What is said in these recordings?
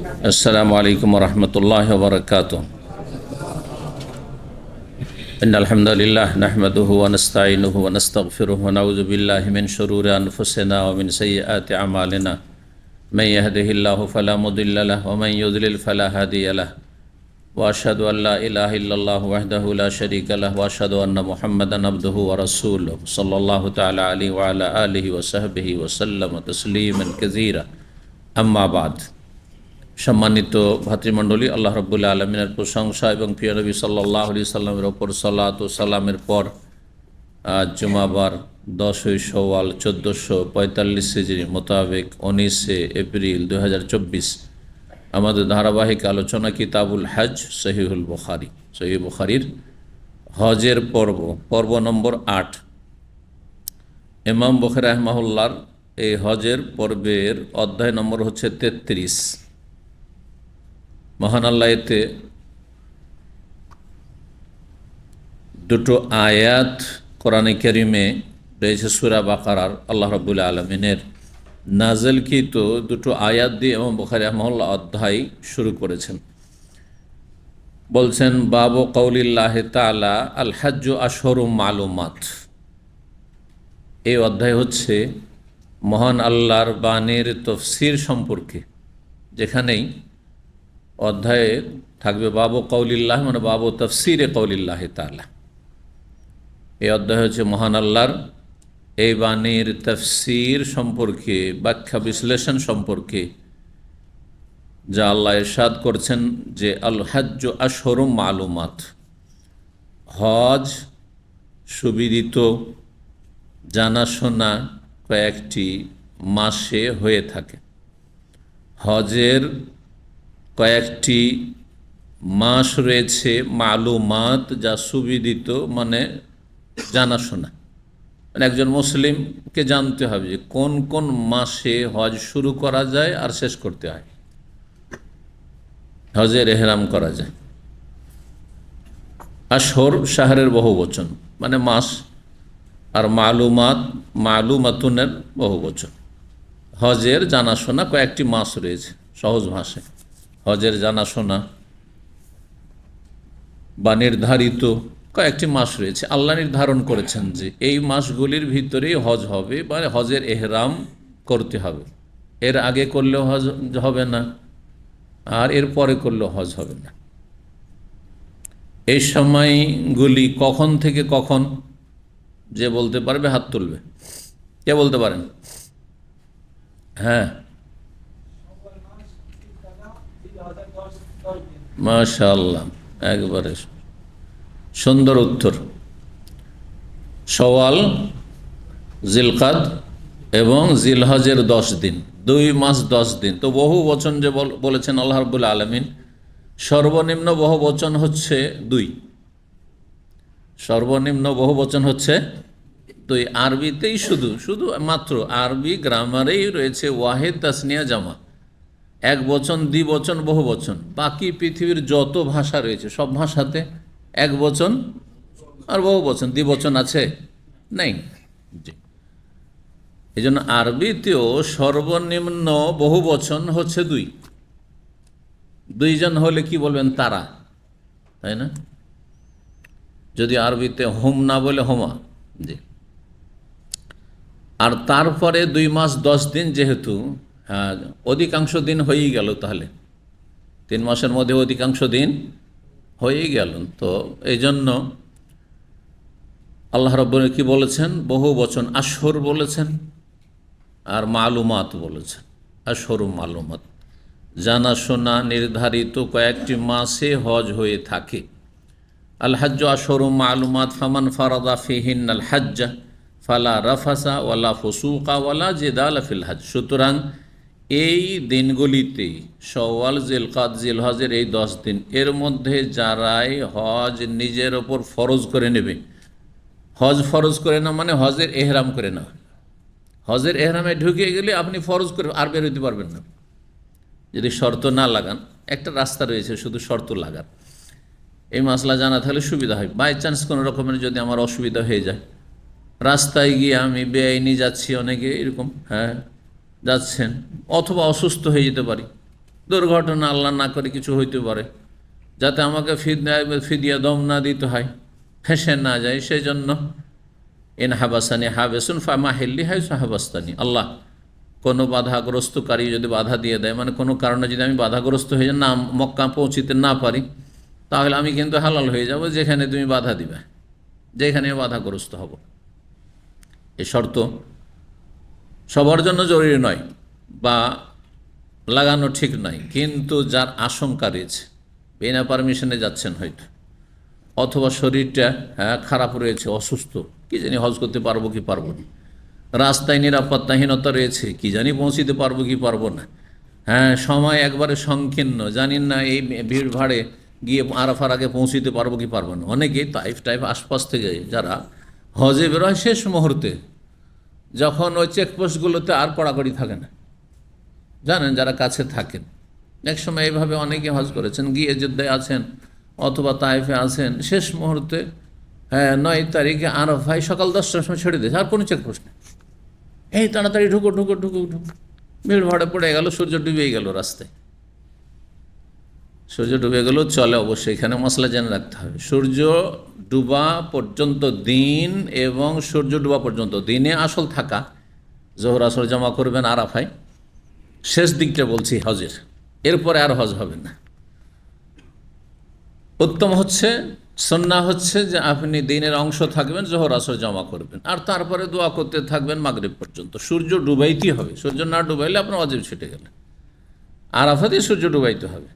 अस्सलामु अलैकुम वरहमतुल्लाहि वबरकातुहू। इन्नल हम्दुलिल्लाह नहमदुहु व नस्तईनुहु व नस्तगफिरुहु व नऊज़ु बिल्लाहि मिन शुरूरि अनफुसिना व मिन सय्यिआति अमालिना। मन यहदिहिल्लाहु फला मुदिल्ल लहु व मन युद्लिल फला हादिय लहु। व अशहदु अल्ला इलाहा इल्लल्लाहु वहदहु ला शरीका लहु व अशहदु अन्न मुहम्मदन अब्दुहु व रसूलुहु सल्लल्लाहु तआला अलैहि व अला आलिहि व सहबिहि व सल्लम तस्लीमान कसीरा। अम्मा बाद। सम्मानित भातृमंडলী, আল্লাহ রাব্বুল আলামিনের প্রশংসা এবং প্রিয় নবী সাল্লাল্লাহু আলাইহি সাল্লামের ওপর সালাত ও সালামের পর আজ জুমাবার 10ই শাওয়াল 1445 হিজরি মোতাবেক 19 এপ্রিল 2024 আমাদের ধারাবাহিক আলোচনা কিতাবুল হজ সহিহুল বুখারী, সহিহ বুখারীর হজের পর্ব নম্বর 8। ইমাম বুখারী রাহিমাহুল্লাহর এই হজের পর্বের অধ্যায় নম্বর হচ্ছে 33। মহান আল্লাহ এতে দুটো আয়াত কোরআনে কারিমে রয়েছে সূরা বাকারার, আল্লাহ রাব্বুল আলামিনের নাযিলকৃত দুটো আয়াত দিয়ে ইমাম বুখারী রাহিমাহুল্লাহ অধ্যায় শুরু করেছেন। বলছেন, বাবু কওলিল্লাহি তাআলা আল হজ্জু আশহুরুম মালুমাত। এই অধ্যায় হচ্ছে মহান আল্লাহর বাণীর তাফসীর সম্পর্কে, যেখানেই অধ্যায়ে থাকবে বাবু কওলিল্লাহ মানে বাবু তাফসীরে কওলিল্লাহি তাআলা। এই অধ্যায় হচ্ছে মহান আল্লাহর এই বাণীর তাফসীর সম্পর্কে, ব্যাখ্যা বিশ্লেষণ সম্পর্কে, যা আল্লাহ ইরশাদ করছেন যে আল হজ্জু আশহুরুম মালুমাত, হজ সুবিদিত জানাশোনা কয়েকটি মাসে হয়ে থাকে। হজের কয়েকটি মাস রয়েছে মালুমাত, যা সুবিদিত মানে জানাশোনা। মানে একজন মুসলিমকে জানতে হবে যে কোন কোন মাসে হজ শুরু করা যায় আর শেষ করতে হয়, হজের এহরাম করা যায়। আশহর শাহরের বহু বচন মানে মাস, আর মালুমাত মালুমাতুনের বহু বচন। হজের জানাশোনা কয়েকটি মাস রয়েছে, সহজ ভাষায় হজের জানাশোনা বা নির্ধারিত কয়েকটি মাস রয়েছে। আল্লাহ নির্ধারণ করেছেন যে এই মাসগুলির ভিতরেই হজ হবে বা হজের এহরাম করতে হবে। এর আগে করলেও হজ হবে না, আর এর পরে করলেও হজ হবে না। এই সময়গুলি কখন থেকে কখন, যে বলতে পারবে হাত তুলবে। কে বলতে পারেন? হ্যাঁ, মাশাআল্লাহ, একবারে সুন্দর উত্তর। শাওয়াল, জিলকাদ এবং জিলহজের 10 দিন, 2 মাস 10 দিন। তো বহু বচন যে বলেছেন আল্লাহ রাব্বুল আলামিন, সর্বনিম্ন বহু বচন হচ্ছে 2। সর্বনিম্ন বহু বচন হচ্ছে 2। আরবিতেই শুধু মাত্র আরবি গ্রামারেই রয়েছে ওয়াহিদ, তাসনিয়া, জামা, এক বচন, দ্বিবচন, বহু বচন। বাকি পৃথিবীর যত ভাষা রয়েছে সব ভাষাতে এক বচন আর বহু বচন, দ্বিবচন আছে নেই। জি, এই জন্য আরবিতেও সর্বনিম্ন বহু বচন হচ্ছে 2। 2 জন হলে কি বলবেন? তারা, তাই না? যদি আরবিতে হুম না বলে হোমা। জি, আর তারপরে 2 মাস 10 দিন, যেহেতু হ্যাঁ অধিকাংশ দিন হয়েই গেল, তাহলে 3 মাসের মধ্যে অধিকাংশ দিন হয়েই গেল। তো এই জন্য আল্লাহ রাব্বুল কি বলেছেন? বহু বচন আশহুর বলেছেন আর মালুমাত বলেছেন। আশহুর মালুমাত, জানাশোনা নির্ধারিত কয়েকটি মাসে হজ হয়ে থাকে। আল হজ্জু আশহুরুম মালুমাত ফামান ফারাদা ফিহিন্নাল হজ্জ ফালা রাফাসা ওয়ালা ফুসুকা ওয়ালা জিদালা ফিল হজ। সুতরাং এই দিনগুলিতে শাওয়াল, জিলকাদ, জিলহজের এই 10 দিন, এর মধ্যে যারাই হজ নিজের ওপর ফরজ করে নেবে, হজ ফরজ করে না মানে হজের এহরাম করে না। হজের এহরামে ঢুকে গেলে আপনি ফরজ করে আর বের হইতে পারবেন না যদি শর্ত না লাগান। একটা রাস্তা রয়েছে শুধু শর্ত লাগান। এই মাসলা জানা থাকলে সুবিধা হয়। বাই চান্স কোনো রকমের যদি আমার অসুবিধা হয়ে যায়, রাস্তায় গিয়ে আমি বেআইনি যাচ্ছি, অনেকে এরকম হ্যাঁ যাচ্ছেন, অথবা অসুস্থ হয়ে যেতে পারি, দুর্ঘটনা আল্লাহ না করে কিছু হইতে পারে, যাতে আমাকে ফিদিয়া দম না দিতে হয়, ফেঁসে না যায়, সেই জন্য ইন হাবাসানি হাবেসুন ফামা হেল্লি হাই হাবাস্তানি, আল্লাহ কোনো বাধাগ্রস্তকারী যদি বাধা দিয়ে দেয়, মানে কোনো কারণে যদি আমি বাধাগ্রস্ত হয়ে না মক্কা পৌঁছিতে না পারি, তাহলে আমি কিন্তু হালাল হয়ে যাব যেখানে তুমি বাধা দিবে, যেখানে বাধাগ্রস্ত হব। এই শর্ত সবার জন্য জরুরি নয় বা লাগানো ঠিক নয়, কিন্তু যার আশঙ্কা রয়েছে, বিনা পারমিশনে যাচ্ছেন হয়তো, অথবা শরীরটা খারাপ রয়েছে, অসুস্থ, কি জানি হজ করতে পারবো কি পারবো না, রাস্তায় নিরাপত্তাহীনতা রয়েছে, কি জানি পৌঁছিতে পারবো কি পারবো না, সময় একবারে সংকীর্ণ, জানি না এই ভিড় ভাড়ে গিয়ে আরাফার আগে পৌঁছিতে পারবো কি পারবো না। অনেকেই তাইফ আশপাশ থেকে যারা হজে বেরোয় শেষ মুহূর্তে, যখন ওই চেকপোস্টগুলোতে আর কড়াকড়ি থাকে না, জানেন যারা কাছে থাকেন, এক সময় এইভাবে অনেকে হজ করেছেন, গিয়ে যুদ্ধে আছেন অথবা তাইফে আছেন, শেষ মুহূর্তে 9 তারিখে আরাফায় সকাল 10টার সময় ছেড়ে দিয়েছে, আর কোনো চেকপোস্ট নেই, এই তাড়াতাড়ি ঢুকো ঢুকো ঢুকো ঢুকো, ভিড় ভাড়ে পড়ে গেল, সূর্য ডুবে গেল রাস্তায়, সূর্য ডুবে গেল চলে। অবশ্যই এখানে মশলা জেনে রাখতে হবে, সূর্য ডুবা পর্যন্ত দিন এবং সূর্য ডুবা পর্যন্ত দিনে আসল থাকা, জোহর আসর জমা করবেন আরাফায়, শেষ দিকটা বলছি হজের, এরপরে আর হজ হবে না। উত্তম হচ্ছে, সুন্নাহ হচ্ছে যে আপনি দিনের অংশ থাকবেন, জোহর আসর জমা করবেন, আর তারপরে দোয়া করতে থাকবেন মাগরিব পর্যন্ত। সূর্য ডুবাইতেই হবে, সূর্য না ডুবাইলে আপনার ওয়াজিব ছুটে গেলে, আরাফাতেই সূর্য ডুবাইতে হবে,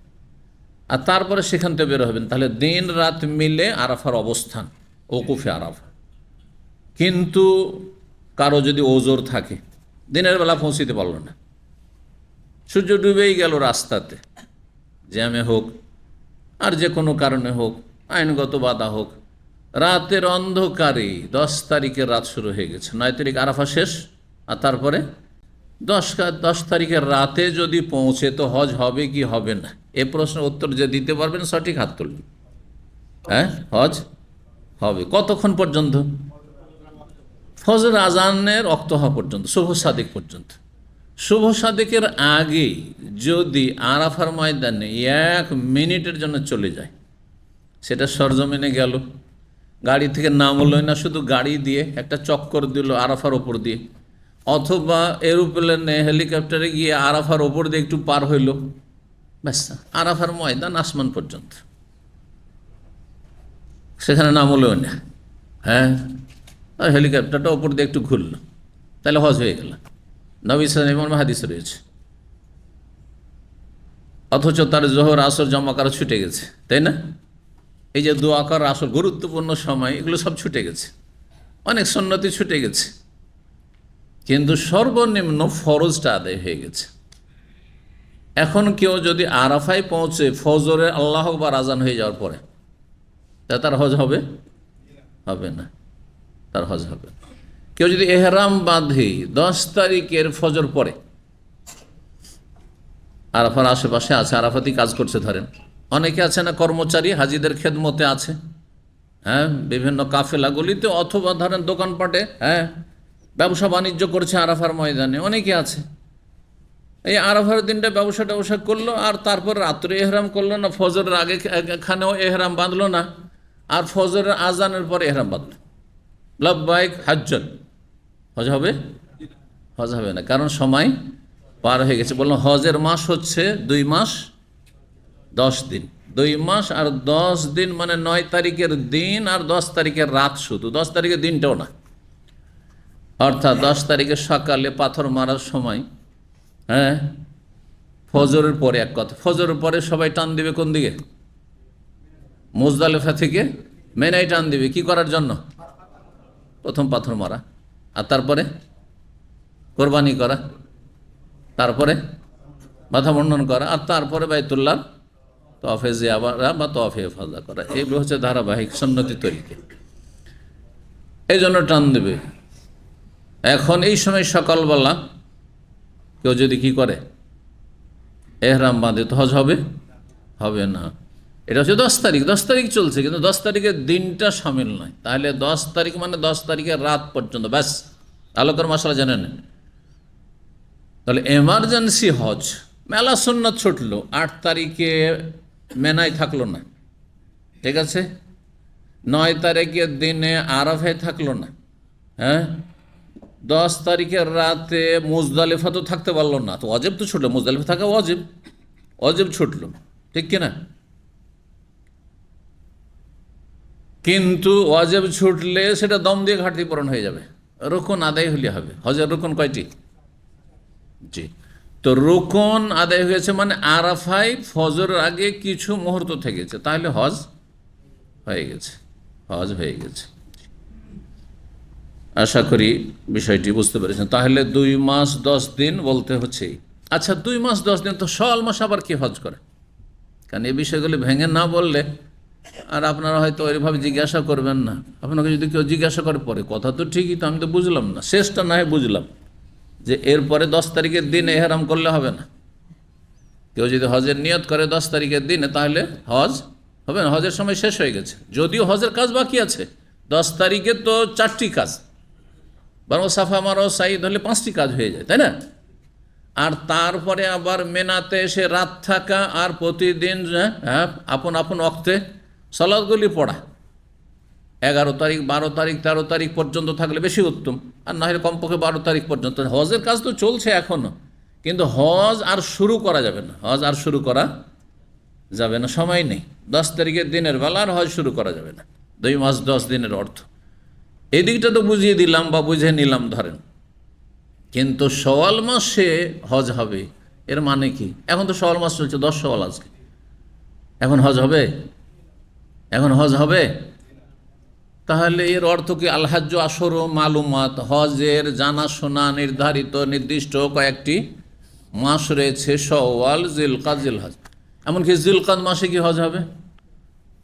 আর তারপরে সেখান থেকে বের হবেন। তাহলে দিন রাত মিলে আরাফার অবস্থান, ওকুফে আরাফা। কিন্তু কারো যদি ওজোর থাকে, দিনের বেলা পৌঁছিতে পারলো না, সূর্য ডুবেই গেল রাস্তাতে, জ্যামে হোক আর যে কোনো কারণে হোক, আইনগত বাধা হোক, রাতের অন্ধকারে 10 তারিখের রাত শুরু হয়ে গেছে, 9 তারিখ আরাফা শেষ, আর তারপরে 10 তারিখের রাতে যদি পৌঁছে তো হজ হবে কি হবে না, এ প্রশ্নের উত্তর যে দিতে পারবেন সঠিক হাত তুলবেন। হজ হবে। কতক্ষণ পর্যন্ত? ফজর আজানের ওয়াক্ত হওয়া পর্যন্ত, শুভ সাদিক পর্যন্ত। শুভ সাদিকের আগে যদি আরাফার ময়দানে 1 মিনিটের জন্য চলে যায়, সেটা সরজমিনে গেল, গাড়ি থেকে নামলোই না, শুধু গাড়ি দিয়ে একটা চক্কর দিল আরাফার ওপর দিয়ে, অথবা এরোপ্লেনে হেলিকপ্টারে গিয়ে আরাফার ওপর দিয়ে একটু পার হইল, ব্যাস আরাফার ময়দান আসমান পর্যন্ত, সেখানে নামলোই না, আর হেলিকপ্টারটা ওপর দিয়ে একটু ঘুরল, তাহলে হজ হয়ে গেল। নবী সাল্লাল্লাহু আলাইহি ওয়াসাল্লাম হাদিসে রয়েছে। অথচ তার জোহর আসর জমা করা ছুটে গেছে, তাই না? এই যে দোয়া করার আসর গুরুত্বপূর্ণ সময়, এগুলো সব ছুটে গেছে, অনেক সুন্নতি ছুটে গেছে, কিন্তু সর্বনিম্ন ফরজটা আদায় হয়ে গেছে। এখন কেউ যদি আরাফায় পৌঁছে ফজরে আল্লাহ আকবার আজান হয়ে যাওয়ার পরে, তা তার হজ হবে? হবে না, তার হজ হবে। কেউ যদি এহরাম বাঁধে 10 তারিখের ফজর পরে, আরাফার আশেপাশে আছে, আরাফাতেই কাজ করছে, ধরেন অনেকে আছে না কর্মচারী, হাজিদের খেদমতে আছে, বিভিন্ন কাফেলাগুলিতে, অথবা ধরেন দোকানপাটে ব্যবসা বাণিজ্য করছে আরাফার ময়দানে, অনেকে আছে। এই আরাফার দিনটা ব্যবসা করলো, আর তারপর রাত্রে এহরাম করলো না, ফজরের আগে এখানেও এহরাম বাঁধলো না, আর ফজরের আজানের পরে এহরাম বাঁধলো, লব্বাইক হাজ্জান, হজ হবে? হজ হবে না, কারণ সময় পার হয়ে গেছে। বললাম হজের মাস হচ্ছে 2 মাস 10 দিন, 2 মাস আর 10 দিন, মানে 9 তারিখের দিন আর 10 তারিখের রাত, শুধু 10 তারিখের দিনটাও না। অর্থাৎ 10 তারিখের সকালে পাথর মারার সময়, ফজরের পরে, এক কথা, ফজরের পরে সবাই টান দিবে কোন দিকে? মুজদালিফা থেকে মেনাই টান দিবে, কি করার জন্য? প্রথম পাথর মারা, আর তারপরে কোরবানি করা, তারপরে মাথা মুন্ডন করা, আর তারপরে বাইতুল্লাহ তওয়াফে জিয়ারা বা তওয়াফে ইফাদা করা। এগুলো হচ্ছে ধারাবাহিক সুন্নতি তরিকা, এই জন্য টান দেবে। এখন এই সময় সকালবেলা কেউ যদি কি করে, এহরাম বাঁধে, তো হজ হবে? হবে না। এটা হচ্ছে 10 তারিখ, 10 তারিখ চলছে, কিন্তু 10 তারিখের দিনটা সামিল নয়। তাহলে 10 তারিখ মানে 10 তারিখের রাত পর্যন্ত, ব্যাস। আলোকের মশলা জানেন। তাহলে এমার্জেন্সি হজ, মেলা সুন্নাত ছুটলো, 8 তারিখে মেনায় থাকলো না, ঠিক আছে, 9 তারিখের দিনে আরাফায় থাকলো না, হ্যাঁ, 10 তারিখের রাতে মুজদালিফা তো থাকতে পারলো না, তো অজেব তো ছুটলো, মুজদালিফা থাকা অজেব, অজেব ছুটলো, ঠিক কিনা? কিন্তু ওয়াজেব ছুটলে সেটা দম দিয়ে ঘাটতি পূরণ হয়ে যাবে, রুকুন আদায় হলে হবে। হজের রুকুন কয়টি? জি। তো রুকুন আদায় হয়েছে মানে আরাফায় ফজরের আগে কিছু মুহূর্ত থেকেছে, তাহলে হজ হয়ে গেছে, হজ হয়ে গেছে। আশা করি বিষয়টি বুঝতে পেরেছেন। তাহলে 2 মাস 10 দিন বলতে হচ্ছে। আচ্ছা, 2 মাস 10 দিন তো সওয়াল মাস আবার কি হজ করে? কারণ এই বিষয়গুলি ভেঙে না বললে আর আপনারা হয়তো ওইভাবে জিজ্ঞাসা করবেন না। আপনাকে যদি কেউ জিজ্ঞাসা করে পরে, কথা তো ঠিকই, তো আমি তো বুঝলাম না, শেষটা না হয় বুঝলাম যে এরপরে 10 তারিখের দিন এহরাম করলে হবে না। কেউ যদি হজের নিয়ত করে 10 তারিখের দিনে, তাহলে হজ হবে না, হজের সময় শেষ হয়ে গেছে। যদিও হজের কাজ বাকি আছে, 10 তারিখে তো 4টি কাজ, বরং সাফা মারো সাইদ হলে 5টি কাজ হয়ে যায়, তাই না? আর তারপরে আবার মেনাতে এসে রাত থাকা, আর প্রতিদিন আপন আপন অক্তে সালাতগুলি পড়া, 11 তারিখ 12 তারিখ 13 তারিখ পর্যন্ত থাকলে বেশি উত্তম, আর না হলে কমপক্ষে 12 তারিখ পর্যন্ত। হজের কাজ তো চলছে এখনও, কিন্তু হজ আর শুরু করা যাবে না, হজ আর শুরু করা যাবে না, সময় নেই। 10 তারিখের দিনের বেলা আর হজ শুরু করা যাবে না। 2 মাস 10 দিনের অর্থ এই দিকটা তো বুঝিয়ে দিলাম বা বুঝে নিলাম ধরেন, কিন্তু শাওয়াল মাসে হজ হবে এর মানে কি? এখন তো শাওয়াল মাস চলছে, 10 শাওয়াল আজকে, এখন হজ হবে? এখন হজ হবে? তাহলে এর অর্থ কি? আল হাজ্জু আশরু মালুমাত, হজের জানাশোনা নির্ধারিত নির্দিষ্ট কয়েকটি মাস রয়েছে, শাওয়াল, জিলকাদ, জিলহজ। এমনকি জিলকাদ মাসে কি হজ হবে?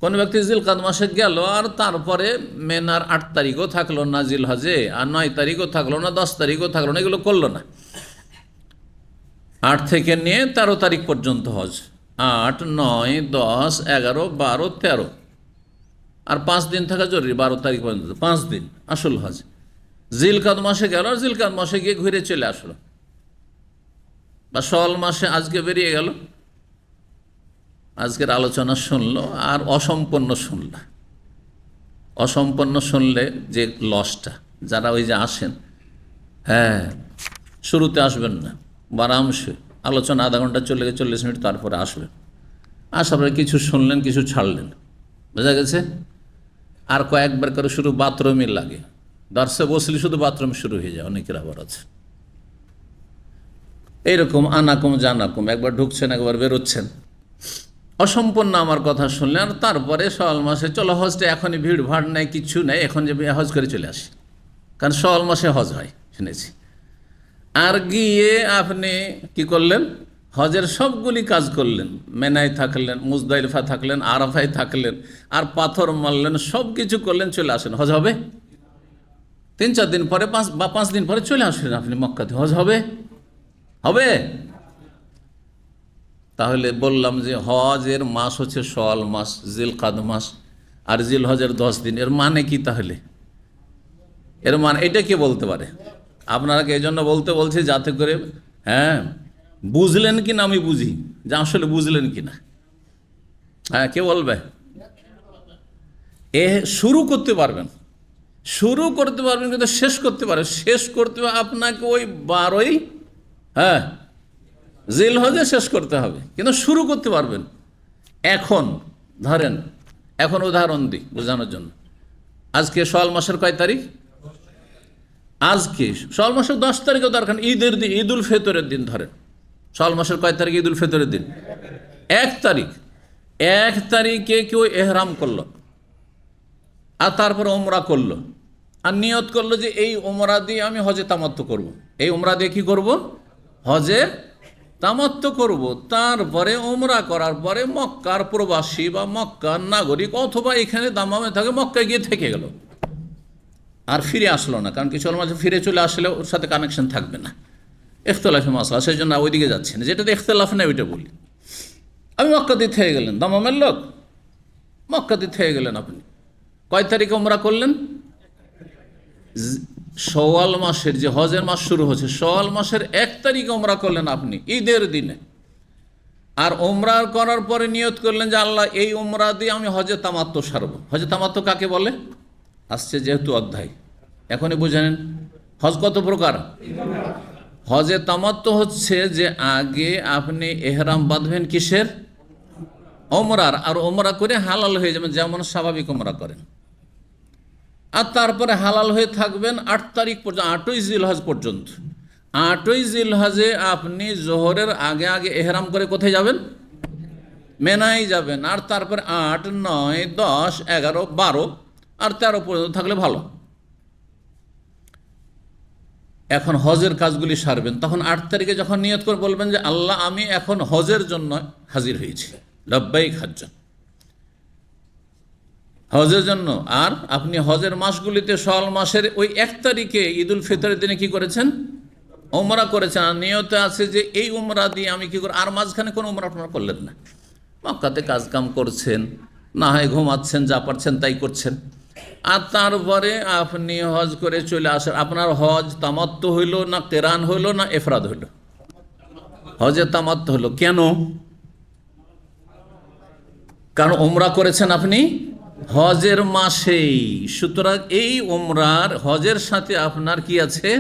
কোন ব্যক্তি জিলকাদ মাসে গেল আর তারপরে মেনার 8 তারিখও থাকলো না জিলহজে, আর 9 তারিখও থাকলো না, 10 তারিখও থাকলো না, এগুলো করলো না। 8 থেকে নিয়ে 13 তারিখ পর্যন্ত হজ, 8, 9, 10, 11, 12, 13, আর 5 দিন থাকা জরুরি, 12 তারিখ পর্যন্ত 5 দিন আসল হজ। জিলকাদ মাসে গেল আর জিলকাদ মাসে গিয়ে ঘুরে চলে আসলো, বা শাওয়াল মাসে আজকে বেরিয়ে গেল, আজকের আলোচনা শুনলো আর অসম্পন্ন শুনলো। অসম্পন্ন শুনলে যে লসটা, যারা ওই যে আসেন, হ্যাঁ, শুরুতে আসবেন না, আরামসে আলোচনা আধা ঘন্টা চলে গেছে, 40 মিনিট, তারপরে আসবেন, আসার পরে কিছু শুনলেন, কিছু ছাড়লেন, বোঝা গেছে? আর কয়েকবার করে শুরু বাথরুমই লাগে, দর্শে বসলে শুধু বাথরুম শুরু হয়ে যায়, অনেকের আবার আছে এইরকম আনাকুম জানাকুম, একবার ঢুকছেন একবার বেরোচ্ছেন। অসম্পন্ন আমার কথা শুনলেন, আর তারপরে শাওয়াল মাসে চলো হজটা, এখনই ভিড় ভাড় নেই, কিছু নেই, এখন যে হজ করে চলে আসি, কারণ শাওয়াল মাসে হজ হয় শুনেছি। আর গিয়ে আপনি কি করলেন? হজের সবগুলি কাজ করলেন, মেনায় থাকলেন, মুজদালিফা থাকলেন, আরাফায় থাকলেন, আর পাথর মারলেন, সব কিছু করলেন, চলে আসেন, হজ হবে? 3-4 দিন পরে, 5 দিন পরে চলে আসলেন আপনি মক্কাতে, হজ হবে? হবে? তাহলে বললাম যে হজের মাস হচ্ছে শাওয়াল মাস, জিলকাদ মাস, আর জিলহজের 10 দিন। এর মানে কি তাহলে? এর মানে এটা কে বলতে পারে? আপনারা এই জন্য বলতে বলছি যাতে করে, হ্যাঁ, বুঝলেন কি না আমি বুঝি যে আসলে বুঝলেন কি না। হ্যাঁ, কে বলবে? শুরু করতে পারবেন, শুরু করতে পারবেন, কিন্তু শেষ করতে পারবেন, শেষ করতে আপনাকে ওই 12ই জিলহজে শেষ করতে হবে, কিন্তু শুরু করতে পারবেন। এখন ধরেন, এখন উদাহরণ দিই বোঝানোর জন্য, আজকে শাওয়াল মাসের কয় তারিখ? আজকে শাওয়াল মাসের 10 তারিখও দরকার, ঈদের দিন, ঈদুল ফিতরের দিন ধরেন। শাওয়াল মাসের কয় তারিখ ঈদুল ফিতরের দিন? 1 তারিখ। 1 তারিখে কেউ এহরাম করলো আর তারপরে ওমরা করলো, আর নিয়ত করলো যে এই ওমরা দিয়ে আমি হজে তামাত্ম করব। এই ওমরা দিয়ে কি করব? হজে তামাত্ম করব। তারপরে ওমরা করার পরে মক্কার প্রবাসী বা মক্কার নাগরিক অথবা এখানে দামামে থাকে, মক্কায় গিয়ে থেকে গেল, আর ফিরে আসলো না, কারণ কিছু মাঝে ফিরে চলে আসলে ওর সাথে কানেকশন থাকবে না, ইখতিলাফি মাসলা, সেই জন্য ওইদিকে যাচ্ছে না। যেটাতে ইখতিলাফ নেই ওইটা বলি। আমি মক্কাতে থেকে গেলেন, দামামের লোক, মক্কাতে থেকে গেলেন, আপনি কয় তারিখে ওমরা করলেন? শাওয়াল মাসের, যে হজের মাস শুরু হচ্ছে, শাওয়াল মাসের 1 তারিখে ওমরা করলেন আপনি ঈদের দিনে, আর উমরা করার পরে নিয়ত করলেন যে আল্লাহ এই উমরা দিয়ে আমি হজে তামাত্ম সারব। হজে তামাত্ম কাকে বলে আসছে যেহেতু অধ্যায়, এখনই বুঝে নেন। হজ কত প্রকার? হজে তামাত্ম হচ্ছে যে আগে আপনি এহরাম বাঁধবেন কিসের? ওমরার। আর ওমরা করে হালাল হয়ে যাবেন, যেমন স্বাভাবিক ওমরা করেন। আর তারপরে হালাল হয়ে থাকবেন 8 তারিখ পর্যন্ত, 8ই জিলহজ পর্যন্ত। 8ই জিলহজে আপনি জোহরের আগে আগে এহরাম করে কোথায় যাবেন? মেনায় যাবেন। আর তারপরে 8, 9, 10, 11, 12 আর 13 পর্যন্ত থাকলে ভালো। এখন হজের কাজগুলি সারবেন। তখন 8 তারিখে যখন নিয়ত করে বলবেন যে আল্লাহ আমি এখন হজের জন্য হাজির হয়েছি, লব্বাইক হাজ্জান, হজের জন্য। আর আপনি হজের মাসগুলিতে শাওয়াল মাসের ওই 1 তারিখে ঈদুল ফিতরের দিনে কি করেছেন? উমরা করেছেন। আর নিয়তে আছে যে এই উমরা দিয়ে আমি কি করে, আর মাঝখানে কোনো উমরা টুমরা করলেন না। মক্কাতে কাজকাম করছেন, না হয় ঘুমাচ্ছেন, যা পারছেন তাই করছেন। আর তারপরে আপনি হজ করে চলে আসেন। আপনার হজ তামাত্তু হইল না কেরান হইল না এফরাদ হইল? হজে তামাত্তু হইল। কেন? কারণ উমরা করেছেন আপনি হজের মাসেই। সুতরাং এই উমরার হজের সাথে আপনার কি আছে?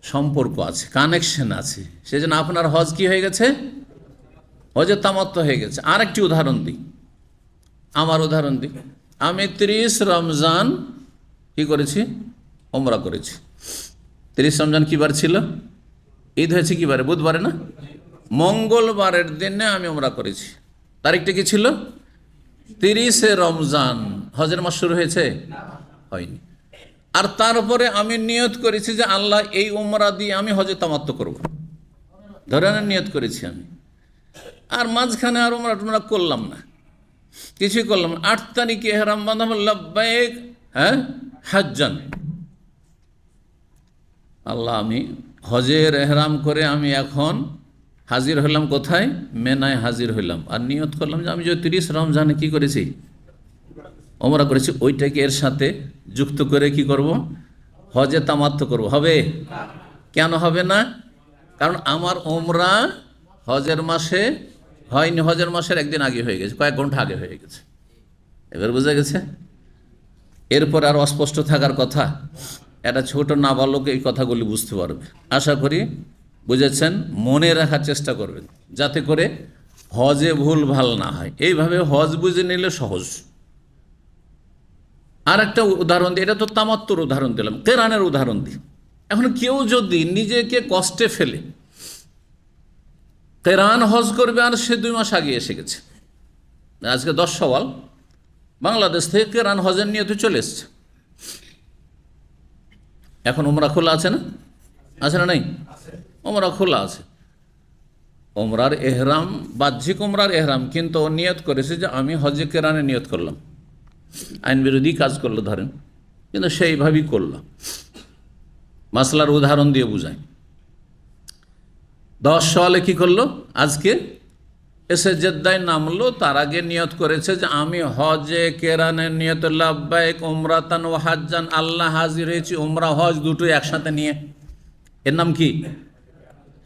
সম্পর্ক আছে, কানেকশন আছে। সেজন্য আপনার হজ কি হয়ে গেছে? হজে তামাত্তু হয়ে গেছে। আরেকটি উদাহরণ দিই, আমার উদাহরণ দিই। আমি 30 রমজান কি করেছি? ওমরা করেছি। 30 রমজান কি বার ছিল? ঈদ হয়েছে কি বারে? বুধবারে না? মঙ্গলবারের দিনে আমি ওমরা করেছি। তারিখটা কি ছিল? 30 রমজান। হজের মাস শুরু হয়েছে? হয়নি। আর তারপরে আমি নিয়ত করেছি যে আল্লাহ এই উমরা দিয়ে আমি হজে তামাত্তু করব, ধরে নিয়ত করেছি আমি। আর মাঝখানে আর উমরা টুমরা করলাম না, কিছুই করলাম না। 8 তারিখে এহরাম বাঁধা, লব্বাইক হাজ্জান, আল্লাহ আমি হজের এহরাম করে আমি এখন হাজির হলাম কোথায়? মেনায় হাজির হইলাম। আর নিয়ত করলাম যে আমি যে 30 রমজানে কি করেছি? ওমরা করেছি। ওইটাকে এর সাথে যুক্ত করে কি করব? হজে তামাত্তু করব। হবে? কেন হবে না? কারণ আমার ওমরা হজের মাসে হয়নি, হজের মাসের একদিন আগে হয়ে গেছে, কয়েক ঘন্টা আগে হয়ে গেছে। এবার বোঝা গেছে? এরপর আর অস্পষ্ট থাকার কথা, একটা ছোট নাবালক এই কথাগুলি বুঝতে পারবে। আশা করি বুঝেছেন। মনে রাখার চেষ্টা করবেন যাতে করে হজে ভুল ভাল না হয়। এইভাবে হজ বুঝে নিলে সহজ। আর একটা উদাহরণ দিই, এটা তো তামাত্তুর উদাহরণ দিলাম, কেরানের উদাহরণ দিই। এখন কেউ যদি নিজেকে কষ্টে ফেলে কেরান হজ করবে, আর সে 2 মাস আগে এসে গেছে, আজকে 10 শাওয়াল, বাংলাদেশ থেকে কেরান হজের নিয়তে চলে এসছে। এখন উমরা খোলা আছে না? আছে না? নাই? উমরা খোলা আছে। উমরার এহরাম, বাহ্যিক উমরার এহরাম, কিন্তু ও নিয়ত করেছে যে আমি হজে কেরানে নিয়ত করলাম। আইন বিরোধী কাজ করলো ধরেন, কিন্তু সেইভাবেই করলো। মাসলার উদাহরণ দিয়ে বুঝায়। 10 শাওয়ালে কি করলো? আজকে এসে জেদ্দায় নামলো, তার আগে নিয়ত করেছে যে আমি হজে কেরানের নিয়ত, লাব্বাইক উমরাতান ও হাজ্জান, আল্লাহ হাজির হয়েছি উমরা হজ দুটোই একসাথে নিয়ে। এর নাম কি?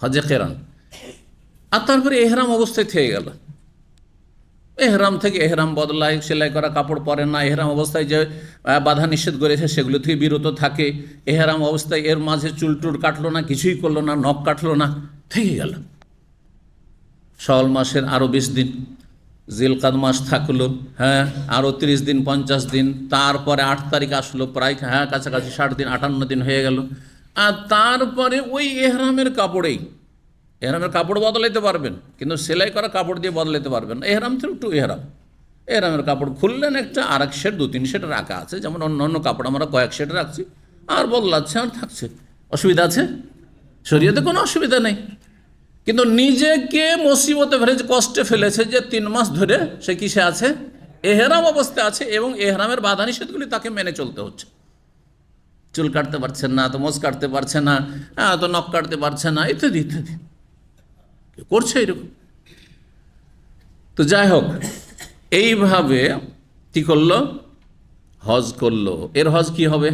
হজে কেরান। আর তারপরে এহরাম অবস্থায় থেকে গেল। এহরাম থেকে এহরাম বদলায়, সেলাই করা কাপড় পরে না, এহরাম অবস্থায় যে বাধা নিষেধ করেছে সেগুলো থেকে বিরত থাকে। এহরাম অবস্থায় এর মাঝে চুলটুল কাটলো না, কিছুই করলো না, নখ কাটলো না, থেকে গেল। শাওয়াল মাসের আরও 20 দিন, জিলকাদ মাস থাকলো, হ্যাঁ, আরও 30 দিন, 50 দিন। তারপরে 8 তারিখ আসলো, প্রায় কাছাকাছি 60 দিন, 58 দিন হয়ে গেল। আর তারপরে ওই এহরামের কাপড়েই, এহরামের কাপড় বদলাইতে পারবেন কিন্তু সেলাই করা কাপড় দিয়ে বদলাইতে পারবেন না। এহরাম তো এহরাম, এহরামের কাপড় খুললেন একটা, আর এক সেট 2-3 সেট রাখা আছে, যেমন অন্য অন্য কাপড় আমরা কয়েক সেট রাখছি, আর বদলাচ্ছে আর থাকছে। অসুবিধা আছে? শরীয়তে কোনো অসুবিধা নেই। কিন্তু নিজেকে মুসিবতে ফেলেছে, কষ্টে ফেলেছে যে 3 মাস ধরে সে কিসে আছে? এহরাম অবস্থায় আছে, এবং এহরামের বাধা নিষেধগুলি তাকে মেনে চলতে হচ্ছে। চুল কাটতে পারছেন না, তো মোজ কাটতে পারছে না, তো নখ কাটতে পারছে না, ইত্যাদি ইত্যাদি করছে এরকম। তো যাই হোক, এইভাবে কি করলো? হজ করলো। এর হজ কি হবে?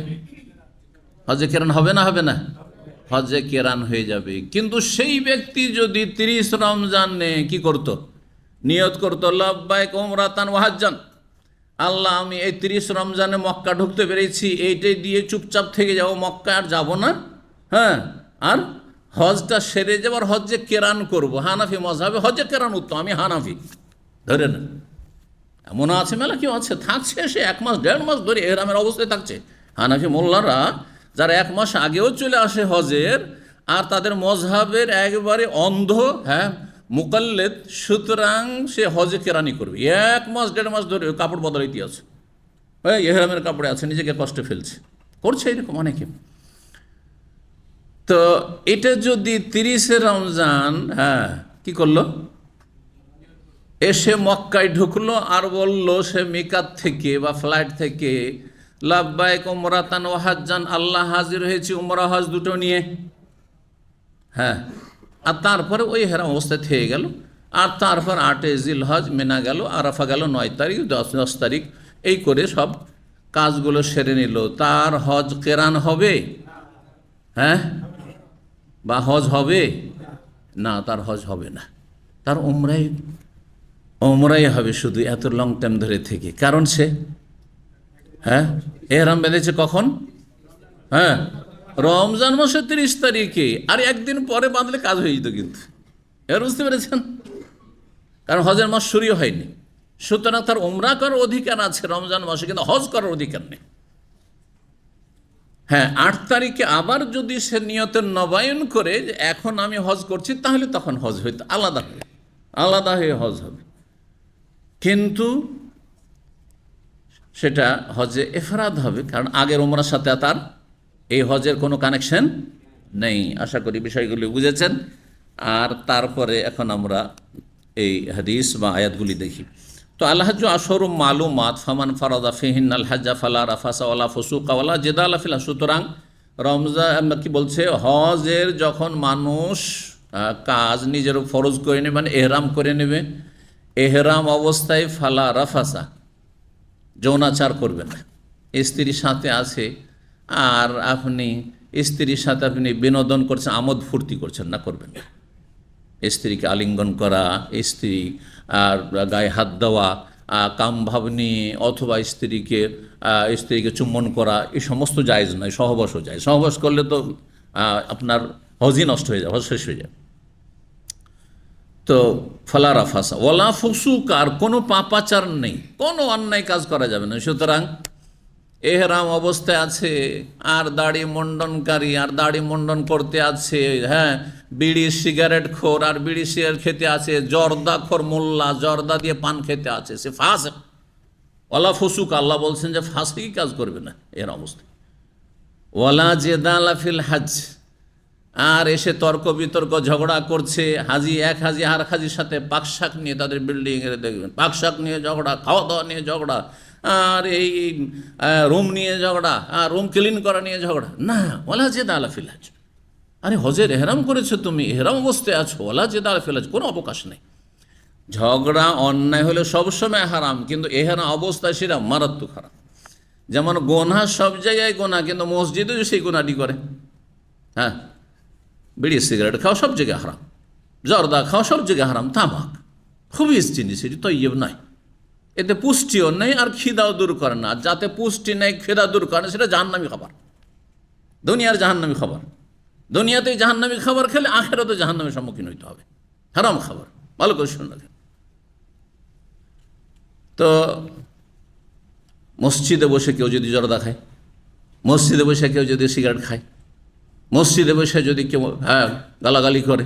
হজে কেরান হবে না? হবে না? হজে কেরান হয়ে যাবে। কিন্তু সেই ব্যক্তি যদি 30 রমজানে কি করত, নিয়ত করত লাব্বাইক উমরাতান ওয়া হাজ্জান, আল্লাহ আমি এই 30 রমজানে মক্কা ঢুকতে পেরেছি, এইটাই দিয়ে চুপচাপ থেকে যাবো, মক্কা আর যাব না, হ্যাঁ, আর হজটা সেরে যাবার হজে কেরান করব। হানাফি মজহাবে হজে কেরান উত্তম, আমি হানাফি, ধরে না। এমন আছে মেলা কেউ আছে, থাকছে সে 1 মাস 1.5 মাস ধরে এহরামের অবস্থায় থাকছে। হানাফি মোল্লারা যারা 1 মাস আগেও চলে আসে হজের, আর তাদের মজহাবের একবারে অন্ধ, হ্যাঁ, মুকাল্লেদ, সুতরাং সে হজে কেরানি করবে। 1 মাস 1.5 মাস ধরে কাপড় বদলাইতে আছে, এহরামের কাপড়ে আছে, নিজেকে কষ্টে ফেলছে, করছে এরকম অনেকে। তো এটা যদি 30 রমজান, হ্যাঁ, কি করলো, এসে মক্কায় ঢুকলো আর বলল সে মিকাত থেকে বা ফ্লাইট থেকে লাব্বাইক উমরাতান ওয়া হাজ্জান, আল্লাহ হাজির হয়েছি উমরা হজ দুটো নিয়ে, হ্যাঁ, আর তারপরে ওই হেরাম অবস্থায় থেকে গেল। আর তারপর 8 জিলহজ মেনা গেল, আরাফা গেল 9 তারিখ, 10 তারিখ, এই করে সব কাজগুলো সেরে নিল। তার হজ কেরান হবে, হ্যাঁ, বা হজ হবে না? তার হজ হবে না, তার উমরাই হবে শুধু, এত লং টাইম ধরে থেকে। কারণ সে, হ্যাঁ, এহরাম বেঁধেছে কখন? হ্যাঁ, রমজান মাসের 30 তারিখে, আর একদিন পরে বাঁধলে কাজ হয়ে যেত। কিন্তু এবার বুঝতে পেরেছেন, কারণ হজের মাস শুরু হয়নি, সুতরাং তার উমরা করার অধিকার আছে রমজান মাসে, কিন্তু হজ করার অধিকার নেই। হ্যাঁ, 8 তারিখে আবার যদি সে নিয়তের নবায়ন করে যে এখন আমি হজ করছি, তাহলে তখন হজ হইতো আলাদা হয়ে হজ হবে। কিন্তু সেটা হজে এফরাদ হবে, কারণ আগের উমরার সাথে তার এই হজের কোনো কানেকশন নেই। আশা করি বিষয়গুলি বুঝেছেন। আর তারপরে এখন আমরা এই হাদিস বা আয়াতগুলি দেখি। তো আল হাজ্জু আশহুরুম মালুমাত ফামান ফারাদা ফিহিন্নাল হাজ্জা ফালা রাফাসা ওয়ালা ফুসুকা ওয়ালা জিদালা ফিল। সুতরাং রমজান কি বলছে, হজের যখন মানুষ কাজ নিজের ফরজ করে নেবে, মানে এহরাম করে নেবে, এহরাম অবস্থায় ফালা রাফাসা, যৌনাচার করবে না। স্ত্রীর সাথে আছে আর আপনি স্ত্রীর সাথে আপনি বিনোদন করছেন, আমোদ ফুর্তি করছেন না, করবেন না। স্ত্রীকে আলিঙ্গন করা, স্ত্রী আর গায়ে হাত দেওয়া, কাম ভাবনি, অথবা স্ত্রীকে চুম্বন করা, এই সমস্ত জায়েজ নয়। সহবাসও যায়, সহবাস করলে তো আপনার হজই নষ্ট হয়ে যায়, হজ শেষ হয়ে যায়। তো ফালা রাফাসা ওয়ালা ফুসুক, আর কোনো পাপাচার নেই, কোনো অন্যায় কাজ করা যাবে না। সুতরাং এহরাম অবস্থায় আছে আর দাড়ি মণ্ডনকারী, আর দাড়ি মণ্ডন করতে আছে, হ্যাঁ, বিড়ি সিগারেট খোর, আর বিড়ি সিগারেট খেতে আছে, জর্দা খোর মোল্লা, জর্দা দিয়ে পান খেতে আছে, সে ফাসিক। ওয়ালা ফুসুক, আল্লাহ বলছেন যে ফাসিকি কাজ করবে না এর অবস্থায়। ওয়ালা জেদালা ফিল হাজ, আর এসে তর্ক বিতর্ক ঝগড়া করছে, এক হাজি আর হাজির সাথে পাকশাক নিয়ে, তাদের বিল্ডিংয়ে দেখবেন পাকশাক নিয়ে ঝগড়া, খাওয়া দাওয়া নিয়ে ঝগড়া, আর এই রুম নিয়ে ঝগড়া, আর রুম ক্লিন করা নিয়ে ঝগড়া, না। ওয়ালা জেদালা ফিল হাজ, আরে হজের এহরাম করেছো তুমি, এহরাম অবস্থায় আছো, ওয়ালা জেদালা ফিল হাজ, কোনো অবকাশ নেই। ঝগড়া অন্যায় হলে সবসময় হারাম, কিন্তু এহরাম অবস্থায় সেটা মারাত্মক হারাম। যেমন গোনা সব জায়গায় গোনা, কিন্তু মসজিদেও সেই গোনাটি করে। হ্যাঁ, বিড়ি সিগারেট খাওয়া সব জায়গায় হারাম, জর্দা খাওয়া সব জায়গায় হারাম, তামাক খুবই জিনিস, এটি তৈয়ব নয়, এতে পুষ্টিও নেই আর খিদাও দূর করে না। যাতে পুষ্টি নেই, খিদা দূর করে না, সেটা জাহান্নামী খাবার, দুনিয়ার জাহান্নামী খাবার। দুনিয়াতেই জাহান্নামী খাবার খেলে আখেরাতে জাহান্নামের সম্মুখীন হইতে হবে, হারাম খাবার। ভালো করে শুনে। তো মসজিদে বসে কেউ যদি জর্দা খায়, মসজিদে বসে কেউ যদি সিগারেট খায়, মসজিদে বসে যদি কেউ, হ্যাঁ, গালাগালি করে,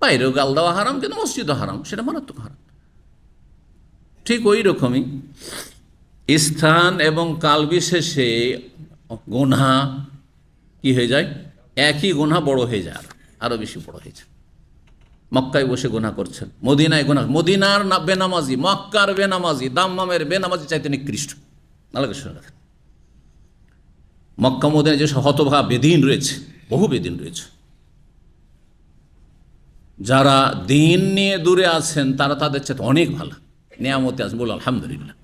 বাইরেও গাল দেওয়া হারাম, কিন্তু মসজিদও হারাম, সেটা মারাত্মক হারাম। ঠিক ওই রকমই স্থান এবং কাল বিশেষে গুনাহ কি হয়ে যায়, একই গুনাহ বড় হয়ে যায়, আরও বেশি বড় হয়ে যায়। মক্কায় বসে গুনাহ করছেন, মদিনায় গুনাহ, মদিনার বেনামাজি, মক্কার বেনামাজি, দাম্মামের বেনামাজি চাইতে নিকৃষ্ট। আলাদা শুনে রাখেন, মক্কা মদিনায় যে হতভাগা বেদিন রয়েছে, বহু বেদিন রয়েছে, যারা দিন নিয়ে দূরে আছেন তারা তাদের চাইতে অনেক ভালো নিয়ামতে আছেন, বলো আলহামদুলিল্লাহ।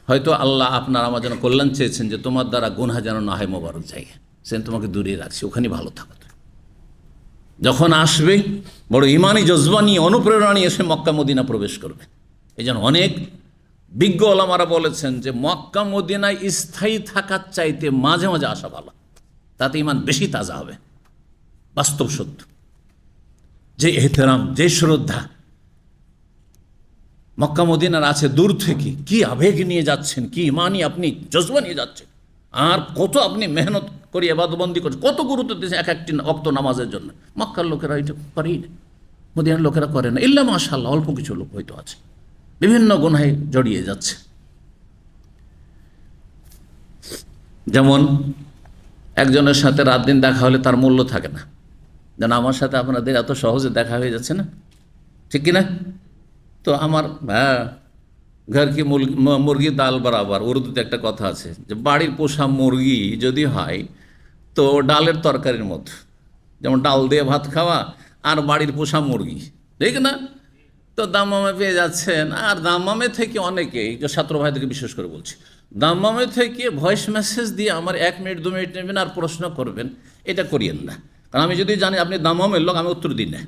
হয়তো আল্লাহ আপনার আমার যেন কল্যাণ চেয়েছেন যে তোমার দ্বারা গুনাহ যেন না হয় মোবারক জায়গায়, সেন তোমাকে দূরে রাখছি, ওখানে ভালো থাকো। যখন আসবে বড় ইমানি জজবা নিয়ে, অনুপ্রেরণা নিয়ে এসে মক্কা মদিনা প্রবেশ করবে। এই জন্য অনেক বিজ্ঞ ওলামারা বলেছেন যে মক্কা মদিনায় স্থায়ী থাকার চাইতে মাঝে মাঝে আসা ভালো, তাতে ইমান বেশি তাজা হবে। বাস্তব সত্য, যে এহতেরাম, যে শ্রদ্ধা মক্কা মদিনার আছে, দূর থেকে কি আবেগ নিয়ে যাচ্ছেন, কি ইমানই আপনি জজবা নিয়ে যাচ্ছেন, আর কত আপনি মেহনত করে ইবাদতবন্দি করছেন, কত গুরুত্ব দিয়েছেন এক একটি ওয়াক্ত নামাজের জন্য। মক্কার লোকেরা এটা করেই না, মদিনার লোকেরা করে না। ইল্লা মাশাআল্লাহ অল্প কিছু লোক হয়তো আছে, বিভিন্ন গুনাহে জড়িয়ে যাচ্ছে। যেমন একজনের সাথে রাত দিন দেখা হলে তার মূল্য থাকে না, যেন আমার সাথে আপনাদের এত সহজে দেখা হয়ে যাচ্ছে না, ঠিক কিনা? তো আমার ঘর কি মুরগি ডাল বরাবর, উর্দুতে একটা কথা আছে যে বাড়ির পোষা মুরগি যদি হয় তো ডালের তরকারির মতো, যেমন ডাল দিয়ে ভাত খাওয়া আর বাড়ির পোষা মুরগি, ঠিক না? তো দাম্মামে পেয়ে যাচ্ছেন, আর দাম্মামে থেকে অনেকেই, যে ছাত্র ভাইদেরকে বিশেষ করে বলছি, দাম্মামে থেকে ভয়েস মেসেজ দিয়ে আমার 1 মিনিট 2 মিনিট নেবেন আর প্রশ্ন করবেন, এটা করিয়েন না। কারণ আমি যদি জানি আপনি দাম্মামের লোক, আমি উত্তর দিই না।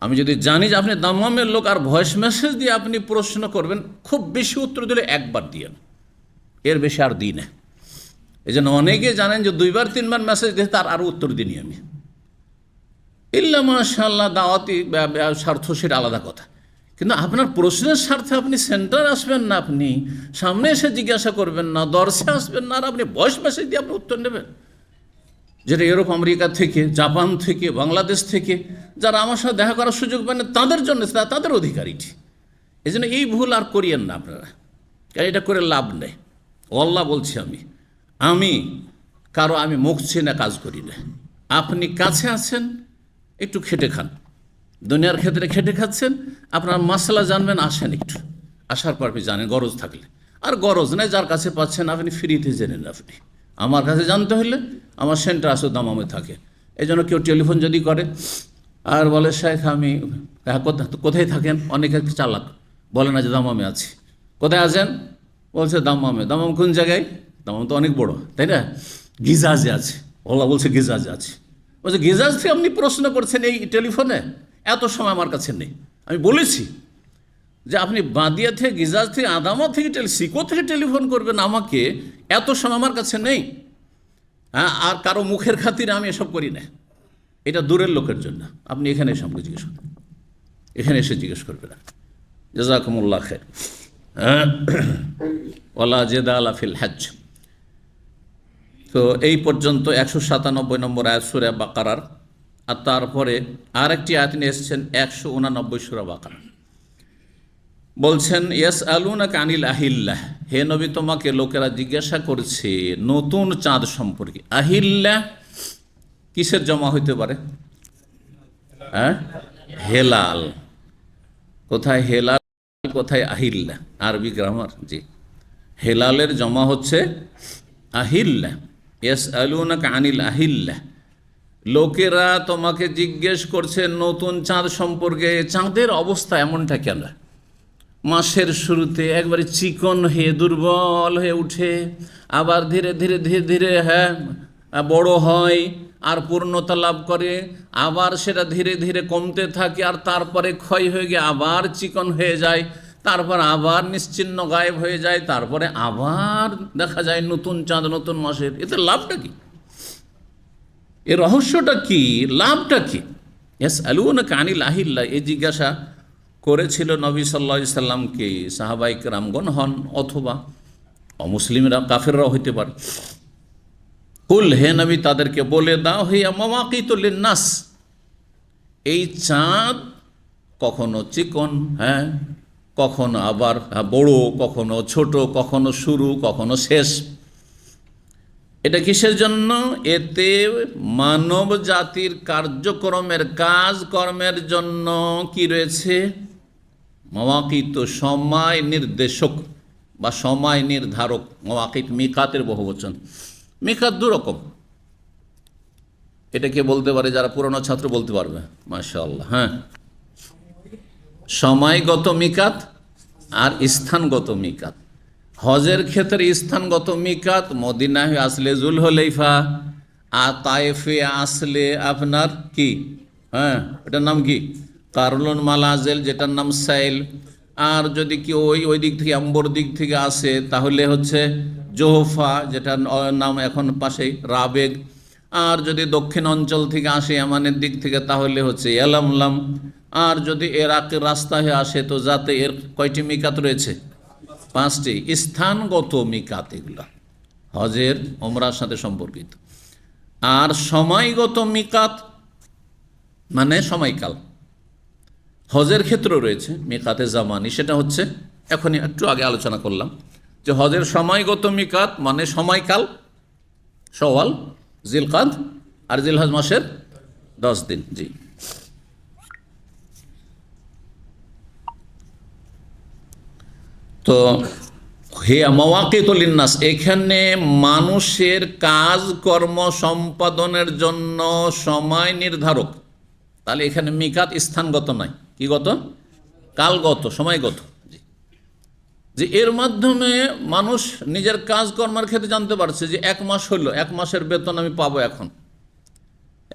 আমি যদি জানি যে আপনি দাম্মামের লোক আর ভয়েস মেসেজ দিয়ে আপনি প্রশ্ন করবেন, খুব বেশি উত্তর দিলে একবার দিয়ে, এর বেশি আর দিই না। এই জন্য অনেকে জানেন যে 2বার 3বার মেসেজ দিয়ে তার আরও উত্তর দিইনি আমি। ইল্লা মাশাআল্লাহ দাওয়াতি স্বার্থ সেটা আলাদা কথা, কিন্তু আপনার প্রশ্নের স্বার্থে আপনি সেন্টার আসবেন না, আপনি সামনে এসে জিজ্ঞাসা করবেন না, দর্শে আসবেন না, আর আপনি ভয়েস মেসেজ দিয়ে আপনি উত্তর নেবেন। যেটা ইউরোপ, আমেরিকা থেকে, জাপান থেকে, বাংলাদেশ থেকে যারা আমার সাথে দেখা করার সুযোগ পান না, তাদের জন্য, তাদের অধিকারীটি। এই জন্য এই ভুল আর করিয়েন না আপনারা, কারণ এটা করে লাভ নেই। আল্লাহ বলছি, আমি কারো আমি মুখ চেনে কাজ করি না। আপনি কাছে আছেন, একটু খেটে খান, দুনিয়ার ক্ষেত্রে খেটে খাচ্ছেন, আপনার মাসলা জানবেন, আসেন একটু, আসার পর আপনি জানেন গরজ থাকলে, আর গরজ নেই, যার কাছে পাচ্ছেন আপনি ফ্রিতে জেনেন। আপনি আমার কাছে জানতে হলে আমার সেন্টার আসো দামামে থাকে। এই জন্য কেউ টেলিফোন যদি করে আর বলে শেখ আমি কোথায় থাকেন, অনেকে চালাক, বলে না যে দামামে আছি। কোথায় আছেন? বলছে দামামে। দামাম কোন জায়গায়? দামাম তো অনেক বড়, তাই না? গিজাজে আছে। ওলা বলছে গিজাজে আছে। বলছে গিজাজ থেকে আপনি প্রশ্ন করছেন এই টেলিফোনে? এত সময় আমার কাছে নেই। আমি বলেছি যে আপনি বাদিয়া থেকে, গিজাজ থেকে, আদামা থেকে, সিকো থেকে টেলিফোন করবেন আমাকে, এত সময় আমার কাছে নেই। হ্যাঁ, আর কারো মুখের খাতিরে আমি এসব করি না, এটা দূরের লোকের জন্য। আপনি এখানে এসে আমাকে জিজ্ঞেস করবেন, এখানে এসে জিজ্ঞেস করবেন। জাযাকুমুল্লাহ খায়র। ওয়ালা জিদালা ফিল হজ। তো এই পর্যন্ত 197 নম্বর আয়াত সূরা বাকারার। আর তারপরে আরেকটি আয়াত নিয়ে এসেছেন 189 সূরা বাকারা। বলছেন ইয়াসআলুনাকা আনিল আহিল্লাহ, হে নবী তোমাকে লোকেরা জিজ্ঞাসা করছে নতুন চাঁদ সম্পর্কে। আহিল্লাহ কিসের জমা হইতে পারে? হ্যাঁ, হেলাল। কোথায় হেলাল, কোথায় আহিল্লাহ? আরবি গ্রামার। জি, হেলালের জমা হচ্ছে আহিল্লাহ। ইয়াসআলুনাকা আনিল আহিল্লাহ, লোকেরা তোমাকে জিজ্ঞেস করছে নতুন চাঁদ সম্পর্কে। চাঁদের অবস্থা এমনটা কেন? মাসের শুরুতে একবারে চিকন হয়ে দুর্বল হয়ে উঠে, আবার ধীরে ধীরে ধীরে ধীরে বড় হয় আর পূর্ণতা লাভ করে, আবার সেটা ধীরে ধীরে কমতে থাকে, আর তারপরে ক্ষয় হয়ে গিয়ে আবার চিকন হয়ে যায়, তারপর আবার নিশ্চিহ্ন গায়েব হয়ে যায়, তারপরে আবার দেখা যায় নতুন চাঁদ নতুন মাসের। এতে লাভটা কি? এর রহস্যটা কি? লাভটা কি? ইয়াসআলুনাকা আনিল আহিল্লাহ, এই জিজ্ঞাসা করেছিল নবী সাল্লাল্লাহু আলাইহি সাল্লামকে সাহাবায়ে কেরামগণ হন অথবা অমুসলিমরা, কাফেররাও হইতে পারে। কুল, হে নবী তাদেরকে বলে দাও, হিয়া মাওয়াকিতু লিন্নাস, এই চাঁদ কখনো চিকন, হ্যাঁ, কখনো আবার বড়, কখনো ছোট, কখনো শুরু, কখনো শেষ। এটা কিসের জন্য? এতে মানব জাতির কার্যক্রমের, কাজকর্মের জন্য কি রয়েছে? মাওয়াকিত, সময় নির্দেশক বা সময় নির্ধারক। মাওয়াকিত মিকাতের বহুবচন। মিকাত দু রকম, এটা কে বলতে পারে? যারা পুরনো ছাত্র বলতে পারবে, মাশাআল্লাহ। হ্যাঁ, সময়গত মিকাত আর স্থানগত মিকাত। হজের ক্ষেত্রে স্থানগত মিকাত মদিনা হয়ে আসলে জুলহুলাইফা, আর তায়েফে আসলে আপনার কি, হ্যাঁ এটার নাম কি, কারলুন মালাজেল, যেটার নাম সাইল। আর যদি কি ওই দিক থেকে আম্বর দিক থেকে আসে তাহলে হচ্ছে জোহফা, যেটার নাম এখন পাশেই রাবেগ। আর যদি দক্ষিণ অঞ্চল থেকে আসে ইয়ামানের দিক থেকে তাহলে হচ্ছে ইয়ালামলাম। আর যদি এরাকের রাস্তা হয়ে আসে তো যাতে এর কয়টি মিকাত রয়েছে? 5টি স্থানগত মিকাত, এগুলা হজের ওমরার সাথে সম্পর্কিত। আর সময়গত মিকাত মানে সময়কাল, হজের ক্ষেত্রে রয়েছে মিকাতে জামানি, সেটা হচ্ছে এখনই একটু আগে আলোচনা করলাম যে হজের সময়গত মিকাত মানে সময়কাল শওয়াল, জিলকাদ আর জিলহজ মাসের 10 দিন। জি, তো হিয়া মাওয়াকিতুল লিন্নাস, এখানে মানুষের কাজ কর্ম সম্পাদনের জন্য সময় নির্ধারক। তাহলে এখানে মিকাত স্থানগত নয়, কি গত? কালগত, সময়গত। যে এর মাধ্যমে মানুষ নিজের কাজকর্মের ক্ষেত্রে জানতে পারছে যে 1 মাস হলো, 1 মাসের বেতন আমি পাবো। এখন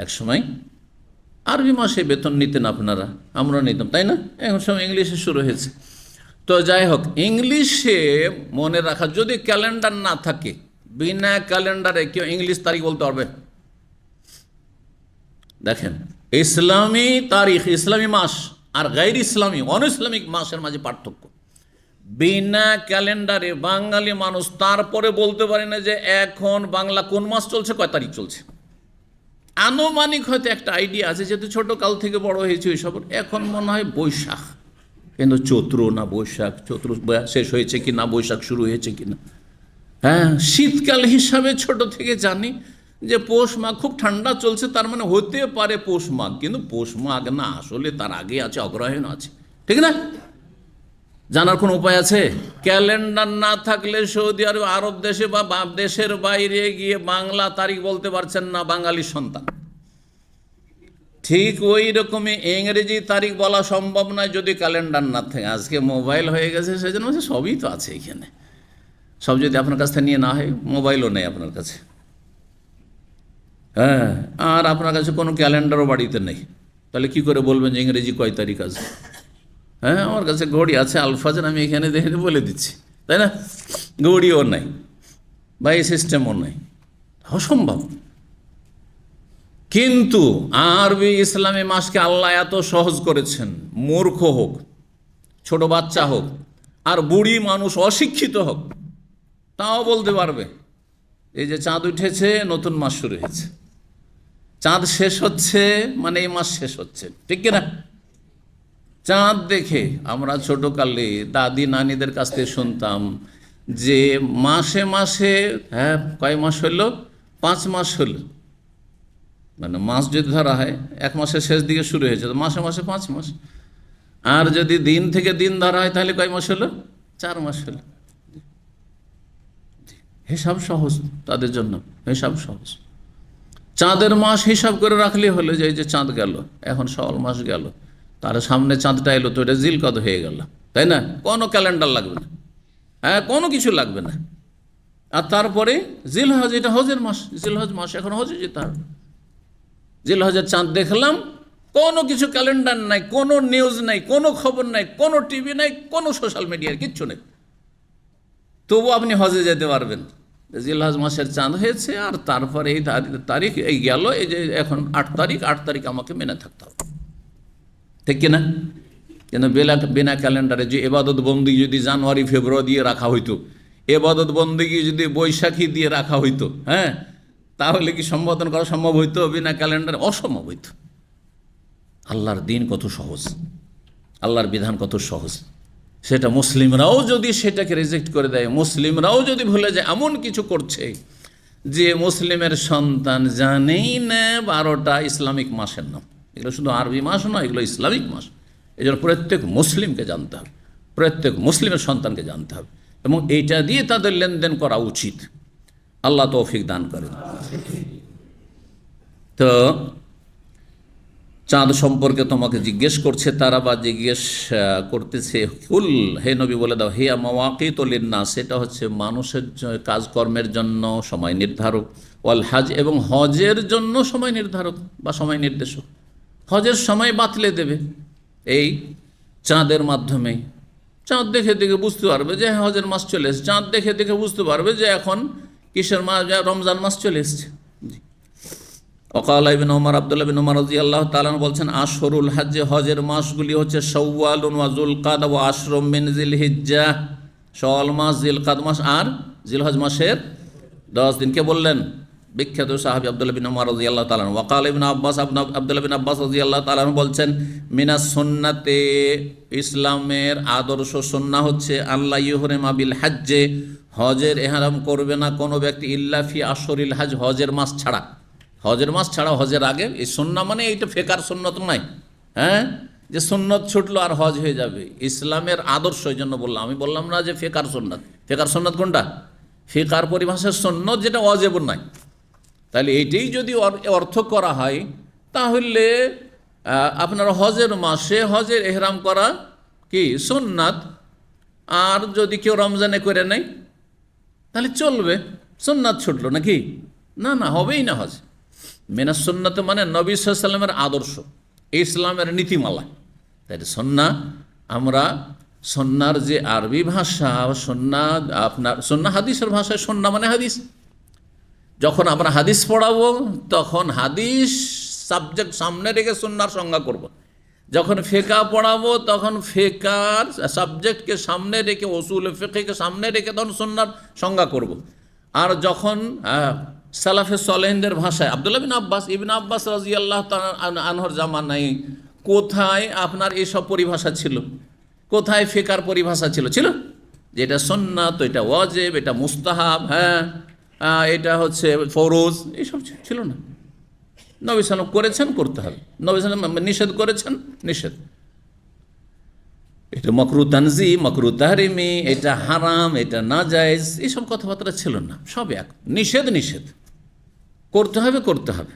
এক সময় আরবি মাসে বেতন নিতেন আপনারা, আমরা নিতাম, তাই না? এখন সময় ইংলিশে শুরু হয়েছে। তো যাই হোক, ইংলিশে মনে রাখা, যদি ক্যালেন্ডার না থাকে, বিনা ক্যালেন্ডারে কেউ ইংলিশ তারিখ বলতে পারবে? দেখেন, ইসলামী তারিখ, ইসলামী মাস আর গাইর ইসলামী অন ইসলামিক মাসের মাঝে পার্থক্য। বিনা ক্যালেন্ডারে বাঙালি মানুষ তারপরে বলতে পারে না যে এখন বাংলা কোন মাস চলছে, কয় তারিখ চলছে। আনুমানিক হয়তো একটা আইডিয়া আছে, যেহেতু ছোট কাল থেকে বড় হয়েছে ওইসব। এখন মনে হয় বৈশাখ, কিন্তু চৈত্র না বৈশাখ, চৈত্র শেষ হয়েছে কি না, বৈশাখ শুরু হয়েছে কি না। হ্যাঁ, শীতকাল হিসাবে ছোট থেকে জানি যে পৌষ মাঘ খুব ঠান্ডা চলছে, তার মানে হতে পারে পৌষ মাঘ, কিন্তু পৌষ মাঘ না, আসলে তার আগে আছে, অগ্রহায়ণ আছে, ঠিক না? জানার কোনো উপায় আছে? ক্যালেন্ডার না থাকলে সৌদি আরব, আরব দেশে বা দেশের বাইরে গিয়ে বাংলা তারিখ বলতে পারছেন না বাঙালি সন্তান। ঠিক ওই রকমই ইংরেজি তারিখ বলা সম্ভব নয় যদি ক্যালেন্ডার না থাকে। আজকে মোবাইল হয়ে গেছে, সেজন্য সবই তো আছে এখানে। সব যদি আপনার কাছ থেকে নিয়ে না হয়, মোবাইলও নেই আপনার কাছে, হ্যাঁ, আর আপনার কাছে কোনো ক্যালেন্ডারও বাড়িতে নেই, তাহলে কি করে বলবেন যে ইংরেজি কয় তারিখ আছে? হ্যাঁ, আমার কাছে ঘড়ি আছে আলফাজের, আমি এখানে দেখে বলে দিচ্ছি, তাই না? ঘড়িও নাই বা এই সিস্টেমও নাই, অসম্ভব। কিন্তু আরবি ইসলামী মাসকে আল্লাহ এত সহজ করেছেন, মূর্খ হোক, ছোট বাচ্চা হোক, আর বুড়ি মানুষ অশিক্ষিত হোক, তাও বলতে পারবে এই যে চাঁদ উঠেছে, নতুন মাস শুরু হয়েছে, চাঁদ শেষ হচ্ছে মানে এই মাস শেষ হচ্ছে, ঠিক কিনা? চাঁদ দেখে আমরা ছোটকালে দাদি নানিদের কাছ থেকে শুনতাম যে মাসে মাসে, হ্যাঁ, কয় মাস হলো? 5 মাস হলো। মানে মাস যদি ধরা হয় 1 মাসের শেষ দিকে শুরু হয়েছে, তো মাসে মাসে 5 মাস। আর যদি দিন থেকে দিন ধরা হয় তাহলে কয় মাস হলো? 4 মাস হলো। হিসাব সহজ তাদের জন্য, হিসাব সহজ। চাঁদের মাস হিসাব করে রাখলে হলো যে এই যে চাঁদ গেল, এখন শাওয়াল মাস গেল, তার সামনে চাঁদটা এলো, তো এটা জিলকদ হয়ে গেল, তাই না? কোনো ক্যালেন্ডার লাগবে না, হ্যাঁ, কোনো কিছু লাগবে না। আর তারপরে জিলহজ, এটা হজের মাস, জিলহজ মাস, এখন হজে যেতে হবে। জিলহজের চাঁদ দেখলাম, কোনো কিছু ক্যালেন্ডার নাই, কোনো নিউজ নাই, কোনো খবর নাই, কোনো টিভি নাই, কোনো সোশ্যাল মিডিয়ার কিচ্ছু নেই, তবু আপনি হজে যেতে পারবেন। জিলহজ মাসের চাঁদ হয়েছে, আর তারপরে এই তারিখ এই গেল, এই যে এখন 8 তারিখ, 8 তারিখ আমাকে মেনে থাকতে হবে, ঠিক কিনা? কিন্তু বিনা ক্যালেন্ডারে যে এবাদত বন্দি যদি জানুয়ারি ফেব্রুয়ারি দিয়ে রাখা হইতো, এবাদত বন্দিগি যদি বৈশাখী দিয়ে রাখা হইতো, হ্যাঁ, তাহলে কি সম্বোধন করা সম্ভব হইতো? বিনা ক্যালেন্ডারে অসম্ভব হইত। আল্লাহর দিন কত সহজ, আল্লাহর বিধান কত সহজ, সেটা মুসলিমরাও যদি সেটাকে রিজেক্ট করে দেয়, মুসলিমরাও যদি ভুলে যায়, এমন কিছু করছে যে মুসলিমের সন্তান জানেই না 12টা ইসলামিক মাসের নাম। এগুলো শুধু আরবি মাস নয়, এগুলো ইসলামিক মাস। এই জন্য প্রত্যেক মুসলিমকে জানতে হবে, প্রত্যেক মুসলিমের সন্তানকে জানতে হবে, এবং এইটা দিয়ে তাদের লেনদেন করা উচিত। আল্লাহ তৌফিক দান করেন। তো চাঁদ সম্পর্কে তোমাকে জিজ্ঞেস করছে তারা, বা জিজ্ঞেস করতেছে। কুল, হে নবী বলে দাও, হিয়া মাওয়াকিতু লিন্নাস, সেটা হচ্ছে মানুষের কাজকর্মের জন্য সময় নির্ধারক, ওয়াল হাজ, এবং হজের জন্য সময় নির্ধারক বা সময় নির্দেশক। হজের সময় বাতলে দেবে এই চাঁদের মাধ্যমে। চাঁদ দেখে দেখে বুঝতে পারবে যে হজের মাস চলে এসছে। চাঁদ দেখে দেখে বুঝতে পারবে যে এখন কিসের মাস, রমজান মাস চলে এসছে। ওয়াকাল ইবনে ওমর, আব্দুল্লাহ বিন ওমর রাদিয়াল্লাহু তাআলা বলছেন, আশহুরুল হজ, হজের মাসগুলি হচ্ছে শাওয়াল ওয়া যুলকাদা ওয়া আশরুম মিন জিলহিজ্জাহ, শাওয়াল মাস, জিলকাদ মাস আর জিলহজ মাসের 10 দিন। কে বললেন? বিখ্যাত সাহাবী আব্দুল্লাহ বিন ওমর রাদিয়াল্লাহু তাআলা। ওয়াকাল ইবনে আব্বাস, আব্দুল্লাহ বিন আব্বাস রাদিয়াল্লাহু তাআলা বলছেন, মিনাস সুন্নাতে, ইসলামের আদর্শ সুন্নাহ হচ্ছে, আল্লাহ ইহরিমা বিল হজ্জে, হজের ইহরাম করবে না কোনো ব্যক্তি, ইল্লা ফি আশরিল হজ, হজের মাস ছাড়া। হজের মাস ছাড়া, হজের আগে। এই সুন্নাহ মানে এইটা ফেকার সুন্নত নয়, হ্যাঁ, যে সুন্নত ছুটলো আর হজ হয়ে যাবে। ইসলামের আদর্শ, এই জন্য বললাম, আমি বললাম না যে ফেকার সুন্নত। ফেকার সুন্নত কোনটা? ফিকার পরিভাষার সুন্নত যেটা ওয়াজিব নয়। তাহলে এইটাই যদি অর্থ করা হয়, তাহলে আপনার হজের মাসে হজের ইহরাম করা কি সুন্নাত, আর যদি কেউ রমজানে করে নেয় তাহলে চলবে, সুন্নাত ছুটলো নাকি? না না, হবেই না হজ। মিনাস সুন্নাতে মানে নবী সাল্লাল্লাহু আলাইহি ওয়াসাল্লামের আদর্শ, ইসলামের নীতিমালা। তাই সুন্না, আমরা সুন্নার যে আরবি ভাষা, সুন্না আপনার সুন্না হাদিসের ভাষায়, সুন্না মানে হাদিস। যখন আমরা হাদিস পড়াবো তখন হাদিস সাবজেক্ট সামনে রেখে সুন্নার সংজ্ঞা করব। যখন ফিকহ পড়াবো তখন ফিকহর সাবজেক্টকে সামনে রেখে, উসুল ফিকহকে সামনে রেখে তখন সুন্নার সংজ্ঞা করব। আর যখন সালাফে সালেহিনদের ভাষায়, আব্দুল্লাহ বিন আব্বাস, ইবনে আব্বাস রাদিয়াল্লাহু তাআলা আনহুর জামানায় কোথায় আপনার এসব পরিভাষা ছিল? কোথায় ফিকহর পরিভাষা ছিল? যেটা সুন্নাত, এটা ওয়াজিব, এটা মুস্তাহাব, হ্যাঁ, এটা হচ্ছে ফরজ, এইসব ছিল না। নবী সাল্লাল্লাহু করেছেন, করতে হবে। নবী সাল্লাল্লাহু নিষেধ করেছেন, নিষেধ। এটা মাকরু তানজি, মাকরু তাহরিমি, এটা হারাম, এটা নাজায়েজ, এইসব কথাবার্তা ছিল না। সব এক, নিষেধ নিষেধ, করতে হবে করতে হবে।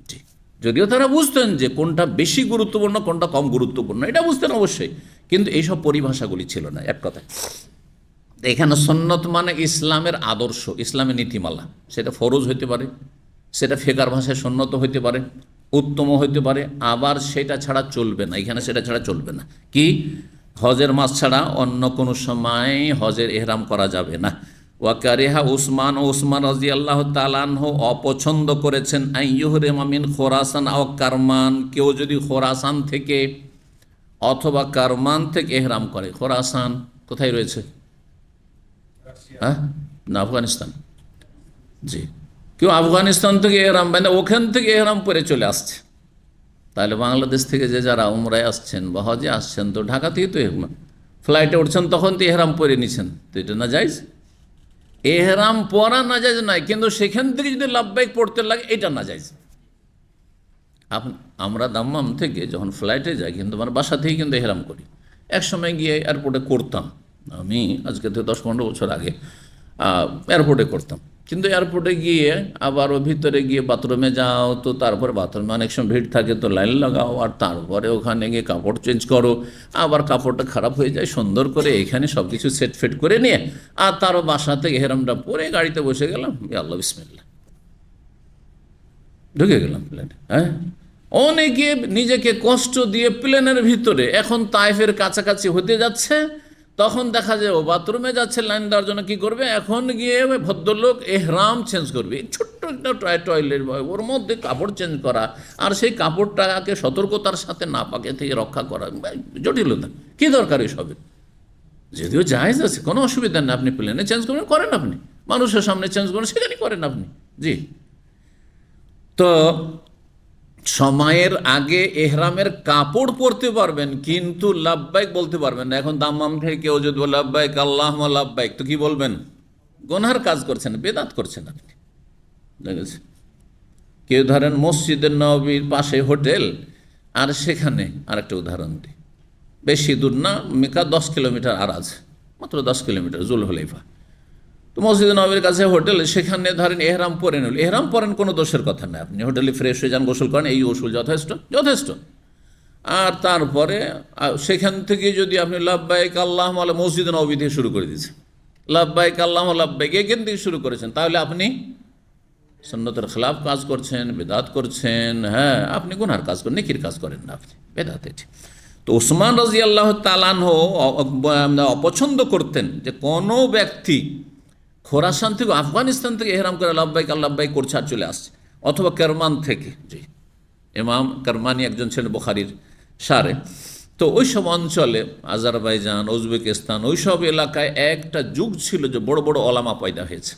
ঠিক, যদিও তারা বুঝতেন যে কোনটা বেশি গুরুত্বপূর্ণ, কোনটা কম গুরুত্বপূর্ণ, এটা বুঝতেন অবশ্যই, কিন্তু এইসব পরিভাষাগুলি ছিল না। এক কথায় এখানে সুন্নত মানে ইসলামের আদর্শ, ইসলামের নীতিমালা। সেটা ফরজ হইতে পারে, সেটা ফিকহর ভাষায় সুন্নত হইতে পারে, উত্তম হইতে পারে, আবার সেটা ছাড়া চলবে না। এখানে সেটা ছাড়া চলবে না। কি? হজের মাস ছাড়া অন্য কোনো সময় হজের ইহরাম করা যাবে না। ওয়াকারিহা উসমান, ও উসমান রাদিয়াল্লাহু তাআলা আনহু অপছন্দ করেছেন, আইয়ুহরিমা মিন খোরাসান আও কারমান, কেউ যদি খোরাসান থেকে অথবা কারমান থেকে ইহরাম করে। খোরাসান কোথায় রয়েছে? হ্যাঁ, না, আফগানিস্তান। জি, কেউ আফগানিস্তান থেকে এহরাম বাঁধে, ওখান থেকে এহরাম পরে চলে আসছে। তাহলে বাংলাদেশ থেকে যে যারা উমরায় আসছেন বা হজে আসছেন, তো ঢাকা থেকে তো ফ্লাইটে উঠছেন, তখন তো এহরাম পরে নিছেন, তো এটা না যাইজ। এহরাম পরা না যাইজ নয়, কিন্তু সেখান থেকে যদি লাব্বাইক পড়তে লাগে, এটা না যাইজ। আমরা দাম্মাম থেকে যখন ফ্লাইটে যাই, কিন্তু আমার বাসা থেকে কিন্তু এহরাম করি। এক সময় গিয়ে এয়ারপোর্টে করতাম, আমি আজকে থেকে 10-15 বছর আগে এয়ারপোর্টে করতাম। কিন্তু এয়ারপোর্টে গিয়ে আবার ও ভিতরে গিয়ে বাথরুমে যাও, তো তারপরে বাথরুমে অনেক সময় ভিড় থাকে, তো লাইন লাগাও, আর তারপরে ওখানে গিয়ে কাপড় চেঞ্জ করো, আবার কাপড়টা খারাপ হয়ে যায়, সুন্দর করে এখানে সব কিছু সেট ফেট করে নিয়ে, আর তারও বাসা থেকে এহরামটা পরে গাড়িতে বসে গেলাম, আল্লাহ বিসমিল্লাহ, ঢুকে গেলাম প্লেনে। হ্যাঁ, অনেকে নিজেকে কষ্ট দিয়ে প্লেনের ভিতরে, এখন তায়েফের কাছাকাছি হতে যাচ্ছে, তখন দেখা যায় ও বাথরুমে যাচ্ছে লাইন দেওয়ার জন্য, কি করবে? এখন গিয়ে ভদ্রলোক এহরাম চেঞ্জ করবে, ছোট্ট একটা টয়লেট, ওর মধ্যে কাপড় চেঞ্জ করা, আর সেই কাপড়টাকে সতর্কতার সাথে না পাকে থেকে রক্ষা করা, জটিলতা। কী দরকার এসবের? যদিও জায়েজ আছে, কোনো অসুবিধা নেই, আপনি প্লেনে চেঞ্জ করবেন, করেন, আপনি মানুষের সামনে চেঞ্জ করেন, সেখানেই করেন আপনি। জি, তো সময়ের আগে এহরামের কাপড় পরতে পারবেন, কিন্তু লাব্বাইক বলতে পারবেন না। এখন দাম্মাম থেকে কেউ যদি বলে লাব্বাইক আল্লাহুম্মা লাব্বাইক, তো কি বলবেন? গুনাহর কাজ করছেন, বেদাত করছেন আপনি। দেখেছেন, কেউ ধরেন মসজিদে নববীর পাশে হোটেল, আর সেখানে আরেকটা উদাহরণ দিই, বেশি দূর না, মেকা 10 কিলোমিটার আর আছে, মাত্র 10 কিলোমিটার, জুলহুলাইফা। তো মসজিদে নবীর কাছে হোটেল, সেখানে ধরেন এহরাম পরে নিল। এহরাম পরেন, কোনো দোষের কথা নেই, আপনি হোটেলে ফ্রেশ হয়ে যান, গোসল করেন, এই ওসুল যথেষ্ট, যথেষ্ট। আর তারপরে সেখান থেকে যদি আপনি লাব্বাইক আল্লাহুম্মা আলা মসজিদ নববী থেকে শুরু করে দিয়েছেন, লাব্বাইক আল্লাহুম্মা লাব্বাইক এখান থেকে শুরু করেছেন, তাহলে আপনি সুন্নতের খেলাফ কাজ করছেন, বেদাত করছেন। হ্যাঁ, আপনি গুনার কাজ করেন, নেকির কাজ করেন না, আপনি বেদাত। এটি তো ওসমান রাদিয়াল্লাহু তাআলা আনহু অপছন্দ করতেন যে কোনো ব্যক্তি খোরাসান থেকে, আফগানিস্তান থেকে ইহরাম করে লাব্বাইক আল্লাহ্বাইক করছে আর চলে আসছে, অথবা কেরমান থেকে। জি, ইমাম কারমানি একজন ছিলেন বুখারীর সারে। তো ওই সব অঞ্চলে আজারবাইজান, উজবেকিস্তান, ওই সব এলাকায় একটা যুগ ছিল যে বড় বড় ওলামা পয়দা হয়েছে।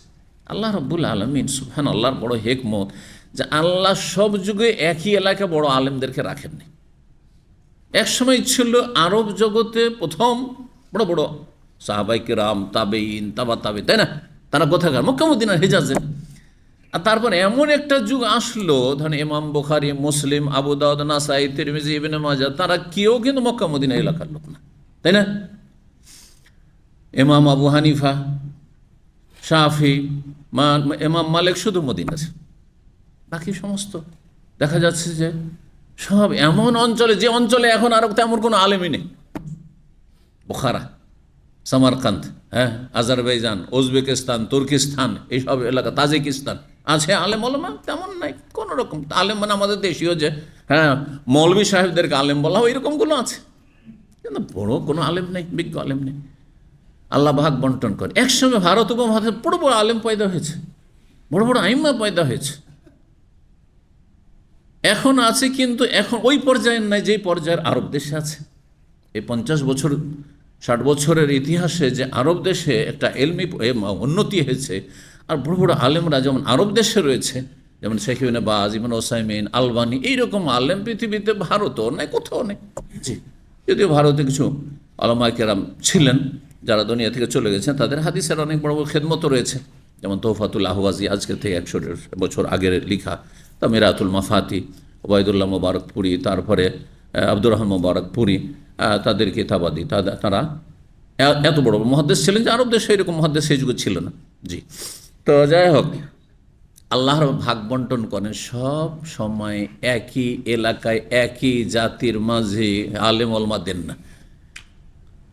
আল্লাহ রাব্বুল আলামিন সুবহানাল্লাহর বড় হিকমত যে আল্লাহ সব যুগে একই এলাকায় বড় আলেমদেরকে রাখেননি। এক সময় ছিল আরব জগতে প্রথম বড় বড় সাহাবায়ে কেরাম, তাবেঈন, তাবা তাবে, তাই না? তারা কোথাকার? মক্কা মদিনার, হিজাজে। আর তারপর এমন একটা যুগ আসলো, ধরেন ইমাম বুখারী, মুসলিম, আবু দাউদ, নাসাই, তিরমিজি, ইবনে মাজাহ, তারা কেউ কিন্তু মক্কা মদিনা এলাকার লোক না, তাই না? ইমাম আবু হানিফা, শাফি, ইমাম মালিক শুধু মদিনাছে, বাকি সমস্ত দেখা যাচ্ছে যে সব এমন অঞ্চলে, যে অঞ্চলে এখন আর তেমন কোনো আলেমই নেই। বুখারা, সামারকান্দ, হ্যাঁ, আজারবাইজান, উজবেকিস্তান, তুর্কিস্তান, এইসব এলাকা, তাজিকিস্তান, আছে আলেম ওলামা তেমন নাই কোনো রকম। আলেম মানে আমাদের দেশীয় যে, হ্যাঁ, মৌলভী সাহেবদেরকে আলেম বলা হয়, এরকমগুলো আছে, কিন্তু বড় কোনো আলেম নেই, বিজ্ঞ আলেম নেই। আল্লাহ ভাগ বন্টন করে। একসঙ্গে ভারত উপমহাদেশে বড় বড় আলেম পয়দা হয়েছে, বড় বড় আইম্মা পয়দা হয়েছে, এখন আছে, কিন্তু এখন ওই পর্যায়ের নাই যেই পর্যায়ের আরব দেশে আছে। এই 50 বছর 60 বছরের ইতিহাসে যে আরব দেশে একটা এলমি উন্নতি হয়েছে, আর বড় বড় আলেমরা যেমন আরব দেশে রয়েছে, যেমন শেখ ইবনে বাজ, ইবনে ওসাইমিন, আলবানি, এইরকম আলেম পৃথিবীতে ভারতও নেই, কোথাও নেই। জি, যদিও ভারতে কিছু উলামায়ে কেরাম ছিলেন যারা দুনিয়া থেকে চলে গেছেন, তাদের হাদিসের অনেক বড় বড় খেদমতও রয়েছে, যেমন তোহফাতুল আহওয়াজি, আজকে থেকে 100 বছর আগের লিখা, তামিরাতুল মাফাতি, ওবায়দুল্লাহ মুবারকপুরি, তারপরে আব্দুর রহমান মুবারকপুরি, তাদের কিতাবাদি, তারা এত বড় মুহাদ্দিস ছিলেন যে আরব দেশে এরকম মুহাদ্দিস সেই যুগে ছিল না। জি, তো যাই হোক, আল্লাহর ভাগ বন্টন করেন সব সময় একই এলাকায়, একই জাতির মাঝে আলেম ওলামা দেন না।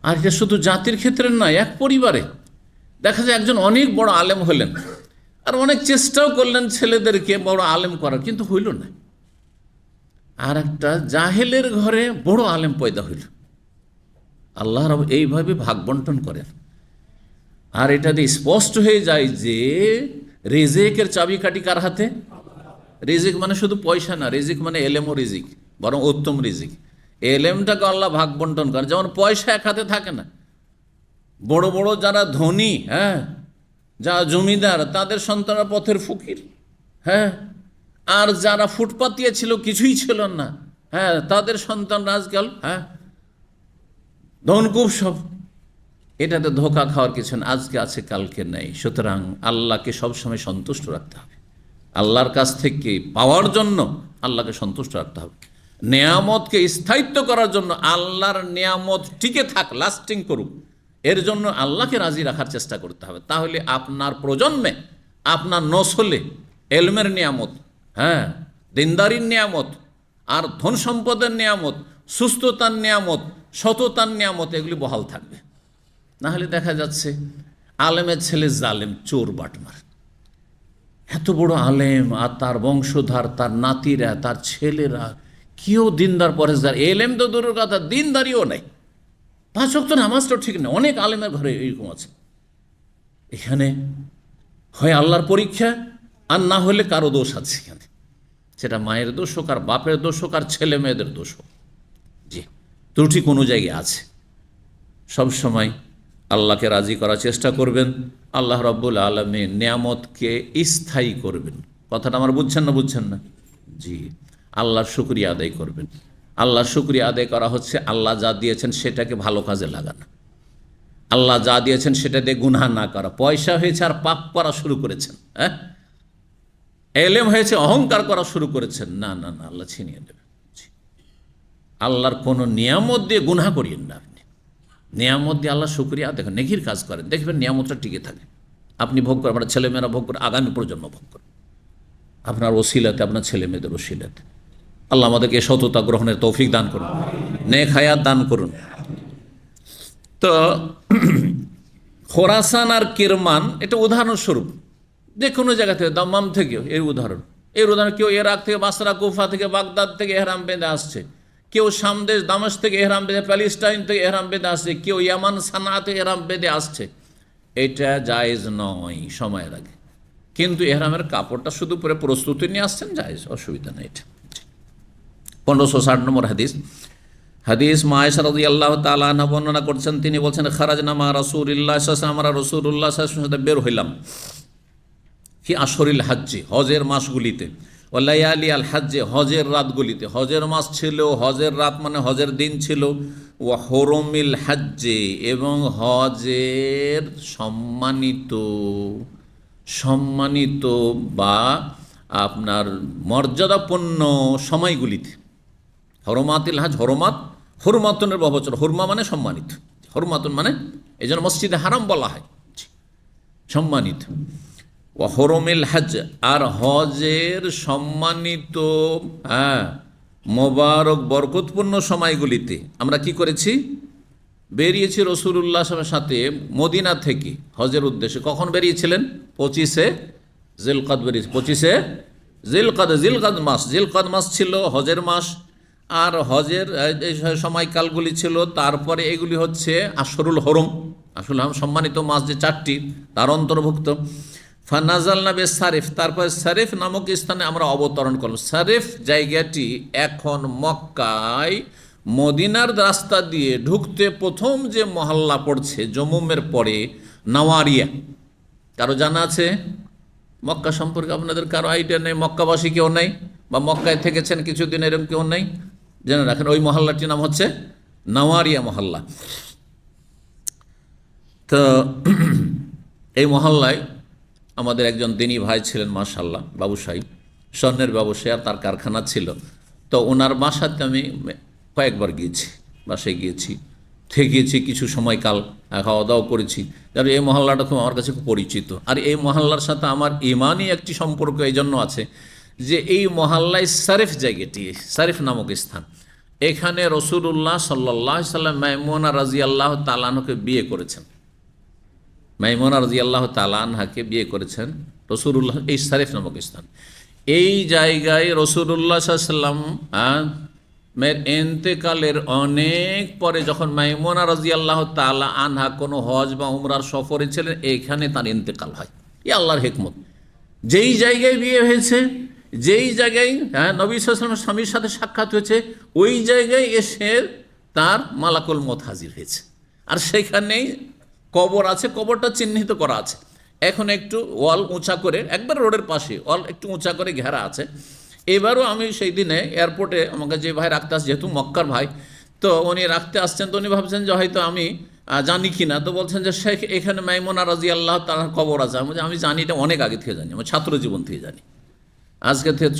আর এটা শুধু জাতির ক্ষেত্রে নয়, এক পরিবারে দেখা যায় একজন অনেক বড় আলেম হলেন, আর অনেক চেষ্টাও করলেন ছেলেদেরকে বড় আলেম করার, কিন্তু হইল না। আর একটা জাহেলের ঘরে বড় আলেম পয়দা হইল। আল্লাহ রাব এইভাবে ভাগ বন্টন করেন। আর এটা দিয়ে স্পষ্ট হয়ে যায় যে রিজিকের চাবিকাঠি কার হাতে? রিজিক মানে শুধু পয়সা না, রিজিক মানে এলেম ও রিজিক, বরং উত্তম রিজিক। এলেমটাকে আল্লাহ ভাগ বন্টন করেন। যেমন পয়সা এক হাতে থাকে না, বড় বড় যারা ধনী, হ্যাঁ, যারা জমিদার, তাদের সন্তানরা পথের ফকির, হ্যাঁ, আর যারা ফুটপাতিয়া ছিল, কিছুই ছিল না, হ্যাঁ, তাদের সন্তানরা আজকাল, হ্যাঁ, ধনকুব সব। এটাতে ধোঁকা খাওয়ার কিছু না, আজকে আছে কালকে নেই। সুতরাং আল্লাহকে সবসময় সন্তুষ্ট রাখতে হবে। আল্লাহর কাছ থেকে পাওয়ার জন্য আল্লাহকে সন্তুষ্ট রাখতে হবে। নেয়ামতকে স্থায়িত্ব করার জন্য, আল্লাহর নেয়ামত টিকে থাক, লাস্টিং করুক, এর জন্য আল্লাহকে রাজি রাখার চেষ্টা করতে হবে। তাহলে আপনার প্রজন্মে, আপনার নসলে এলমের নিয়ামত, হ্যাঁ, দিনদারির নিয়ামত, আর ধন সম্পদের নিয়ামত, সুস্থতার নিয়ামত, সততার নিয়ামত, এগুলি বহাল থাকবে। না হলে দেখা যাচ্ছে আলেমের ছেলে জালেম, চোর, বাটমার। এত বড় আলেম, আর তার বংশধার, তার নাতিরা, তার ছেলেরা কেউ দিনদার পরেশদার, এলেম তো দূরের কথা, দিনদারিও নাই। 5 ওয়াক্ত নামাজটাও ঠিক নেই। অনেক আলেমের ঘরে এরকম আছে। এখানে হয় আল্লাহর পরীক্ষা, আর না হলে কারো দোষ আছে এখানে, সেটা মায়ের দোষ হোক, আর বাপের দোষ হোক, আর ছেলে মেয়েদের দোষ হোক। জি, ত্রুটি কোনো জায়গায় আছে। সবসময় আল্লাহকে রাজি করার চেষ্টা করবেন। আল্লাহ রাব্বুল আলামিন নিয়ামতকে স্থায়ী করবেন। কথাটা আমার বুঝছেন না? বুঝছেন না? জি, আল্লাহর শুকরিয়া আদায় করবেন। আল্লাহর শুকরিয়া আদায় করা হচ্ছে আল্লাহ যা দিয়েছেন সেটাকে ভালো কাজে লাগানো, আল্লাহ যা দিয়েছেন সেটা দিয়ে গুনাহ না করা। পয়সা হয়েছে আর পাপ করা শুরু করেছেন, হ্যাঁ, এলেম হয়েছে অহংকার করা শুরু করেছেন, না না না, আল্লাহ ছিনিয়ে দেবেন। আল্লাহর কোনো নিয়ামত দিয়ে গুনাহ করিয়েন না। আপনি নিয়ামত দিয়ে আল্লাহ শুকরিয়া দেখেন, নেকির কাজ করেন, দেখবেন নিয়ামতটা টিকে থাকে। আপনি ভোগ করেন, আপনার ছেলেমেয়েরা ভোগ করে, আগামী প্রজন্ম ভোগ করে, আপনার ওসিলাতে, আপনার ছেলে মেয়েদের ওসিলাতে। আল্লাহ আমাদেরকে সততা গ্রহণের তৌফিক দান করুন, নেক হায়াত দান করুন। তো খোরাসান আর কিরমান এটা উদাহরণস্বরূপ, যে কোনো জায়গা থেকে, দাম্মাম থেকে এর উদাহরণ। কেউ ইরাক থেকে, বাসরা, কুফা থেকে, বাগদাদ থেকে এহরাম বেঁধে আসছে, কেউ সামদেশ দামেস্ক থেকে এহরাম বেঁধে, প্যালেস্টাইন থেকে এহরাম বেঁধে আসছে, কেউ ইয়ামান সানা থেকে এহরাম বেঁধে আসছে। এটা জায়েজ নয় সময়ের আগে, কিন্তু এহরামের কাপড়টা শুধু পরে প্রস্তুতি নিয়ে আসছেন, জায়েজ, অসুবিধা নেই। এটা 1560 নম্বর হাদিস মায়েশা রাদিয়াল্লাহু তাআলা আনহা বর্ণনা করছেন, তিনি বলছেন, খারাজনা মা রাসূলিল্লাহ সাল্লাল্লাহু আলাইহি ওয়াসাল্লাম, আমরা রাসূলুল্লাহ সাল্লাল্লাহু আলাইহি ওয়াসাল্লামের সাথে বের হইলাম, ফি আশরিল হজ্জে, হজের মাসগুলিতে, ও লায়ালি আল হজ্জে, হজের রাতগুলিতে। হজের মাস ছিল, হজের রাত মানে হজের দিন ছিল, ও হরমিল হজ্জে, এবং হজের সম্মানিত বা আপনার মর্যাদাপূর্ণ সময়গুলিতে। হরমাতিল হজ, হরমাতুনের বহুবচন, হরমা মানে সম্মানিত, হরমাতুন মানে এই জন্য মসজিদে হারাম বলা হয়, সম্মানিত। ও হরমিল হজ, আর হজের সম্মানিত মোবারক বরকতপূর্ণ সময়গুলিতে আমরা কি করেছি? বেরিয়েছি রাসূলুল্লাহ সাল্লাল্লাহু আলাইহি ওয়াসাল্লামের সাথে মদিনা থেকে হজের উদ্দেশ্যে। কখন বেরিয়েছিলেন? 25শে জিলকাদ বেরিয়েছে, 25শে জিলকাদ মাস। জিলকাদ মাস ছিল হজের মাস, আর হজের এই সময়কালগুলি ছিল। তারপরে এগুলি হচ্ছে আশরুল হরম, আসলে সম্মানিত মাস যে 4টি তার অন্তর্ভুক্ত। ফানাজালনা বে সারিফ, তারপরে সারিফ নামক স্থানে আমরা অবতরণ করলাম। সারিফ জায়গাটি এখন মক্কায় মদিনার রাস্তা দিয়ে ঢুকতে প্রথম যে মহল্লা পড়ছে জমুমের পরে, নাওয়ারিয়া। কারো জানা আছে মক্কা সম্পর্কে? আপনাদের কারো আইডিয়া নেই? মক্কাবাসী কেউ নেই, বা মক্কায় থেকেছেন কিছুদিন, এরকম কেউ নেই? জেনে রাখেন, ওই মহল্লাটির নাম হচ্ছে নাওয়ারিয়া মহল্লা। তো এই মহল্লায় আমাদের একজন দিনী ভাই ছিলেন, মাশাআল্লাহ, ব্যবসায়ী, স্বর্ণের ব্যবসায়ী, আর তার কারখানা ছিল। তো ওনার বাসাতে আমি কয়েকবার গিয়েছি, বাসায় গিয়েছি, থেকেছি কিছু সময়কাল, খাওয়া দাওয়া করেছি। যার এই মহল্লাটা খুব আমার কাছে খুব পরিচিত। আর এই মহল্লার সাথে আমার ইমানই একটি সম্পর্ক এই জন্য আছে যে এই মহল্লায় সারিফ জায়গাটি, সারিফ নামক স্থান, এখানে রাসূলুল্লাহ সাল্লাল্লাহু আলাইহি ওয়াসাল্লাম মাইমুনা রাদিয়াল্লাহু তাআলা আনহাকে বিয়ে করেছেন। মাইমুনা রাদিয়াল্লাহু তাআলা আনহাকে বিয়ে করেছেন রাসূলুল্লাহ এই সারিফ নামক স্থান। এই জায়গায় রাসূলুল্লাহ সাল্লাল্লাহু আলাইহি ওয়াসাল্লাম মের ইন্তেকালের অনেক পরে, যখন মাইমুনা রাদিয়াল্লাহু তাআলা আনহা কোনো হজ বা উমরার সফরে ছিলেন, এইখানে তার ইন্তেকাল হয়। আল্লাহর হিকমত, যেই জায়গায় বিয়ে হয়েছে, যেই জায়গায় নবী সাল্লাল্লাহু আলাইহি ওয়াসাল্লামের স্বামীর সাথে সাক্ষাৎ হয়েছে, ওই জায়গায় এসে তার মালাকুল মউত হাজির হয়েছে। আর সেখানেই কবর আছে, কবরটা চিহ্নিত করা আছে। এখন একটু ওয়াল উঁচা করে, একবার রোডের পাশে ওয়াল একটু উঁচা করে ঘেরা আছে। এবারও আমি সেই দিনে এয়ারপোর্টে আমাকে যে ভাই রাখতে আসছে, যেহেতু মক্কার ভাই, তো উনি রাখতে আসছেন, তো উনি ভাবছেন যে হয়তো আমি জানি কি না, তো বলছেন যে শেখ এখানে মাইমুনা রাদিয়াল্লাহু তাআলার কবর আছে। আমি জানি, এটা অনেক আগে থেকে জানি, আমার ছাত্র জীবন থেকে জানি, আজকে থেকে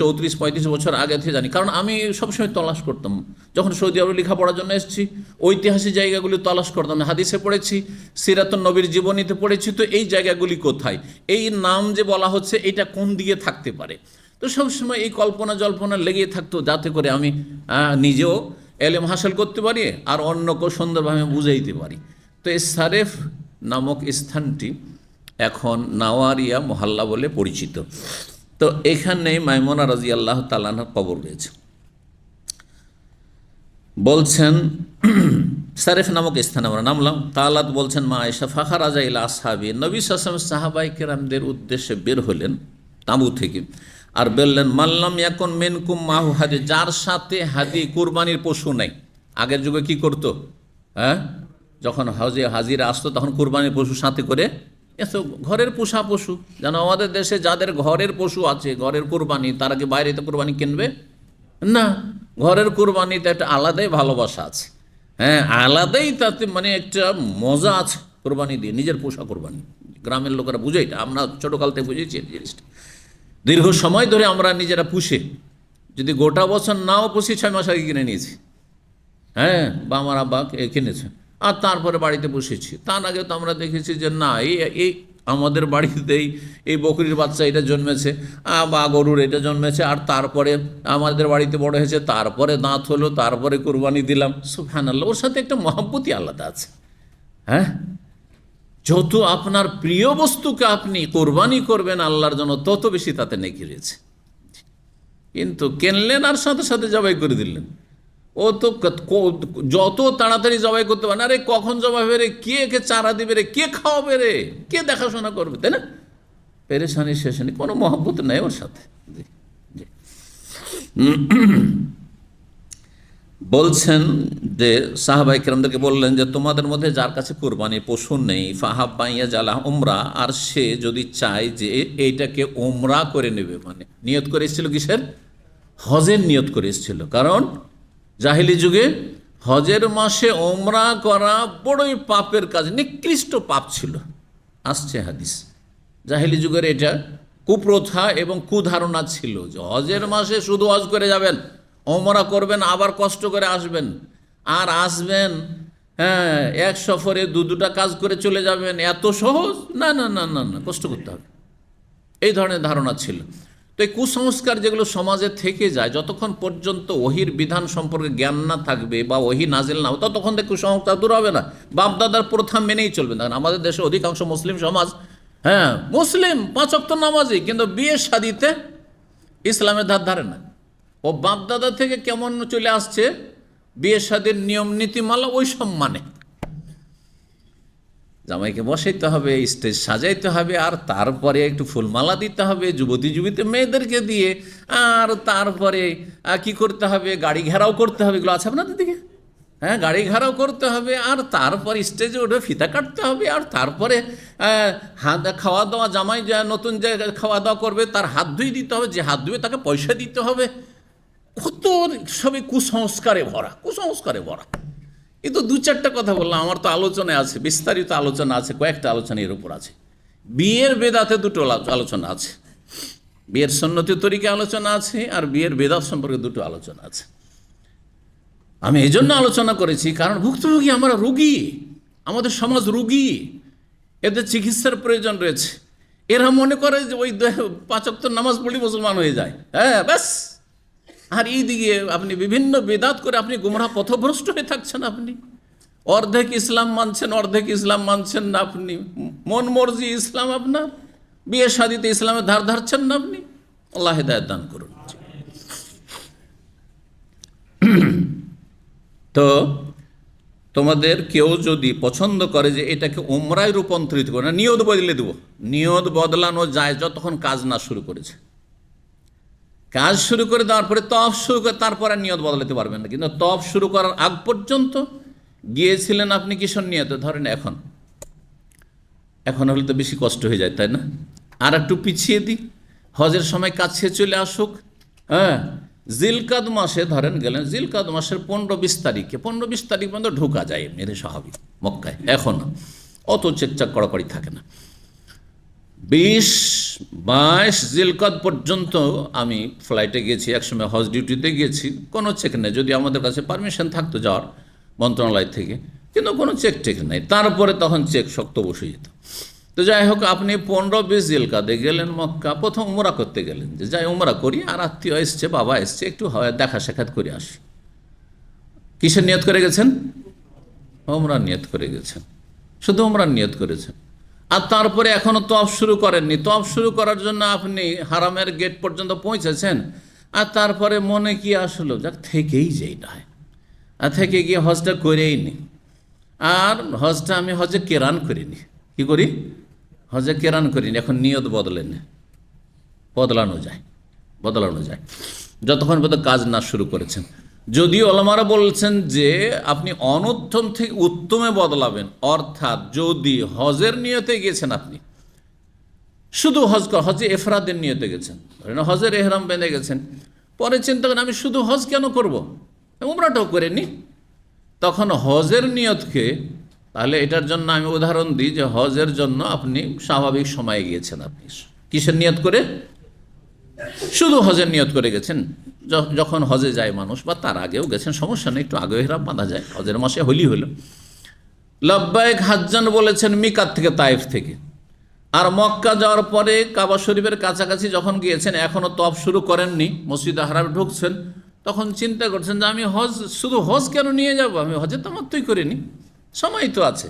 34-35 বছর আগে থেকে জানি। কারণ আমি সবসময় তলাশ করতাম, যখন সৌদি আরবে লেখাপড়ার জন্য এসেছি, ঐতিহাসিক জায়গাগুলি তলাশ করতাম। হাদিসে পড়েছি, সিরাতুন নবীর জীবনীতে পড়েছি, তো এই জায়গাগুলি কোথায়, এই নাম যে বলা হচ্ছে এটা কোন দিকে থাকতে পারে। তো সবসময় এই কল্পনা জল্পনা লেগে থাকতো, যাতে করে আমি নিজেও এলেম হাসিল করতে পারি আর অন্যকেও সুন্দরভাবে বুঝাইতে পারি। তো এই সারিফ নামক স্থানটি এখন নাওয়ারিয়া মহল্লা বলে পরিচিত। তো এখানে মাইমুনা রাদিয়াল্লাহু তাআলা আনহার কবর রয়েছে। বলছেন সারিফ নামক স্থানে আমরা নামলাম। তালাত বলছেন মা আয়েশা, ফাখারাজা ইলা আসহাবি, নবী সাল্লাল্লাহু আলাইহি ওয়াসাল্লাম সাহাবায়ে কেরামদের উদ্দেশ্যে বের হলেন তাঁবু থেকে, আর বললেন, মাল্লাম ইয়াকুন মিনকুম মাহু হাদি, যার সাথে হাদি কুরবানির পশু নাই। আগের যুগে কি করতো? যখন হাজিরা আসতো তখন কুরবানির পশু সাথে করে এসো, ঘরের পোষা পশু। যেন আমাদের দেশে যাদের ঘরের পশু আছে, ঘরের কুরবানি, তারা কি বাইরেতে কুরবানি কিনবে না? ঘরের কুরবানিতে একটা আলাদাই ভালোবাসা আছে, আলাদাই তাতে মানে একটা মজা আছে কুরবানি দিয়ে, নিজের পোষা কুরবানি। গ্রামের লোকেরা বুঝে এটা, আমরা ছোটোকাল থেকে বুঝেছি এই জিনিসটা। দীর্ঘ সময় ধরে আমরা নিজেরা পুষে, যদি গোটা বছর নাও পুষি, 6 মাস আগে কিনে নিয়েছি, বা আমার আব্বা কিনেছে, আর তারপরে বাড়িতে বসেছি। তার আগে তো আমরা দেখেছি যে না, এই আমাদের বাড়িতেই এই বকরির বাচ্চা এটা জন্মেছে বা গরুর এটা জন্মেছে, আর তারপরে আমাদের বাড়িতে বড় হয়েছে, তারপরে দাঁত হলো, তারপরে কুরবানি দিলাম। সুবহানাল্লাহ, ওর সাথে একটা মহব্বতই আলাদা আছে। হ্যাঁ, যত আপনার প্রিয় বস্তুকে আপনি কোরবানি করবেন আল্লাহর জন্য, তত বেশি তাতে নেকি রয়েছে। কিন্তু কিনলেন আর সাথে সাথে জবাই করে দিলেন, ও তো যত তাড়াতাড়ি জবাই করতে পারে, আরে কখন জবাই হবে রে, কে কে চারা দিবে রে, কে খাওয়াবে রে, কে দেখাশোনা করবে, তাই না? পেরেশানি শেষ নেই, কোনো মহব্বত নেই ওর সাথে। বলছেন যে সাহাবায়ে কেরামদেরকে বললেন যে তোমাদের মধ্যে যার কাছে কোরবানি পশু নেই, ফাহাব্বাইয়া জালা উমরা, আর সে যদি চায় যে এইটাকে উমরা করে নেবে, মানে নিয়ত করে এসেছিল কিসের? হজের নিয়ত করে এসেছিল। কারণ জাহিলি যুগে হজের মাসে উমরা করা বড়ই পাপের কাজ, নিকৃষ্ট পাপ ছিল। আসছে হাদিস, জাহিলি যুগের এটা কুপ্রথা এবং কুধারণা ছিল যে হজের মাসে শুধু হজ করে যাবেন, ওমরা করবেন, আবার কষ্ট করে আসবেন, আর আসবেন হ্যাঁ এক সফরে দুটা কাজ করে চলে যাবেন, এত সহজ? না না না না না, কষ্ট করতে হবে, এই ধরনের ধারণা ছিল। তো এই কুসংস্কার যেগুলো সমাজে থেকে যায়, যতক্ষণ পর্যন্ত ওহির বিধান সম্পর্কে জ্ঞান না থাকবে বা ওহি নাজিল না হবে, ততক্ষণ থেকে কুসংস্কার দূর হবে না। বাপদাদার প্রথা মেনেই চলবে না। আমাদের দেশে অধিকাংশ মুসলিম সমাজ, হ্যাঁ মুসলিম, 5 ওয়াক্ত নামাজি, কিন্তু বিয়ে শাদিতে ইসলামের ধার ধারে না। ও বাপদাদা থেকে কেমন চলে আসছে বিয়ে শাদির নিয়ম নীতিমালা, ওই সব মানে জামাইকে বসাইতে হবে, স্টেজ সাজাইতে হবে, আর তারপরে একটু ফুলমালা দিতে হবে যুবতী মেয়েদেরকে দিয়ে, আর তারপরে কি করতে হবে, গাড়ি ঘেরাও করতে হবে। এগুলো আছে আপনাদের দিকে? হ্যাঁ, গাড়ি ঘেরাও করতে হবে, আর তারপরে স্টেজে উঠে ফিতা কাটতে হবে, আর তারপরে হাত খাওয়া দাওয়া, জামাই নতুন যে খাওয়া দাওয়া করবে তার হাত ধুয়ে দিতে হবে, যে হাত ধুয়ে তাকে পয়সা দিতে হবে। কত সবই কুসংস্কারে ভরা, কুসংস্কারে ভরা। কিন্তু 2-4টা কথা বললাম, আমার তো আলোচনায় আছে, বিস্তারিত আলোচনা আছে, কয়েকটা আলোচনা এর উপর আছে। বিয়ের বেদাতে 2টো আলোচনা আছে, বিয়ের সুন্নতি তরিকা আলোচনা আছে, আর বিয়ের বেদাত সম্পর্কে 2টো আলোচনা আছে। আমি এই জন্য আলোচনা করেছি কারণ ভুক্তভোগী আমরা, রোগী, আমাদের সমাজ রোগী, এদের চিকিৎসার প্রয়োজন রয়েছে। এরা মনে করে যে ওই 5 ওয়াক্ত নামাজ পড়ি মুসলমান হয়ে যায়, হ্যাঁ ব্যাস। আর এইদিকে আপনি বিভিন্ন বেদাত করে আপনি গুমরাহ পথভ্রষ্ট হয়ে থাকছেন। আপনি অর্ধেক ইসলাম মানছেন, অর্ধেক ইসলাম মানছেন না। আপনি মন মর্জি ইসলাম আপনার, বিয়ে শাদিতে ইসলামের ধার ধারছেন না আপনি। আল্লাহ হিদায়াত দান করুন। তো তোমাদের কেউ যদি পছন্দ করে যে এটাকে উমরায় রূপান্তরিত করে, না নিয়ত বদলে দেবো, নিয়ত বদলানো যায় যতক্ষণ কাজ না শুরু করেছে। কাজ শুরু করে দেওয়ার পরে তফ শুরু করে তারপরে নিয়ত বদলাতে পারবেন না। কিন্তু তফ শুরু করার আগ পর্যন্ত গিয়েছিলেন আপনি কিশোর নিয়তে, ধরেন এখন হলে তো বেশি কষ্ট হয়ে যায়, তাই না? আর একটু পিছিয়ে দিই, হজের সময় কাছে চলে আসুক। হ্যাঁ, জিলকাদ মাসে ধরেন গেলেন, জিলকাদ মাসের 15-20 তারিখে, 15-20 তারিখ পর্যন্ত ঢোকা যায় এমনি স্বাভাবিক মক্কায়। এখন অত চেকচাক কড়াকড়ি থাকে না। 20-22 জিলকাদ পর্যন্ত আমি ফ্লাইটে গেছি, একসময় হজ ডিউটিতে গেছি, কোনো চেক নেই। যদি আমাদের কাছে পারমিশন থাকতো যাওয়ার মন্ত্রণালয় থেকে, কিন্তু কোনো চেক নেই। তারপরে তখন চেক শক্ত বসে যেত। তো যাই হোক, আপনি 15-20 জিলকাদে গেলেন মক্কা, প্রথম উমরা করতে গেলেন, যে যাই উমরা করি, আর আত্মীয় এসছে, বাবা এসছে, একটু দেখা সাক্ষাৎ করে আসি। কিসের নিয়ত করে গেছেন? উমরা নিয়ত করে গেছেন, শুধু উমরা নিয়ত করেছেন। আর তারপরে এখনও তফ শুরু করেননি। তফ শুরু করার জন্য আপনি হারামের গেট পর্যন্ত পৌঁছেছেন, আর তারপরে মনে কি আসলো, যাক থেকেই যেই না হয়, আর থেকে গিয়ে হজটা করেই নি। আর হজটা আমি হজে কেরান করিনি। কি করি? হজে কেরান করিনি। এখন নিয়ত বদলানো যায় যতক্ষণ পর্যন্ত কাজ না শুরু করেছেন। যদিও ওলামারা বলছেন যে আপনি অনুত্তম থেকে উত্তমে বদলাবেন, অর্থাৎ যদি হজের নিয়তে গেছেন, আপনি শুধু হজে এফরাদের নিয়তে গেছেন, হজের এহরাম বেঁধে গেছেন, পরে চিন্তা করেন আমি শুধু হজ কেন করব, উমরাটাও করে নি, তখন হজের নিয়তকে, তাহলে এটার জন্য আমি উদাহরণ দিই যে হজের জন্য আপনি স্বাভাবিক সময়ে গিয়েছেন, আপনি কিসের নিয়ত করে? শুধু হজের নিয়ত করে গেছেন। যখন হজে যায় মানুষ, বা তার আগেও গেছেন, সমস্যা নেই, একটু আগে এহরাম বাঁধা যায়, হজের মাসে হলি হলো। লব্বাইক হাজ্জান বলেছেন মিকাত থেকে, তায়েফ থেকে। আর মক্কা যাওয়ার পরে কাবা শরীফের কাছাকাছি যখন গিয়েছেন, এখনও তফ শুরু করেননি, মসজিদে হারামে ঢুকছেন, তখন চিন্তা করছেন যে আমি শুধু হজ কেন নিয়ে যাব, আমি হজের তামাত্তুই করিনি, সময় তো আছে,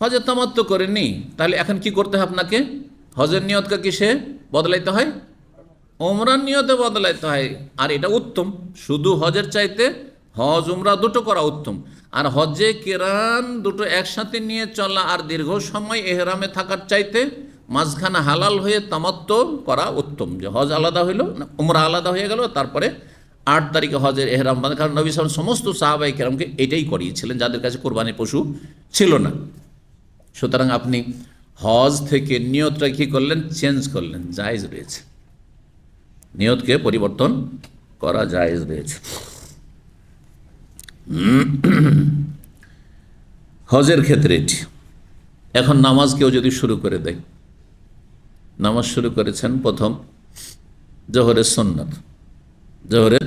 হজের তামাত্তু করিনি, তাহলে এখন কি করতে হয় আপনাকে? হজের নিয়তকে কিসে বদলাইতে হয়? ওমরার নিয়তে বদলাইতে হয়। আর এটা উত্তম, শুধু হজের চাইতে হজ উমরা দুটো করা উত্তম। আর হজে কেরান দুটো একসাথে নিয়ে চলা আর দীর্ঘ সময় এহরামে থাকার চাইতে মাঝখানে হালাল হয়ে তামাত্তু করা উত্তম। যে হজ আলাদা হইল, উমরা আলাদা হয়ে গেল, তারপরে 8 তারিখে হজের এহরাম বাঁধে। কারণ নবী সাল্লাল্লাহু আলাইহি ওয়াসাল্লাম সমস্ত সাহাবায়ে কেরামকে এটাই করিয়েছিলেন, যাদের কাছে কোরবানির পশু ছিল না। সুতরাং আপনি হজ থেকে নিয়তটা কী করলেন? চেঞ্জ করলেন, জায়েজ রয়েছে, নিয়তকে পরিবর্তন করা জায়েজ রয়েছে। হজের ক্ষেত্রে এটি। এখন নামাজ কেউ যদি শুরু করে দেয়, নামাজ শুরু করেছেন প্রথম জোহরের সুন্নাত, জোহরের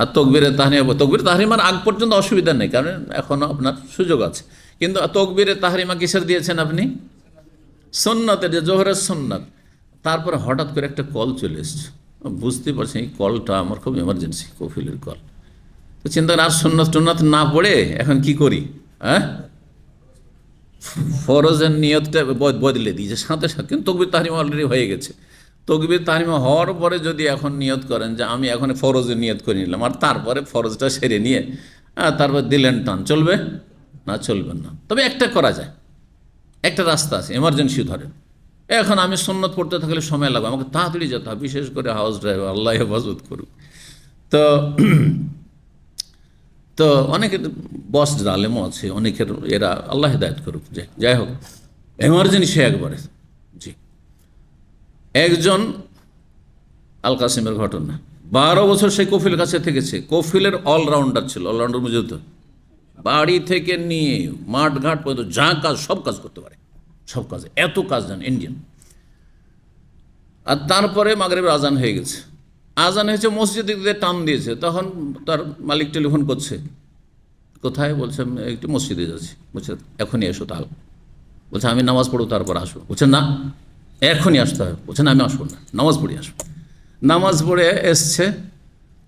আর তকবীরে তাহরিমা, তকবীর তাহরিমার আগ পর্যন্ত অসুবিধা নেই, কারণ এখনও আপনার সুযোগ আছে। কিন্তু তকবীরে তাহরিমা কিসের দিয়েছেন আপনি? সুন্নাতের, যে জোহরের সুন্নাত। তারপরে হঠাৎ করে একটা কল চলে এসছে, বুঝতে পারছি এই কলটা আমার খুব এমার্জেন্সি, কফিলের কল। তো চিন্তা করেন আর সুন্নাত টুন্নাত না পড়ে এখন কি করি? হ্যাঁ, ফরজের নিয়তটা বদলে দিয়েছে সাথে সাথে, কিন্তু তকবীর তাহরিমা অলরেডি হয়ে গেছে। তকবীর তাহরিমা হওয়ার পরে যদি এখন নিয়ত করেন যে আমি এখন ফরজের নিয়ত করে নিলাম, আর তারপরে ফরজটা সেরে নিয়ে তারপর দিলেন টান, চলবে না? চলবে না। তবে একটা করা যায়, একটা রাস্তা আছে, এমার্জেন্সি ধরেন এখন আমি সুন্নত পড়তে থাকলে সময় লাগবে, আমাকে তাড়াতাড়ি যেতে হবে, বিশেষ করে হাউস ড্রাইভার, আল্লাহ হেফাজত করুক। তো তো অনেকের বস আলেমও আছে, অনেকের এরা আল্লাহ হেদায়েত করুক, যে যাই হোক এমার্জেন্সি একবারে। জি, একজন আল কাসিমের ঘটনা, 12 বছর সে কফিলের কাছে থেকেছে, কফিলের অলরাউন্ডার ছিল, অলরাউন্ডার বুঝে তো, বাড়ি থেকে নিয়ে মাঠ ঘাট পর্যন্ত যা কাজ সব কাজ করতে পারে, সব কাজ, এত কাজ জান, ইন্ডিয়ান। আর তারপরে মাগরিবের আজান হয়ে গেছে, আজান হয়েছে, মসজিদে দিয়ে টান দিয়েছে, তখন তার মালিক টেলিফোন করছে, কোথায়? বলছে একটু মসজিদে যাচ্ছি। বলছে এখনই এসো। তাহলে বলছে আমি নামাজ পড়বো তারপর আসবো। বলছে না, এখনই আসতে হবে। বলছে না, আমি আসবো না, নামাজ পড়ে আসবো। নামাজ পড়ে এসছে,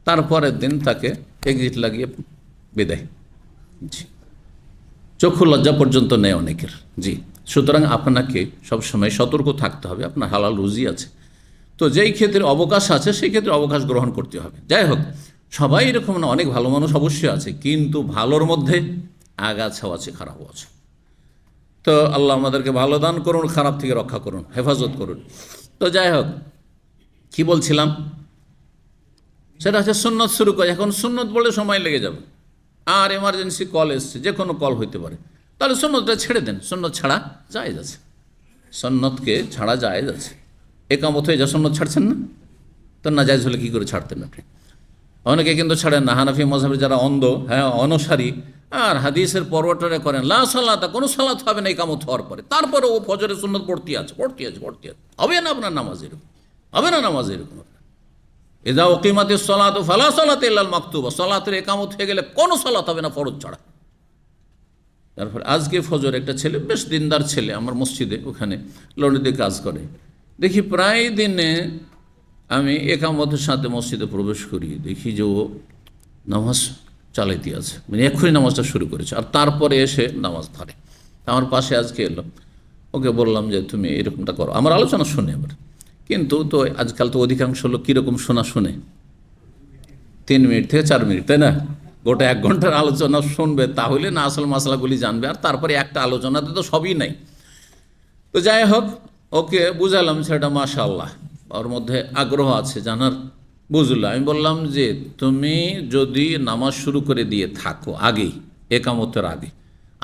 তারপরের দিন তাকে এক্সিট লাগিয়ে বিদায়। জি, চক্ষু লজ্জা পর্যন্ত নেই অনেকের। জি, সুতরাং আপনাকে সবসময় সতর্ক থাকতে হবে, আপনার হালাল রুজি আছে, তো যেই ক্ষেত্রে অবকাশ আছে সেই ক্ষেত্রে অবকাশ গ্রহণ করতে হবে। যাই হোক, সবাই এরকম না, অনেক ভালো মানুষ অবশ্যই আছে, কিন্তু ভালোর মধ্যে আগাছাও আছে, খারাপও আছে। তো আল্লাহ আমাদেরকে ভালো দান করুন, খারাপ থেকে রক্ষা করুন, হেফাজত করুন। তো যাই হোক, কি বলছিলাম, সেটা হচ্ছে সুন্নত শুরু করে। এখন সুন্নত বলে সময় লেগে যাবে, আর এমার্জেন্সি কল এসছে, যে কোনো কল হইতে পারে, তাহলে সুন্নতটা ছেড়ে দেন। সুন্নত ছাড়া জায়েজ আছে, সুন্নতকে ছাড়া জায়েজ আছে। একামত হয়ে যা সুন্নত ছাড়ছেন না, তো না জায়েজ হলে কী করে ছাড়তেন আপনি? অনেকে কিন্তু ছাড়েন না, হানাফি মাযহাবের যারা অন্ধ, হ্যাঁ অনুসারী, আর হাদিসের পরোয়াটা করেন, লা সালাতা, কোনো সালাত হবে না একামত হওয়ার পরে, তারপরে ও ফজরের সুন্নত পড়তে আছে। হবে না আপনার নামাজ, এরকম হবে না নামাজ এরকম। ইযা উকিমাতিস সালাতু ফালা সালাতা ইল্লাল মাকতুবা, সালাতের একামত হয়ে গেলে কোনো সালাত হবে না ফরজ ছাড়া। তারপরে আজকে ফজর একটা ছেলে, বেশ দিনদার ছেলে, আমার মসজিদে ওখানে লন্ডনে কাজ করে, দেখি প্রায় দিনে আমি একামতের সাথে মসজিদে প্রবেশ করি, দেখি যে ও নামাজ চালাইতে আছে, মানে এক্ষুনি নামাজটা শুরু করেছে, আর তারপরে এসে নামাজ ধরে। আমার পাশে আজকে এলো, ওকে বললাম যে তুমি এরকমটা করো, আমার আলোচনা শুনে আবার। কিন্তু তো আজকাল তো অধিকাংশ লোক কীরকম শোনা শুনে, 3 মিনিট থেকে 4 মিনিট, তাই না? গোটা 1 ঘন্টার আলোচনা শুনবে, তাহলে না আসল মশলাগুলি জানবে, আর তারপরে একটা আলোচনাতে তো সবই নাই। তো যাই হোক, ওকে বুঝালাম সেটা মাশাআল্লাহ, ওর মধ্যে আগ্রহ আছে জানার, বুঝলো। আমি বললাম যে তুমি যদি নামাজ শুরু করে দিয়ে থাকো আগেই, একামতের আগে,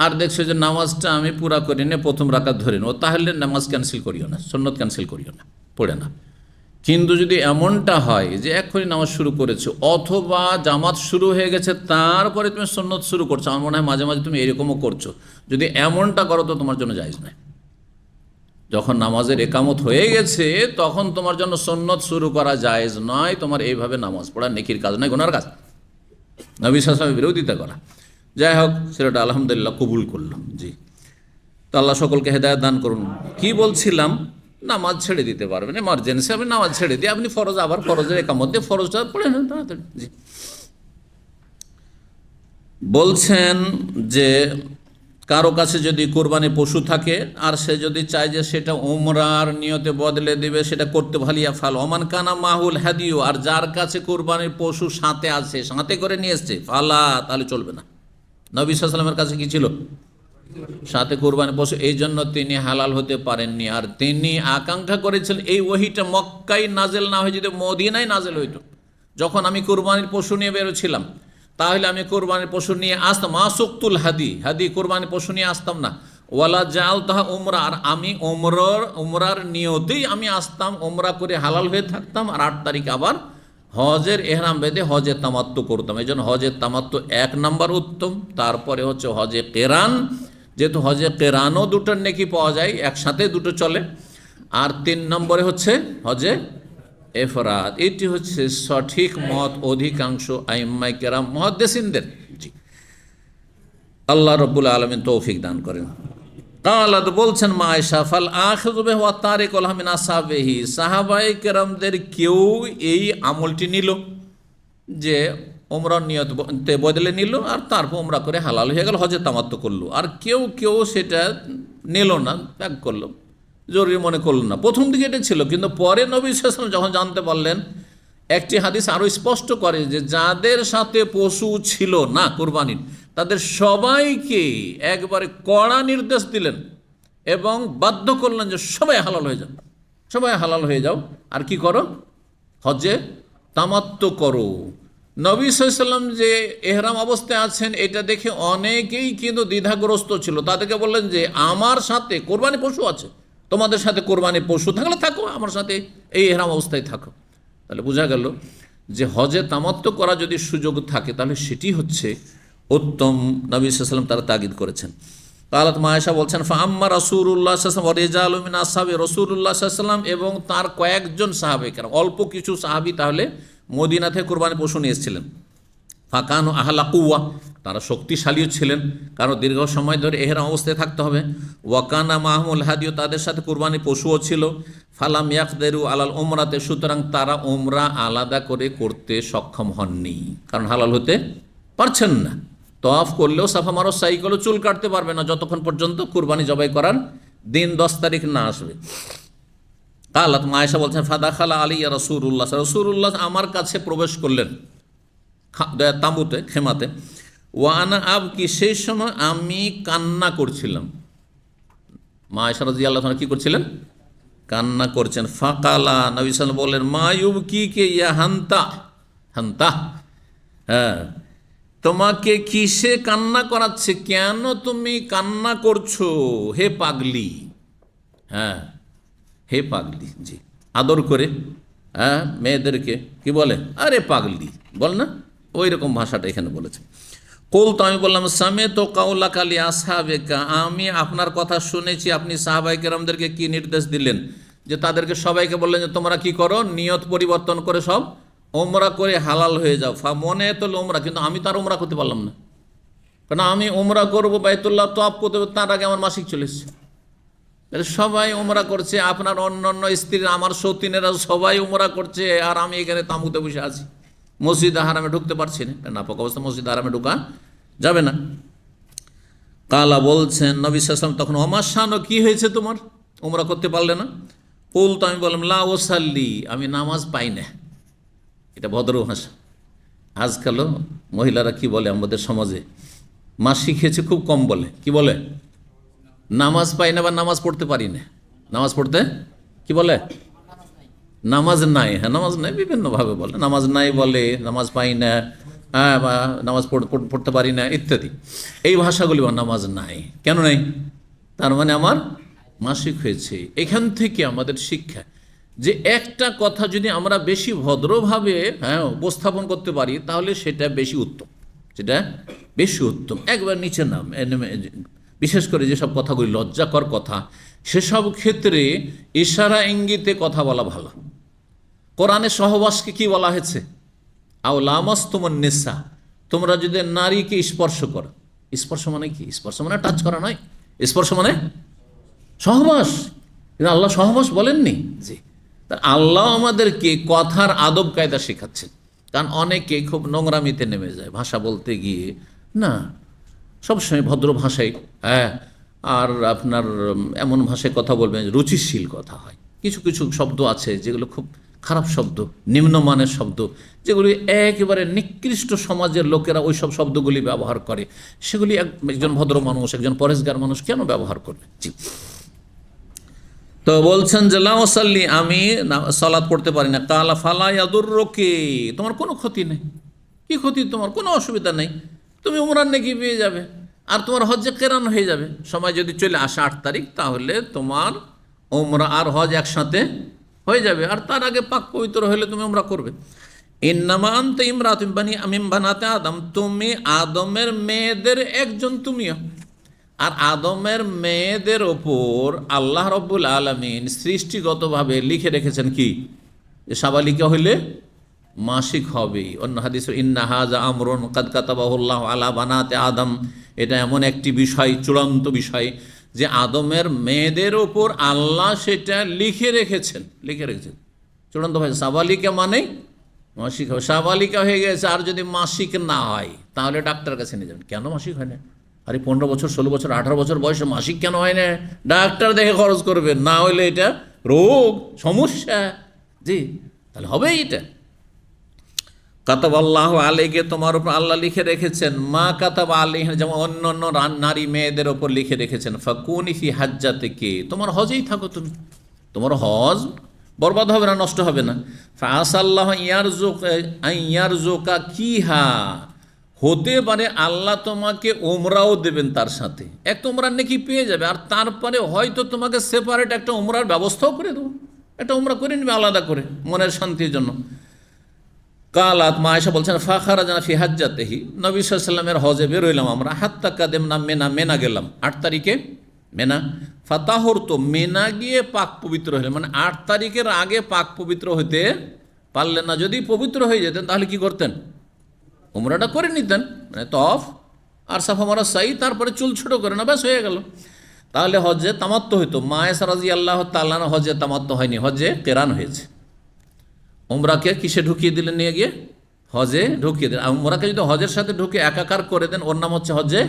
আর দেখছো যে নামাজটা আমি পুরা করি না, প্রথম রাকাত ধরে নেব, তাহলে নামাজ ক্যান্সেল করিও না, সুন্নত ক্যান্সেল করিও না, পড়ে না। কিন্তু যদি এমনটা হয় যে এক্ষুনি নামাজ শুরু করেছো, অথবা জামাত শুরু হয়ে গেছে তারপরে তুমি সুন্নত শুরু করছো, আমার মনে হয় মাঝে মাঝে তুমি এরকমও করছো, যদি এমনটা করো তো তোমার জন্য জায়েজ নয়। যখন নামাজের একামত হয়ে গেছে তখন তোমার জন্য সুন্নত শুরু করা জায়েজ নয়, তোমার এইভাবে নামাজ পড়া নেকির কাজ নয়, গুনার কাজ, নবী সাল্লাল্লাহু আলাইহি ওয়াসাল্লামের বিরোধিতা করা। যাই হোক, সেটা আলহামদুলিল্লাহ কবুল করলাম। জি, তো আল্লাহ সকলকে হেদায়েত দান করুন। কি বলছিলাম, নামাজ ছেড়ে দিতে পারবেন, এমার্জেন্সি আপনি নামাজ ছেড়ে দিয়ে আপনি ফরজ আবার ফরজের একামত দিয়ে ফরজটা পড়ে নেন তাড়াতাড়ি। জি, বলছেন যে কারো কাছে যদি কোরবানি পশু থাকে আর সে যদি চায় যে সেটা উমরার নিয়তে বদলে দেবে, সেটা করতে ভালিয়া ফাল ওমান কানা মাহুল হাদিও, আর যার কাছে কোরবানির পশু সাথে আছে, সাথে করে নিয়ে এসছে, ফালা, তাহলে চলবে না। নবী সাল্লাল্লাহু আলাইহি ওয়াসাল্লামের কাছে কি ছিল? সাথে কোরবানি পশু, এই জন্য তিনি হালাল হতে পারেননি। আর তিনি আকাঙ্ক্ষা করেছিলেন এই ওহিটা মক্কায় নাজেল না হয়ে যদি মদিনায় নাজেল হইতো। যখন আমি কোরবানির পশু নিয়ে বেরোছিলাম, তাহলে আমি কোরবানির পশু নিয়ে আসতাম, আসুক্তুল হাদি কোরবানির পশু নিয়ে আসতাম না, ওয়ালা জাল তাহা উমরা, আর আমি উমরার নিয়তেই আমি আসতাম, উমরা করে হালাল হয়ে থাকতাম, আর 8 তারিখ আবার হজের এহরাম বেঁধে হজের তামাত্তু করতাম। এই জন্য হজের তামাত্তু 1 নম্বর উত্তম, তারপরে হচ্ছে হজে কেরান, যেহেতু হজে কেরানও দুটোর নেকি পাওয়া যায়, একসাথে দুটো চলে, আর 3 নম্বরে হচ্ছে হজে এফরাদ। এটি হচ্ছে সঠিক মত অধিকাংশ আইম্মায়ে কেরাম মুহাদ্দিসিনদের। জি, আল্লাহ রাব্বুল আলামিন তৌফিক দান করেন। কালাত, বলছেন মা আয়েশা, ফাল আখিযু বিহি ওয়া তারিকুল মিন আসহাবিহি, সাহাবায়ে কেরামদের কেউ এই আমলটি নিল যে উমরার নিয়তে বদলে নিল আর তারপর উমরা করে হালাল হয়ে গেল, হজে তামাত্তু করলো। আর কেউ কেউ সেটা নিল না, ত্যাগ করলো, জরুরি মনে করল না। প্রথম দিকে এটা ছিল, কিন্তু পরে নবী সাল্লাল্লাহু আলাইহি ওয়াসাল্লাম যখন জানতে পারলেন, একটি হাদিস আরও স্পষ্ট করে যে যাদের সাথে পশু ছিল না কোরবানির, তাদের সবাইকে একবারে কড়া নির্দেশ দিলেন এবং বাধ্য করলেন যে সবাই হালাল হয়ে যাও, সবাই হালাল হয়ে যাও, আর কি করো, হজে তামাত্তু করো। নবী সাল্লাল্লাহু আলাইহি ওয়াসাল্লাম যে এহরাম অবস্থায় আছেন এটা দেখে অনেকেই কিন্তু দ্বিধাগ্রস্ত ছিল। তাদেরকে বললেন যে আমার সাথে কোরবানি পশু আছে, তোমাদের সাথে কোরবানি পশু থাকলে থাকো, আমার সাথে এই এহরাম অবস্থায় থাকো। তাহলে বোঝা গেল যে হজে তামাত্তু করা যদি সুযোগ থাকে তাহলে সেটি হচ্ছে উত্তম। নবী সাল্লাল্লাহু আলাইহি ওয়াসাল্লাম তারা তাগিদ করেছেন। কালাত মা আয়েশা বলছেন, ফাআম্মা রাসূলুল্লাহ সাল্লাল্লাহু আলাইহি ওয়াসাল্লাম ওয়া রিজালু মিন আসহাবি রাসূলুল্লাহ সাল্লাল্লাহু আলাইহি ওয়াসাল্লাম, এবং তার কয়েকজন সাহাবায়ে কেরাম, অল্প কিছু সাহাবী তাহলে মদিনা থেকে কোরবানি পশু নিয়ে এসেছিলেন। ফাকানু আহলা কুওয়া, তারা শক্তিশালীও ছিলেন, কারণ দীর্ঘ সময় ধরে এহরাম অবস্থায় থাকতে হবে। ওয়াকানা মাহমুল হাদিও, তাদের সাথে কোরবানি পশুও ছিল। ফালাম ইয়াকদেরু আলাল উমরাতে, সুতরাং তারা উমরা আলাদা করে করতে সক্ষম হননি, কারণ হালাল হতে পারছেন না। তওয়াফ করলেও, সাফা মারো সাই করলেও চুল কাটতে পারবে না যতক্ষণ পর্যন্ত কোরবানি জবাই করার দিন 10 তারিখ না আসবে। কালাত মা আয়েশা বলছেন, ফাদাখালা আলিয়া রাসূলুল্লাহ, রাসূলুল্লাহ আমার কাছে প্রবেশ করলেন তাঁবুতে, খেমাতে। ওয়ানা আবকি, সেই সময় আমি কান্না করছিলাম। মা আয়েশা রাদিয়াল্লাহু আনহা কি করছিলেন? কান্না করছেন। ফাকালা, নবী সাল্লাল্লাহু আলাইহি ওয়াসাল্লাম বললেন, মা ইউবকিকে ইয়া হান্তা, হান্তা, হ্যাঁ, তোমাকে কিসে কান্না করাচ্ছে, কেন তুমি কান্না করছো হে পাগলি? হ্যাঁ, হে পাগলি। জি, আদর করে, হ্যাঁ, মেয়েদেরকে কি বলে, আরে পাগলি বল না, ওই রকম ভাষাটা এখানে বলেছে। কুল, তো আমি বললাম, সামে তো কাউলা কালি আসহাবেকা, আমি আপনার কথা শুনেছি, আপনি সাহাবায়ে কেরামদেরকে কি নির্দেশ দিলেন, যে তাদেরকে সবাইকে বললেন যে তোমরা কি করো, নিয়ত পরিবর্তন করে সব ওমরা করে হালাল হয়ে যাও। মনে তো ওমরা, কিন্তু আমি তো আর ওমরা করতে পারলাম না, কারণ আমি ওমরা করবো, বাইতুল্লাহ তওয়াফ করতে হবে, তার আগে আমার মাসিক চলে এসেছে। সবাই উমরা করছে, আপনার অন্য অন্য স্ত্রী, আমার সতীনেরা সবাই উমরা করছে, আর আমি এখানে তাঁবুতে বসে আছি, মসজিদ হারামে ঢুকতে পারছি না, নাপাক অবস্থা মসজিদ হারামে ঢুকা যাবে না। কালা, বলছেন নবী সাল্লাল্লাহু আলাইহি ওয়াসাল্লাম তখন, আমার শান, কি হয়েছে তোমার, উমরা করতে পারলে না? কুল, তো আমি বললাম, লা ওসাল্লি, আমি নামাজ পাই না। এটা ভদ্র ভাষা। আজকালও মহিলারা কি বলে আমাদের সমাজে, মা শিখেছে খুব কম বলে, কি বলে, নামাজ পাই না বা নামাজ পড়তে পারি না। নামাজ পড়তে কি বলে, নামাজ নাই, হ্যাঁ নামাজ নাই, বিভিন্নভাবে বলে, নামাজ নাই বলে, নামাজ পাই না, হ্যাঁ, বা নামাজ পড়তে পারি না ইত্যাদি, এই ভাষাগুলি। নামাজ নাই, কেন নাই, তার মানে আমার মাসিক হয়েছে। এখান থেকে আমাদের শিক্ষা যে একটা কথা যদি আমরা বেশি ভদ্রভাবে, হ্যাঁ, উপস্থাপন করতে পারি তাহলে সেটা বেশি উত্তম, সেটা বেশি উত্তম। একবার নিচে নাম, বিশেষ করে যেসব কথাগুলি লজ্জাকর কথা, সেসব ক্ষেত্রে ইশারা ইঙ্গিতে কথা বলা ভালো। কোরআনে সহবাসকে কি বলা হয়েছে, আও লামাসতুমুন নিসা, তোমরা যদি নারীকে স্পর্শ করো। স্পর্শ মানে কি? স্পর্শ মানে টাচ করা নয়, স্পর্শ মানে সহবাস। কিন্তু আল্লাহ সহবাস বলেননি। জি, তা আল্লাহ আমাদেরকে কথার আদব কায়দা শেখাচ্ছেন। কারণ অনেকে খুব নোংরামিতে নেমে যায় ভাষা বলতে গিয়ে, না সবসময় ভদ্র ভাষায়, হ্যাঁ, আর আপনার এমন ভাষায় কথা বলবেন রুচিশীল কথা হয়। কিছু কিছু শব্দ আছে যেগুলো খুব খারাপ শব্দ, নিম্নমানের শব্দ, যেগুলি একেবারে নিকৃষ্ট সমাজের লোকেরা ওই সব শব্দগুলি ব্যবহার করে, সেগুলি একজন ভদ্র মানুষ, একজন পরেশগার মানুষ কেন ব্যবহার করবে? জি। তো বলছেন যে লা ওয়াসাল্লি, আমি সালাত পড়তে পারি না। কালা ফালা ইয়াদুররুকি, তোমার কোনো ক্ষতি নেই। কি ক্ষতি? তোমার কোনো অসুবিধা নেই, তুমি উমরার নেকি পেয়ে যাবে, আর তোমার হজ্জে কেরান হয়ে যাবে। সময় যদি চলে আসে 8 তারিখ, তাহলে তোমার উমরা আর হজ একসাথে হয়ে যাবে, আর তার আগে পাক পবিত্র হলে তুমি উমরা করবে। ইন্নামা আনতা ইমরাতুম মিন বানাতি আদম, তুমি আদমের মেয়েদের একজন তুমিও। আর আদমের মেয়েদের ওপর আল্লাহ রব্বুল আলামিন সৃষ্টিগতভাবে লিখে রেখেছেন কি, যে সাবালিকা হইলে মাসিক হবেই। অন্য হাদিস ইন্না হাযা আমরুন কাদ কাতাবাহুল্লাহু আলা বানাতি আদম, এটা এমন একটি বিষয়, চূড়ান্ত বিষয়, যে আদমের মেয়েদের ওপর আল্লাহ সেটা লিখে রেখেছেন। চূড়ান্ত ভাই, সাবালিকা মানে মাসিক হবে। সাবালিকা হয়ে গেছে, আর যদি মাসিক না হয় তাহলে ডাক্তার কাছে নিয়ে যাবেন। কেন মাসিক হয় না? আরে 15 বছর, 16 বছর, 18 বছর বয়সে মাসিক কেন হয় না? ডাক্তার দেখে খরচ করবেন, না হলে এটা রোগ, সমস্যা। জি, তাহলে হবেই এটা। কাতাবাল্লাহু আলাইকে, তোমার উপর আল্লাহ লিখে রেখেছেন, মা কাতাবা আলাইহিন, যেমন অন্য অন্য নারী মেয়েদের ওপর লিখে রেখেছেন। ফাকুনি ফি হাজ্জাতিকি, তোমার হজেই থাকো তুমি, তোমার হজ বরবাদ হবে না, নষ্ট হবে না। ফাআসাল্লাহু ইয়ারযুকা কিহা, হতে পারে আল্লাহ তোমাকে উমরাও দেবেন তার সাথে, একটা উমরার নেকি পেয়ে যাবে, আর তারপরে হয়তো তোমাকে সেপারেট একটা উমরার ব্যবস্থাও করে দেবো, একটা উমরা করে নিবে আলাদা করে মনের শান্তির জন্য। কালাত, মা আয়েশা বলছেন, ফাখারাজানা ফি হাজ্জাতিহি, নবী সাল্লাল্লাহু আলাইহি ওয়াসাল্লামের হজে বেরোইলাম আমরা, হাত্তা কাদেমনা মেনা, মেনা গেলাম 8 তারিখে মেনা। ফাতাহরতু, মেনা গিয়ে পাক পবিত্র হলেন, মানে 8 তারিখের আগে পাক পবিত্র হতে পারলেন না। যদি পবিত্র হয়ে যেতেন তাহলে কি করতেন? উমরাটা করে নিতেন, মানে তফ আর সাফা মারা সাই, তারপরে চুল ছোটো করে না, ব্যাস হয়ে গেল, তাহলে হজ্জে তামাত্ম হইতো। মা আয়েশা রাদিয়াল্লাহু তাআলা হজ্জে তামাত্ম হয়নি, হজ্জে কেরান হয়েছে। উমরাকে কিসে ঢুকিয়ে দিলেন? নিয়ে গিয়ে হজে ঢুকিয়ে দিলেন। উমরাকে যদি হজের সাথে ঢুকে একাকার করে দেন, ওর নাম হচ্ছে হজ্জে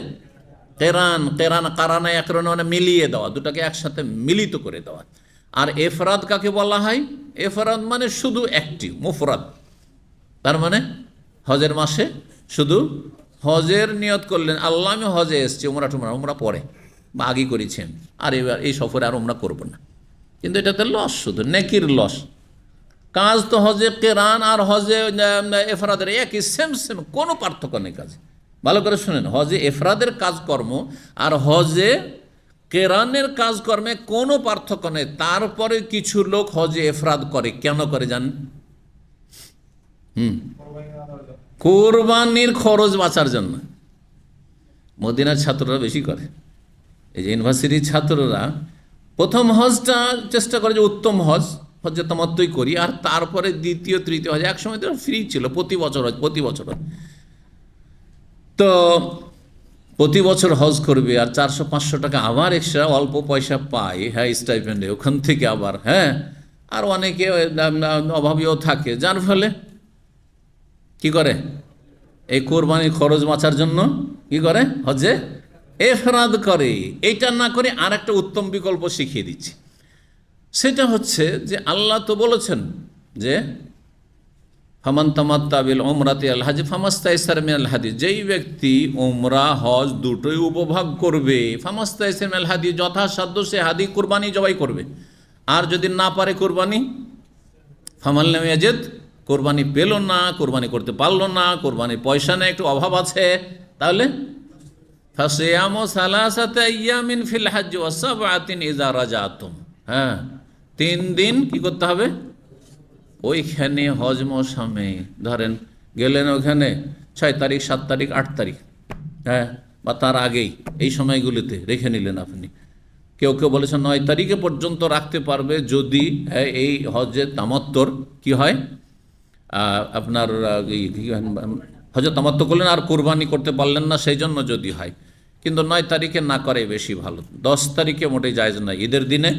কেরান। কেরান কারানা একরানা, মানে মিলিয়ে দেওয়া, দুটাকে একসাথে মিলিত করে দেওয়া। আর এফরাদ কাকে বলা হয়? এফরাদ মানে শুধু একটি, মুফরাদ, তার মানে হজের মাসে শুধু হজের নিয়ত করলেন, আল্লাহ আমি হজে এসেছি, উমরা পরে বা আগে করেছেন, আর এবার এই সফরে আর উমরা করবো না। কিন্তু এটাতে লস, শুধু নেকির লস। কাজ তো হজে কেরান আর হজে এফরাদের একই, সেম, কোনো পার্থক্য নেই কাজ। ভালো করে শুনেন, হজে এফরাদের কাজকর্ম আর হজে কেরানের কাজকর্মে কোনো পার্থক্য নেই। তারপরে কিছু লোক হজে এফরাদ করে, কেন করে জানেন? কোরবানির খরচ বাঁচার জন্য। মদিনার ছাত্ররা বেশি করে, এই যে ইউনিভার্সিটির ছাত্ররা প্রথম হজটা চেষ্টা করে যে উত্তম হজ, হজে তামাত্তুই করি, আর তারপরে দ্বিতীয় তৃতীয় হজ, একসময় তো ফ্রি ছিল, প্রতি বছর তো প্রতি বছর হজ করবে, আর 400-500 টাকা আবার এক্সট্রা অল্প পয়সা পায়, হ্যাঁ, স্টাইপেন্ডে, ওখান থেকে আবার, হ্যাঁ, আর অনেকে অভাবীও থাকে, যার ফলে কি করে, এই কোরবানির খরচ বাঁচার জন্য কি করে, হজে এফরাদ করে। এইটা না করে আর একটা উত্তম বিকল্প শিখিয়ে দিচ্ছি। সেটা হচ্ছে যে আল্লাহ তো বলেছেন যে ফামান তামাত্তা বিল উমরাতি আল হাজ ফামাস্তাইসার মিনাল হাদি, যেই ব্যক্তি উমরা হজ দুটোই উপভোগ করবে, ফামাস্তাইসার মিনাল হাদি, যথাসাধ্য সে হাদি কুরবানি জবাই করবে। আর যদি না পারে কুরবানি, ফামান লাম ইয়াজিদ, কোরবানি পেল না, কোরবানি করতে পারলো না, কোরবানির পয়সা নেই, একটু অভাব আছে, তাহলে ফাসিয়ামু সালাসাতি আইয়ামিন ফিল হজ্জ ওয়া সাবআতিন ইযা রাজাতুম, হ্যাঁ, 3 দিন কি করতে হবে ওইখানে হজ মৌসুমে। ধরেন গেলেন ওখানে 6 তারিখ, 7 তারিখ, 8 তারিখ, হ্যাঁ, বা তার আগেই, এই সময়গুলিতে রেখে নিলেন আপনি। কেউ কেউ বলেছেন 9 তারিখে পর্যন্ত রাখতে পারবে, যদি এই হজের তামাত্তর কি হয়, আপনার হজে তামাত্তু করলেন আর কোরবানি করতে পারলেন না, সেই জন্য যদি হয়। কিন্তু 9 তারিখে না করে বেশি ভালো। 10 তারিখে মোটেই জায়েজ নয়, ঈদের দিনে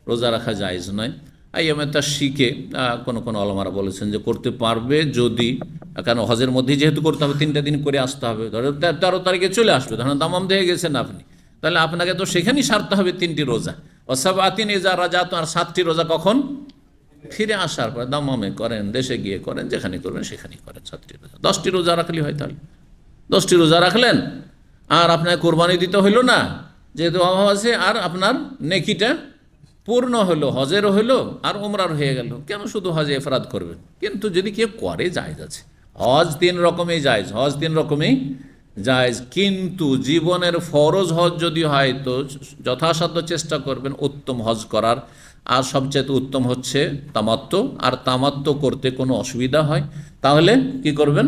রোজা রাখা জায়েজ নয়। আইয়ামে তাশরিকে কোনো কোনো ওলামারা বলেছেন যে করতে পারবে যদি, কারণ হজের মধ্যেই যেহেতু করতে হবে 3টা দিন করে আসতে হবে, ধরো 13 তারিখে চলে আসবে, ধরেন দামাম দিয়ে গেছেন আপনি, তাহলে আপনাকে তো সেখানেই সারতে হবে 3টি রোজা। ওয়াসাবআতিন ইযা রাজাতুম, আর 7টি রোজা কখন? ফিরে আসার পর দামামে করেন, দেশে গিয়ে করেন, যেখানে করবেন সেখানেই করেন 7টি রোজা। 10টি রোজা রাখলেই হয়, তাহলে 10টি রোজা রাখলেন আর আপনার কোরবানি দিতে হইল না, যেহেতু অভাব আছে, আর আপনার নেকিটা পূর্ণ হলো, হজেরও হলো আর উমরার হয়ে গেল। কেন শুধু হজে এফরাদ করবেন? কিন্তু যদি কেউ করে, জায়েজ আছে। হজ 3 রকমই জায়েজ, হজ 3 রকমই জায়েজ, কিন্তু জীবনের ফরজ হজ যদি হয় তো যথাসাধ্য চেষ্টা করবেন উত্তম হজ করার। আর সবচেয়ে উত্তম হচ্ছে তামাত্তু, আর তামাত্তু করতে কোনো অসুবিধা হয় তাহলে কি করবেন?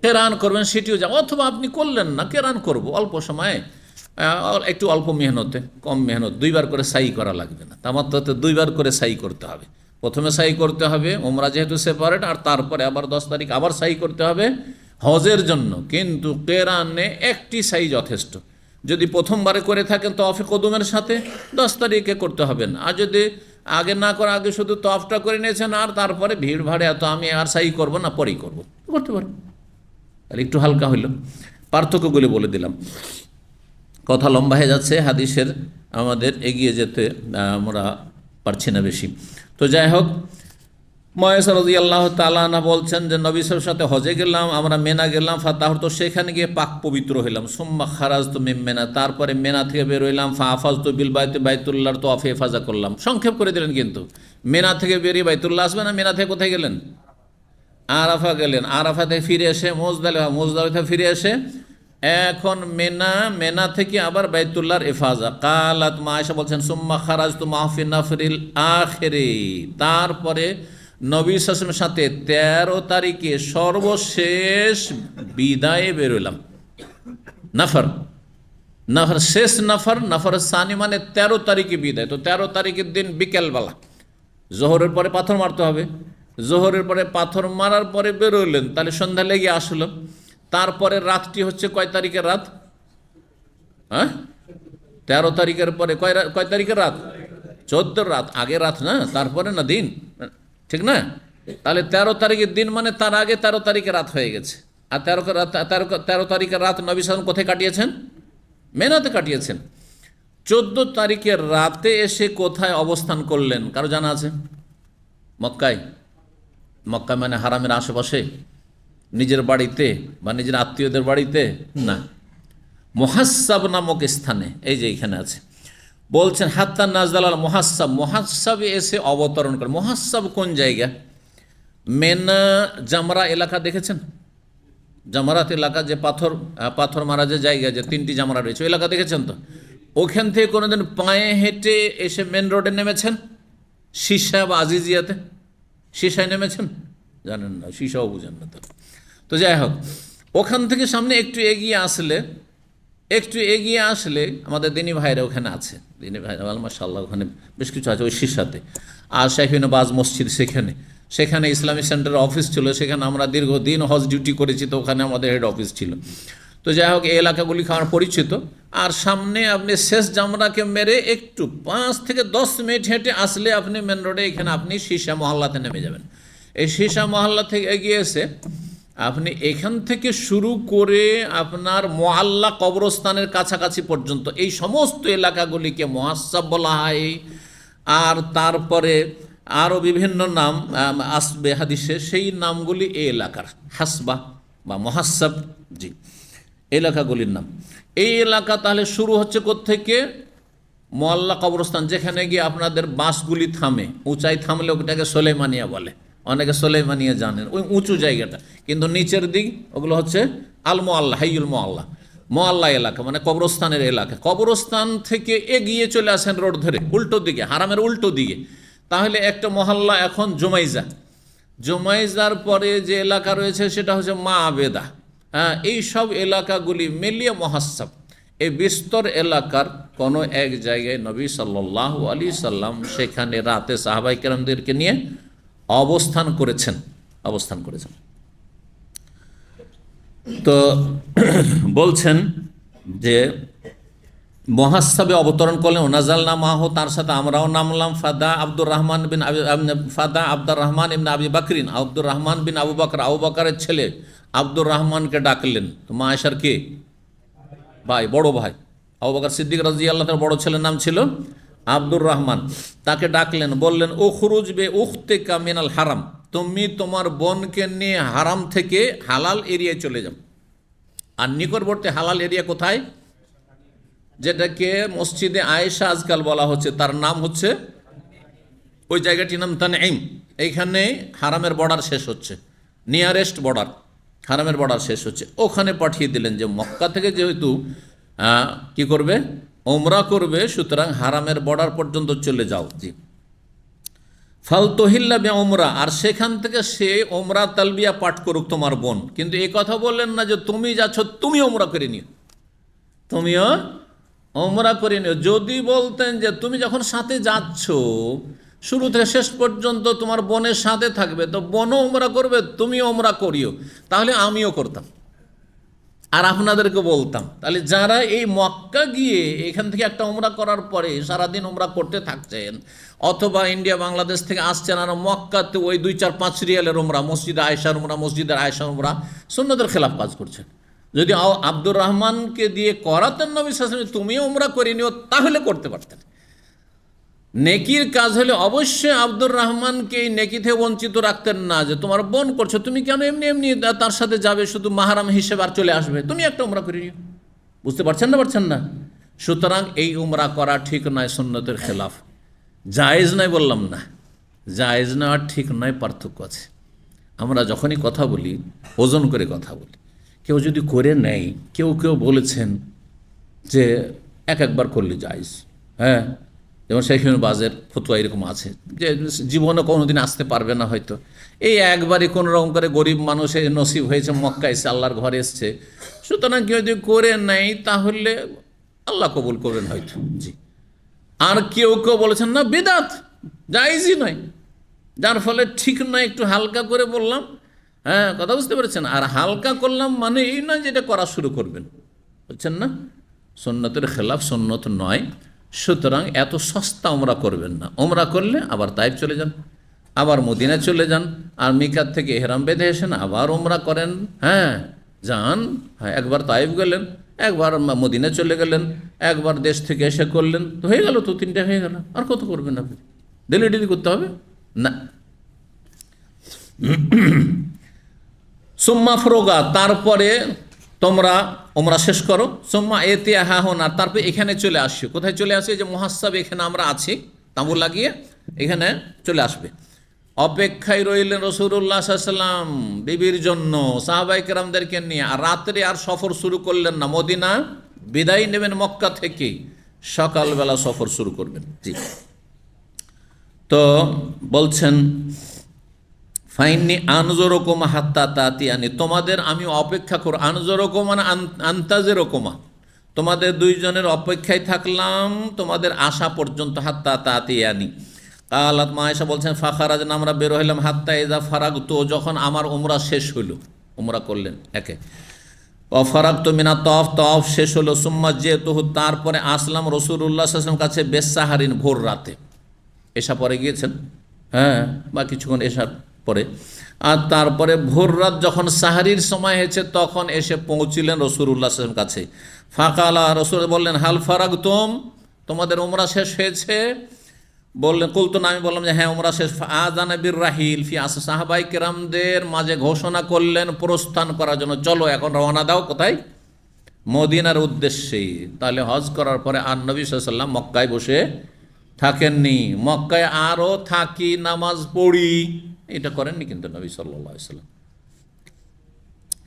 কেরান করবেন, সেটিও যা, অথবা আপনি করলেন না, কেরান করব অল্প সময়ে, একটু অল্প মেহনতে, কম মেহনত, 2বার করে সাই করা লাগবে না। তামাত্তুতে 2বার করে সাই করতে হবে। প্রথমে সাই করতে হবে ওমরা যেহেতু সেপারেট, আর তারপরে আবার 10 তারিখ আবার সাই করতে হবে হজের জন্য। কিন্তু কেরানে একটি সাই যথেষ্ট। যদি প্রথমবারে করে থাকেন তওয়াফে কদুমের সাথে, 10 তারিখে করতে হবে না। আর যদি আগে না করে, আগে শুধু তওয়াফটা করে নিয়েছেন আর তারপরে ভিড় ভাড়ে এত আমি আর সাই করব না, পরেই করব, করতে পারেন, আর একটু হালকা হইল। পার্থক্যগুলি বলে দিলাম, কথা লম্বা হয়ে যাচ্ছে, হাদিসের আমাদের এগিয়ে যেতে আমরা পারছি না বেশি। তো যাই হোক, মুয়াজ রাদিয়াল্লাহু তাআলা আনহু বলছেন যে নবী সাল্লাল্লাহু আলাইহি ওয়াসাল্লাম সাথে হজে গেলাম, আমরা মেনা গেলাম, ফাতাহর, তো সেখানে গিয়ে পাক পবিত্র হইলাম। সুম্মা খারাজতু মিন মেনা, তারপরে মেনা থেকে বের হইলাম, ফাআফাজতু বিল বাইতি, বাইতুল্লাহর তওয়াফে ইফাজা করলাম। সংক্ষেপ করে দিলেন, কিন্তু মেনা থেকে বেরিয়ে বাইতুল্লাহ আসবে না, মেনা থেকে কোথায় গেলেন? আরাফা গেলেন, আরাফা থেকে ফিরে এসে মুজদালিফা, মুজদালিফা থেকে ফিরে এসে এখন মেনা, মেনা থেকে আবার বাইতুল্লাহর ইফাজা। কালাত মা আয়েশা বলছেন, সুম্মা খারাজতু মাহফি নাফরিল আখিরি, তারপরে নবী সাল্লাল্লাহু আলাইহি ওয়াসাল্লামের সাথে 13 তারিখে সর্বশেষ বিদায়ে বেরোলাম। নাফর, নাফর শেষ নাফর, নাফর সানি মানে 13 তারিখে বিদায়। তো 13 তারিখের দিন বিকেলবেলা, জোহরের পরে পাথর মারতে হবে, জোহরের পরে পাথর মারার পরে বেরোলেন, তাহলে সন্ধ্যা লেগে আসলো। তারপরে রাতটি হচ্ছে কয় তারিখের রাত? 13 তারিখের পরে কয় তারিখের রাত? 14 রাত, আগে রাত না, তারপরে না দিন, ঠিক না? তাহলে 13 তারিখের দিন মানে তার আগে 13 তারিখের রাত হয়ে গেছে। আর 13 তারিখের রাত নবী সাল্লাল্লাহু আলাইহি ওয়াসাল্লাম কোথায় কাটিয়েছেন? মেনাতে কাটিয়েছেন। 14 তারিখের রাতে এসে কোথায় অবস্থান করলেন কারো জানা আছে? মক্কায়। মক্কায় মানে হারামের আশেপাশে, নিজের বাড়িতে বা নিজের আত্মীয়দের বাড়িতে না, মুহাসসাব নামক স্থানে, এই যে এখানে আছে। বলছেন হাত্তা নাজদাল মুহাসসাব, মুহাসসাবে এসে অবতরণ করে। মুহাসসাব কোন জায়গা? মেনা জামরা এলাকা দেখেছেন? জামারাত এলাকা, যে পাথর মারা যে জায়গা, যে 3টি জামরা রয়েছে, ওই এলাকা দেখেছেন তো? ওখান থেকে কোনোদিন পায়ে হেঁটে এসে মেন রোডে নেমেছেন? শীশা বা আজিজিয়াতে শীশায় নেমেছেন? জানেন না, শীশাও বুঝেন না তো। তো যাই হোক, ওখান থেকে সামনে একটু এগিয়ে আসলে আমাদের দিনী ভাইরা ওখানে আছে, দিনী ভাইরা মাশাআল্লাহ, ওখানে বেশ কিছু আছে ওই শীশাতে। আর শাইখ ইবনে বাজ মসজিদ, সেখানে ইসলামিক সেন্টারের অফিস ছিল, সেখানে আমরা দীর্ঘদিন হজ ডিউটি করেছি, তো ওখানে আমাদের হেড অফিস ছিল। তো যাই হোক, এই এলাকাগুলি আমার পরিচিত। আর সামনে আপনি শেষ জামরাকে মেরে একটু 5 থেকে 10 মিনিট হেঁটে আসলে আপনি মেন রোডে, এখানে আপনি শীশা মহল্লাতে নেমে যাবেন। এই শীশা মহল্লা থেকে এগিয়ে এসে আপনি এখান থেকে শুরু করে আপনার মুআল্লা কবরস্থানের কাছাকাছি পর্যন্ত এই সমস্ত এলাকাগুলিকে মুহাসসাব বলা হয়। আর তারপরে আরও বিভিন্ন নাম আসবে হাদিসে, সেই নামগুলি এই এলাকার, হাসবা বা মুহাসসাব, জি, এলাকাগুলির নাম। এই এলাকা তাহলে শুরু হচ্ছে কোত্থেকে? মুআল্লা কবরস্থান, যেখানে গিয়ে আপনাদের বাসগুলি থামে, উঁচাই থামলে ওটাকে সোলেমানিয়া বলে, অনেকে সোলেমানিয়া জানেন, ওই উঁচু জায়গাটা। কিন্তু নিচের দিক ওগুলো হচ্ছে আল মুআল্লা, হাইয়ুল মুআল্লা, মুআল্লা এলাকা মানে কবরস্থানের এলাকা। কবরস্থান থেকে এগিয়ে চলে আসেন রোড ধরে উল্টো দিকে, হারামের উল্টো দিকে, তাহলে একটা মহল্লা এখন জুমাইজা। জুমাইজার পরে যে এলাকা রয়েছে সেটা হচ্ছে মা আবেদা। এই সব এলাকাগুলি মিলিয়ে মুহাসসাব। এই বিস্তর এলাকার কোনো এক জায়গায় নবী সাল্লাল্লাহু আলাইহি সাল্লাম সেখানে রাতে সাহাবায়ে কেরামদেরকে নিয়ে অবস্থান করেছেন। তো বলছেন যে মহাসাবে অবতরণ করলেন, ওনাজালনা মাহ, তার সাথে আমরাও নামলাম। ফাদা আব্দুর রহমান বিন ফাদা আব্দুর রহমান ইবনে আবি বকরিন, আব্দুর রহমান বিন আবু বকর, আবু বকরের ছেলে আব্দুর রহমানকে ডাকলেন। তো মা আয়েশার কে ভাই, বড় ভাই। আবু বকর সিদ্দিক রাদিয়াল্লাহু তাআলার বড় ছেলের নাম ছিল আব্দুর রহমান। তাকে ডাকলেন, বললেন উখরুজ বে উখতিকা মিনাল হারাম, তুমি তোমার বোনকে নিয়ে হারাম থেকে হালাল এরিয়ায় চলে যাও। আর নিকটবর্তী হালাল এরিয়া কোথায়? যেটাকে মসজিদে আয়েশা আজকাল বলা হচ্ছে, তার নাম হচ্ছে, ওই জায়গাটির নাম তানঈম। এইখানে হারামের বর্ডার শেষ হচ্ছে, নিয়ারেস্ট বর্ডার, হারামের বর্ডার শেষ হচ্ছে। ওখানে পাঠিয়ে দিলেন যে মক্কা থেকে যেহেতু কি করবে, ওমরা করবে, সুতরাং হারামের বর্ডার পর্যন্ত চলে যাও। জি, ফালতহিল্লা বে ওমরা, আর সেখান থেকে সে ওমরা তালবিয়া পাঠ করুক তোমার বোন। কিন্তু এই কথা বললেন না যে তুমি যাচ্ছ তুমি ওমরা করে নিও, তুমিও ওমরা করে নিও। যদি বলতেন যে তুমি যখন সাথে যাচ্ছ শুরু থেকে শেষ পর্যন্ত তোমার বোনের সাথে থাকবে, তো বোনও ওমরা করবে তুমিও ওমরা করিও, তাহলে আমিও করতাম আর আপনাদেরকে বলতাম। তাহলে যারা এই মক্কা গিয়ে এখান থেকে একটা ওমরা করার পরে সারাদিন ওমরা করতে থাকছেন, অথবা ইন্ডিয়া বাংলাদেশ থেকে আসছেন আর মক্কাতে ওই 2-4-5 রিয়ালের ওমরা, মসজিদে আয়েশার ওমরা, মসজিদের আয়েশার ওমরা, সুন্নতের খেলাফ কাজ করছেন। যদি আব্দুর রহমানকে দিয়ে করাতেন নবী সাল্লাল্লাহু আলাইহি ওয়াসাল্লাম, তুমিও ওমরা করে নিও, তাহলে করতে পারতেন। নেকির কাজ হলে অবশ্যই আব্দুর রহমানকে এই নেকি থেকে বঞ্চিত রাখতেন না, যে তোমার বোন করছো তুমি কেন এমনি এমনি তার সাথে যাবে শুধু মাহারাম হিসেবে আর চলে আসবে, তুমি একটা উমরা করে নিও। বুঝতে পারছেন না? সুতরাং এই উমরা করা ঠিক নয়, সুন্নতের খেলাফ। জায়েজ নয় বললাম না, জায়েজ নয় আর ঠিক নয় পার্থক্য আছে। আমরা যখনই কথা বলি ওজন করে কথা বলি। কেউ যদি করে নেয়, কেউ বলেছেন যে একবার করলে জায়েজ, হ্যাঁ, যেমন শেখ ইবনে বাজের ফতোয়া এরকম আছে যে জীবনে কোনোদিন আসতে পারবে না, হয়তো এই একবারই কোনো রকম করে গরিব মানুষের নসিব হয়েছে, মক্কা এসে আল্লাহর ঘরে এসছে, সুতরাং কেউ যদি করে নেয় তাহলে আল্লাহ কবুল করবেন হয়তো। জি, আর কেউ বলেছেন না বিদআত, জায়েজই নয়, যার ফলে ঠিক নয়, একটু হালকা করে বললাম। হ্যাঁ, কথা বুঝতে পেরেছেন? আর হালকা করলাম মানে এই নয় যেটা করা শুরু করবেন, বুঝছেন না? সুন্নতের খেলাফ, সুন্নত নয়। সুতরাং এত সস্তা ওমরা করবেন না। ওমরা করলে আবার তাইফ চলে যান, আবার মদিনা চলে যান, আর মিকাত থেকে ইহরাম বেঁধে এসেন, আবার ওমরা করেন। হ্যাঁ, যান, হ্যাঁ, একবার তাইফ গেলেন, একবার মদিনা চলে গেলেন, একবার দেশ থেকে এসে করলেন, তো হয়ে গেল, তো 3টা হয়ে গেল। আর কত করবেন আপনি? ডেলি করতে হবে না। সুম্মা ফরোগা, তারপরে তোমরা ওমরা শেষ করো। সুম্মা এতে হাহন, আর তারপরে এখানে চলে আসি। কোথায় চলে আসি? যে মুহাসাব, এখানে আমরা আছি, তাঁবু লাগিয়ে এখানে চলে আসবে। অপেক্ষায় রইলেন রাসূলুল্লাহ সাল্লাল্লাহু আলাইহি ওয়াসাল্লাম বিবির জন্য, সাহাবায়ে কেরামদেরকে নিয়ে। আর রাত্রে আর সফর শুরু করলেন না, মদিনা বিদায় নেবেন মক্কা থেকে, সকালবেলা সফর শুরু করবেন। জি, তো বলছেন ফাইন্নি আনজরকুমা হাত্তা তাতিয়ানি, তোমাদের আমি অপেক্ষা করো। আনজরকুমা না আন্তাজেরকুমা, তোমাদের দুইজনের অপেক্ষায় থাকলাম তোমাদের আসা পর্যন্ত। হাত্তা তাতিয়ানি কালাত, মা আয়েশা বলছেন ফাখারাজনা, আমরা বের হইলাম। হাত্তা ইযা ফারাগতু, যখন আমার উমরা শেষ হইল, উমরা করলেন একে। অফারাগতু মিনা তওয়াফ, তওয়াফ শেষ হলো। সুম্মা জিতুহু, তারপরে আসলাম রাসূলুল্লাহ সাল্লাল্লাহু আলাইহি ওয়াসাল্লাম কাছে বেসাহারিন, ভোর রাতে। এশা পরে গিয়েছেন, হ্যাঁ, বা কিছুক্ষণ এশার পরে। আর তারপরে ভোর রাত যখন সাহারির সময় হয়েছে তখন এসে পৌঁছিলেন রাসূলুল্লাহ সাল্লাল্লাহু আলাইহি ওয়াসাল্লাম কাছে। ফাকালা, রাসূল বললেন হাল ফারাগতুম, তোমাদের উমরা শেষ হয়েছে? বললেন কুলতু না, আমি বললাম যে হ্যাঁ উমরা শেষ। আযানা বির রাহিল ফি আস, সাহাবায়ে কেরামদের মাঝে ঘোষণা করলেন প্রস্থান করার জন্য, চলো এখন রওনা দাও। কোথায়? মদিনার উদ্দেশ্যে। তাহলে হজ করার পরে আর নবী সাল্লাল্লাহু আলাইহি ওয়াসাল্লাম মক্কায় বসে থাকেননি, মক্কায় আরও থাকি, নামাজ পড়ি, এটা করেননি কিন্তু নবী সাল্লাল্লাহু আলাইহি ওয়াসাল্লাম।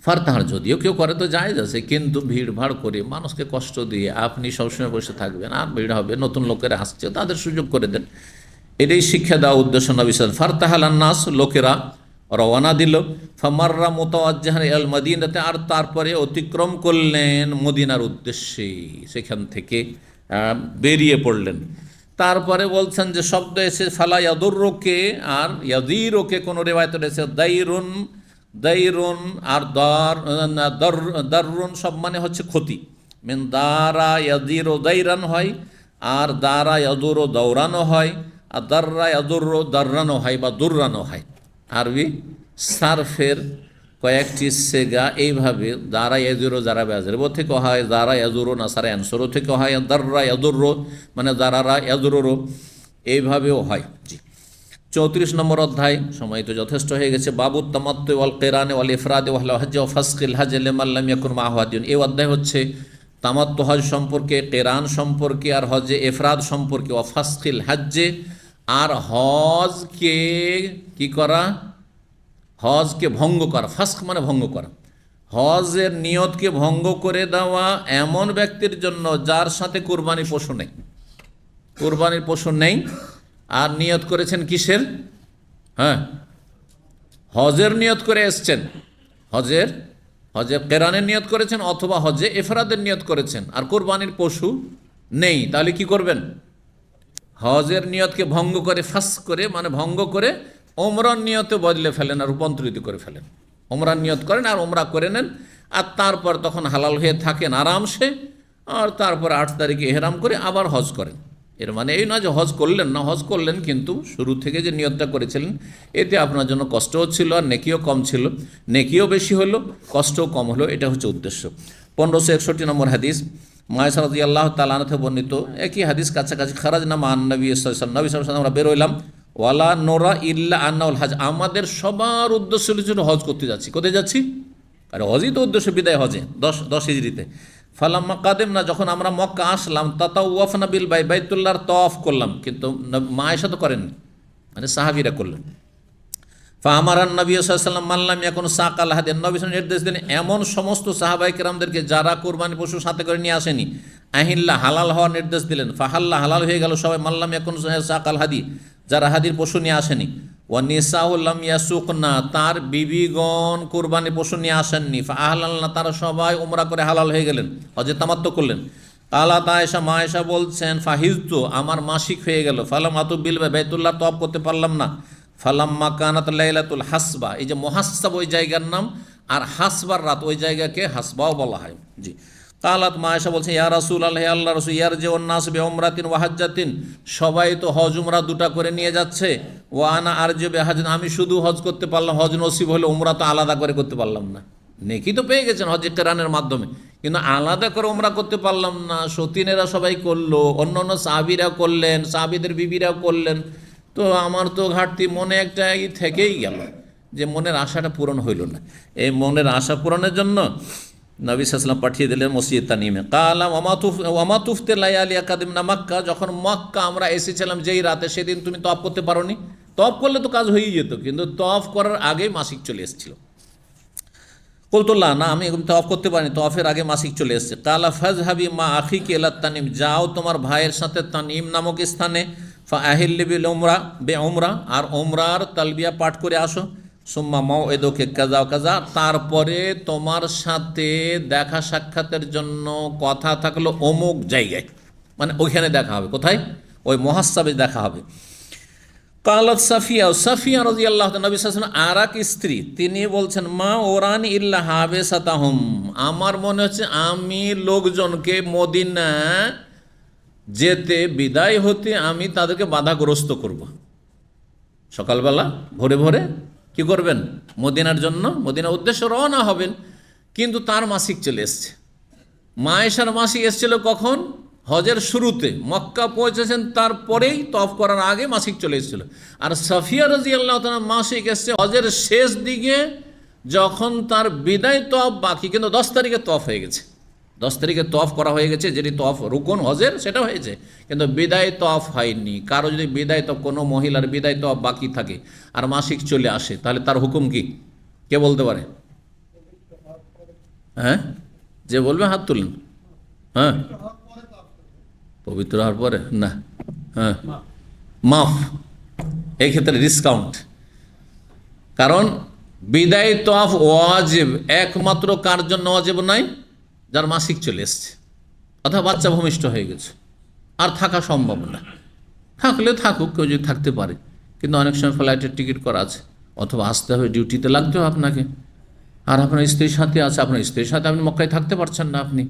ফারতাহার, যদিও কেউ করে তো জায়েজ আছে, কিন্তু ভিড় ভাড় করে মানুষকে কষ্ট দিয়ে আপনি সবসময় বসে থাকবেন, আর ভিড় হবে, নতুন লোকেরা আসছে, তাদের সুযোগ করে দেন, এটাই শিক্ষা দেওয়া উদ্দেশ্য নবী সাল্লাল্লাহু আলাইহি ওয়াসাল্লাম। ফারতাহাল নাস, লোকেরা রওয়ানা দিল। ফামাররা মুতাওয়াজ্জিহান ইলাল মদিনাতে, আর তারপরে অতিক্রম করলেন মদিনার উদ্দেশ্যে, সেখান থেকে বেরিয়ে পড়লেন। তারপরে বলছেন যে শব্দ এসে ফালা ইয়াদুররুকে আর ইয়াদিরুকে, কোনো রিওয়ায়াতে রয়েছে দাইরুন আর দারুন, সব মানে হচ্ছে ক্ষতি। মিন দারা ইয়াদিরু দাইরান হয়, আর দারা ইয়াদুরু দৌড়ানো হয়, আর দাররা ইয়াদুরু দাররানো হয় বা দুররানো হয়। আরবি সারফের কয়েকটি সেগা এইভাবে দারা ইয়াজুরু যারা বেজরব থেকে হয়, দারা ইয়াজুরু নাসারা অ্যানসরও থেকে হয়, দাররা ইয়াদুরু মানে দারারা ইয়াদুরু এইভাবেও হয়। জি, 34 নম্বর অধ্যায়, সময় তো যথেষ্ট হয়ে গেছে। বাবু তামাত্তু ওয়াল কিরানে ওয়াল ইফরাদে ওয়াল হজ্জ ওয়া ফাসকিল হজ্জ লিমান লাম ইয়াকুন মাআহু হাদিয়ুন। এই অধ্যায় হচ্ছে তামাত্তু হজ সম্পর্কে, কিরান সম্পর্কে, আর হজ্জে ইফরাদ সম্পর্কে, ওয়া ফাসকিল হজ্জে, আর হজকে কি করা, হজকে ভঙ্গ করা। ফাস্ক মানে ভঙ্গ করা। হজের নিয়তকে ভঙ্গ করে দেওয়া এমন ব্যক্তির জন্য যার সাথে কুরবানি পশু নেই, কুরবানির পশু নেই, আর নিয়ত করেছেন কিসের? হ্যাঁ, হজের নিয়ত করে এসছেন, হজে কেরানের নিয়ত করেছেন অথবা হজে ইফরাদের নিয়ত করেছেন, আর কোরবানির পশু নেই। তাহলে কি করবেন? হজের নিয়তকে ভঙ্গ করে, ফাস করে মানে ভঙ্গ করে ওমরার নিয়তে বদলে ফেলেন আর রূপান্তরিত করে ফেলেন। ওমরার নিয়ত করেন আর ওমরা করে নেন, আর তারপর তখন হালাল হয়ে থাকেন আরামসে, আর তারপর 8 তারিখে এহরাম করে আবার হজ করেন। এর মানে এই নয় যে হজ করলেন না, হজ করলেন কিন্তু শুরু থেকে যে নিয়তটা করেছিলেন এতে আপনার জন্য কষ্ট হচ্ছিল, আর নেকিও কম ছিল, নেকিও বেশি হলো, কষ্টও কম হলো, এটা হচ্ছে উদ্দেশ্য। 1561 নম্বর হাদিস, মায়েশা রাদিয়াল্লাহু তাআলা আনহা বর্ণিত, একই হাদিস কাছাকাছি, খারাজনা মা নবী সাল্লাল্লাহু আলাইহি ওয়াসাল্লাম, নবী সাল্লাল্লাহু আলাইহি ওয়াসাল্লাম আমরা বেরোইলাম, ওয়ালা নোরা ইল্লা আন্নাউল হজ, আমাদের সবার উদ্দেশ্য ছিল হজ করতে যাচ্ছি। কোথায় যাচ্ছি? আরে হজই তো উদ্দেশ্য, বিদায় হজে 10 হিজরিতে। ফালাম্মা কাদেম না, যখন আমরা মক্কা আসলাম, তাতাওয়াফনা বিল বাইতুল্লাহর তওয়াফ করলাম, কিন্তু মা আয়েশা তো করেননি, মানে সাহাবীরা করলেন। ফামারান নবী সাল্লাল্লাহু আলাইহি ওয়াসাল্লাম মাল্লাম ইয়াকুন সাকাল হাদিন, নবী সাল্লাল্লাহু নির্দেশ দিলেন এমন সমস্ত সাহাবায়ে কেরামদেরকে যারা কুরবানি পশু সাথে করে নিয়ে আসেনি, আহিল্লা হালাল হওয়ার নির্দেশ দিলেন। ফাহাল্লা হালাল হয়ে গেল সবাই, মাল্লাম ইয়াকুন সাকাল হাদি যারা হাদির পশু নিয়ে আসেনি। ওয়া নিসাউ লাম ইয়াসুকনা, তার বিবিগণ কুরবানি পশু নিয়ে আসেননি। ফাআহলালনা, তারা সবাই উমরা করে হালাল হয়ে গেলেন, হজে তামাত্তু করলেন। কালাত আয়েশা, মা আয়েশা বলছেন, ফাহিজতু, আমার মাসিক হয়ে গেল। ফালাম আতু বিল বাইতুল্লাহ, তওয়াফ করতে পারলাম না। ফালাম্মা কানাত লাইলাতুল হাসবা, এই যে মুহাসসাব ওই জায়গার নাম, আর হাসবার রাত ওই জায়গাকে হাসবাও বলা হয়। জি, কালাত মা আয়েশা বলছেন, ইয়া রাসূলুল্লাহ, হে আল্লাহর রাসূল, ইয়ারজিউন নাস বিউমরাতিন ওয়া হাজ্জাতিন, সবাই তো হজ উমরা দুটা করে নিয়ে যাচ্ছে। ওয়া আনা আরজু বিহাজ্জিন, আমি শুধু হজ করতে পারলাম, হজ নসিব হলো, উমরা তো আলাদা করে করতে পারলাম না। নেকি তো পেয়ে গেছেন হজে কেরানের মাধ্যমে, কিন্তু আলাদা করে উমরা করতে পারলাম না। সতীনেরা সবাই করলো, অন্য অন্য সাহাবীরা করলেন, সাহাবীদের বিবিরাও করলেন, তো আমার তো ঘাটতি মনে একটা থেকেই গেল, যে মনের আশাটা পূরণ হইল না। এই মনের আশা পূরণের জন্য নবী সাল্লাল্লাহু আলাইহি ওয়াসাল্লাম পাঠিয়ে দিলেন মসজিদ তানিমে। কালা ওয়ামা তুফতে লায়ালিয়া কাদিমনা মক্কা, যখন মক্কা আমরা এসেছিলাম যেই রাতে, সেদিন তুমি তওয়াফ করতে পারোনি। তওয়াফ করলে তো কাজ হয়েই যেত, কিন্তু তওয়াফ করার আগেই মাসিক চলে এসেছিল। কুলতুল্লাহ, না আমি তওয়াফ করতে পারিনি, তওয়াফের আগে মাসিক চলে এসেছে। কালা ফাজহাবি মা আখিকি ইলা তানিম, যাও তোমার ভাইয়ের সাথে তানিম নামক স্থানে, ফাআহিল্লি বিল উমরা উমরা, আর উমরার তালবিয়া পাঠ করে আসো। সুম্মা মাউইদুকা কাযা কাযা, তারপরে তোমার সাথে দেখা সাক্ষাতের জন্য কথা থাকলো অমুক জায়গায়, মানে ওইখানে দেখা হবে। কোথায়? ওই মুহাসসাবে দেখা হবে। কালাত সাফিয়া, সাফিয়া রাদিয়াল্লাহু তাআলা, নবী সাল্লাল্লাহু আলাইহি ওয়াসাল্লাম আর এক স্ত্রী, তিনি বলছেন, মা ওরানি ইল্লা হাবেসাতাহুম, আমার মনে হচ্ছে আমি লোকজনকে মদিনা যেতে, বিদায় হতে আমি তাদেরকে বাধাগ্রস্ত করব। সকালবেলা ভোরে ভোরে কি করবেন? মদিনার জন্য, মদিনার উদ্দেশ্যে রওনা হবেন, কিন্তু তার মাসিক চলে এসছে। মা আয়েশার মাসিক এসেছিল কখন? হজের শুরুতে, মক্কা পৌঁছেছেন তারপরেই, তওয়াফ করার আগে মাসিক চলে এসেছিল। আর সাফিয়া রাদিয়াল্লাহু তাআলা মাসিক এসছে হজের শেষ দিকে, যখন তার বিদায় তওয়াফ বাকি, কিন্তু 10 তারিখে তওয়াফ হয়ে গেছে। 10 তারিখে তওয়াফ করা হয়ে গেছে, যেটি তওয়াফ রুকন হজের সেটা হয়েছে, কিন্তু বিদায় তওয়াফ হয়নি। কারো যদি বিদায় তওয়াফ, কোনো মহিলার বিদায় তওয়াফ বাকি থাকে আর মাসিক চলে আসে, তাহলে তার হুকুম কি? কে বলতে পারে? হ্যাঁ, যে বলবে হাত তুলেন। হ্যাঁ, পবিত্র হওয়ার পরে না, হ্যাঁ মাফ, এই ক্ষেত্রে ডিসকাউন্ট। কারণ বিদায় তওয়াফ ওয়াজিব, একমাত্র কার জন্য ওয়াজিব নয়? যার মাসিক চলে এসছে অথবা বাচ্চা ভূমিষ্ঠ হয়ে গেছে, আর থাকা সম্ভব না। থাকলে থাকুক, কেউ যদি থাকতে পারে, কিন্তু অনেক সময় ফ্লাইটের টিকিট করা আছে, অথবা আসতে হবে, ডিউটিতে লাগতে হবে আপনাকে, আর আপনার স্ত্রীর সাথে আছে, আপনার স্ত্রীর সাথে আপনি মক্কায় থাকতে পারছেন না, আপনি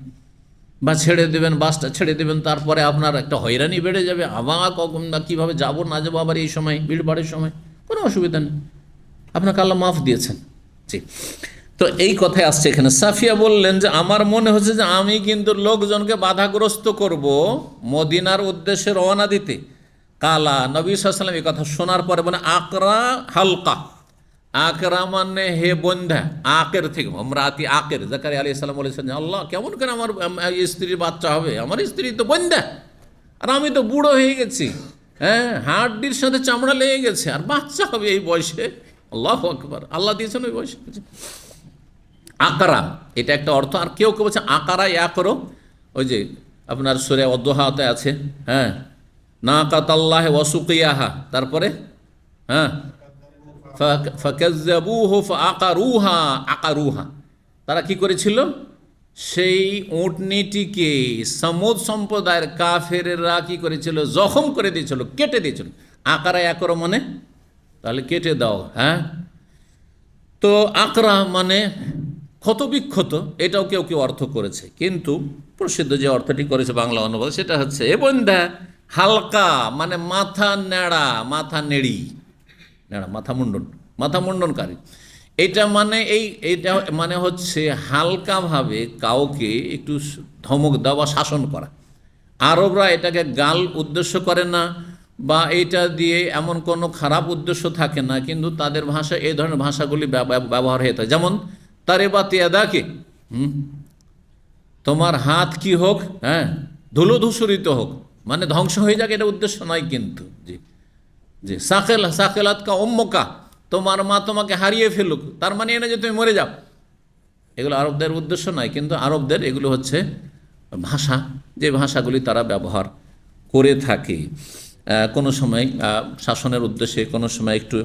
বা ছেড়ে দেবেন, বাসটা ছেড়ে দেবেন, তারপরে আপনার একটা হয়রানি বেড়ে যাবে, আবার কখন না কীভাবে যাবো না যাবো আবার এই সময় ভিড়ভাড়ের সময়, কোনো অসুবিধা নেই, আপনাকে আল্লাহ মাফ দিয়েছেন। জি, তো এই কথায় আসছে এখানে। সাফিয়া বললেন যে আমার মনে হচ্ছে যে আমি কিন্তু লোকজনকে বাধাগ্রস্ত করব মদিনার উদ্দেশ্যে রওনা দিতে। কালা, নবী সাল্লাল্লাহু আলাইহি ওয়াসাল্লাম এই কথা শোনার পরে বলে আকরা হালকা, আকরা মানে হে বন্ধা, আকের থেকে আমরাতি আকের। জাকারিয়া আলাইহিস সালাম বলেছেন যে আল্লাহ কেমন করে আমার স্ত্রীর বাচ্চা হবে, আমার স্ত্রী তো বন্ধা, আর আমি তো বুড়ো হয়ে গেছি, হ্যাঁ, হাড্ডির সাথে চামড়া লেগে গেছে, আর বাচ্চা হবে এই বয়সে। আল্লাহু আকবার, আল্লাহ দিয়েছেন ওই বয়সে। আকারা এটা একটা অর্থ। আর কেউ কেউ বলছে আকারা ইয়া করো, ওই যে আপনার সূরা ওয়াদুহাতে আছে, হ্যাঁ, নাকাতাল্লাহি ওয়া সুকিয়াহা, তারপরে হ্যাঁ ফাকাজ্জাবুহু ফাআকারুহা, আকারুহা, তারা কি করেছিল, সেই উটনিটিকে সমুদ সম্প্রদায়ের কাফেররা কি করেছিল, জখম করে দিয়েছিল, কেটে দিয়েছিল। আকারা ইয়া করো মানে তাহলে কেটে দাও, হ্যাঁ। তো আকরা মানে ক্ষতবিক্ষত, এটাও কেউ কেউ অর্থ করেছে, কিন্তু প্রসিদ্ধ যে অর্থটি করেছে বাংলা অনুবাদ সেটা হচ্ছে এ বন্ধা হালকা, মানে মাথা নেড়া, মাথা নেড়ি, নেড়া মাথা মুন্ডনকারী। এটা মানে এইটা মানে হচ্ছে হালকাভাবে কাউকে একটু ধমক দেওয়া, শাসন করা। আরবরা এটাকে গাল উদ্দেশ্য করে না, বা এইটা দিয়ে এমন কোনো খারাপ উদ্দেশ্য থাকে না, কিন্তু তাদের ভাষা এই ধরনের ভাষাগুলি ব্যবহার হয়ে থাকে। যেমন তারে বা তিয়াদাকে, তোমার হাত কি হোক, হ্যাঁ, ধুলো ধূসরিত হোক, মানে ধ্বংস হয়ে যাক, এটা উদ্দেশ্য নয় কিন্তু। জি জি, সাকেলাত কা উম্মুকা, তোমার মা তোমাকে হারিয়ে ফেলুক, তার মানে এনে যে তুমি মরে যাও, এগুলো আরবদের উদ্দেশ্য নয়, কিন্তু আরবদের এগুলো হচ্ছে ভাষা, যে ভাষাগুলি তারা ব্যবহার করে থাকে কোনো সময় শাসনের উদ্দেশ্যে, কোনো সময় একটু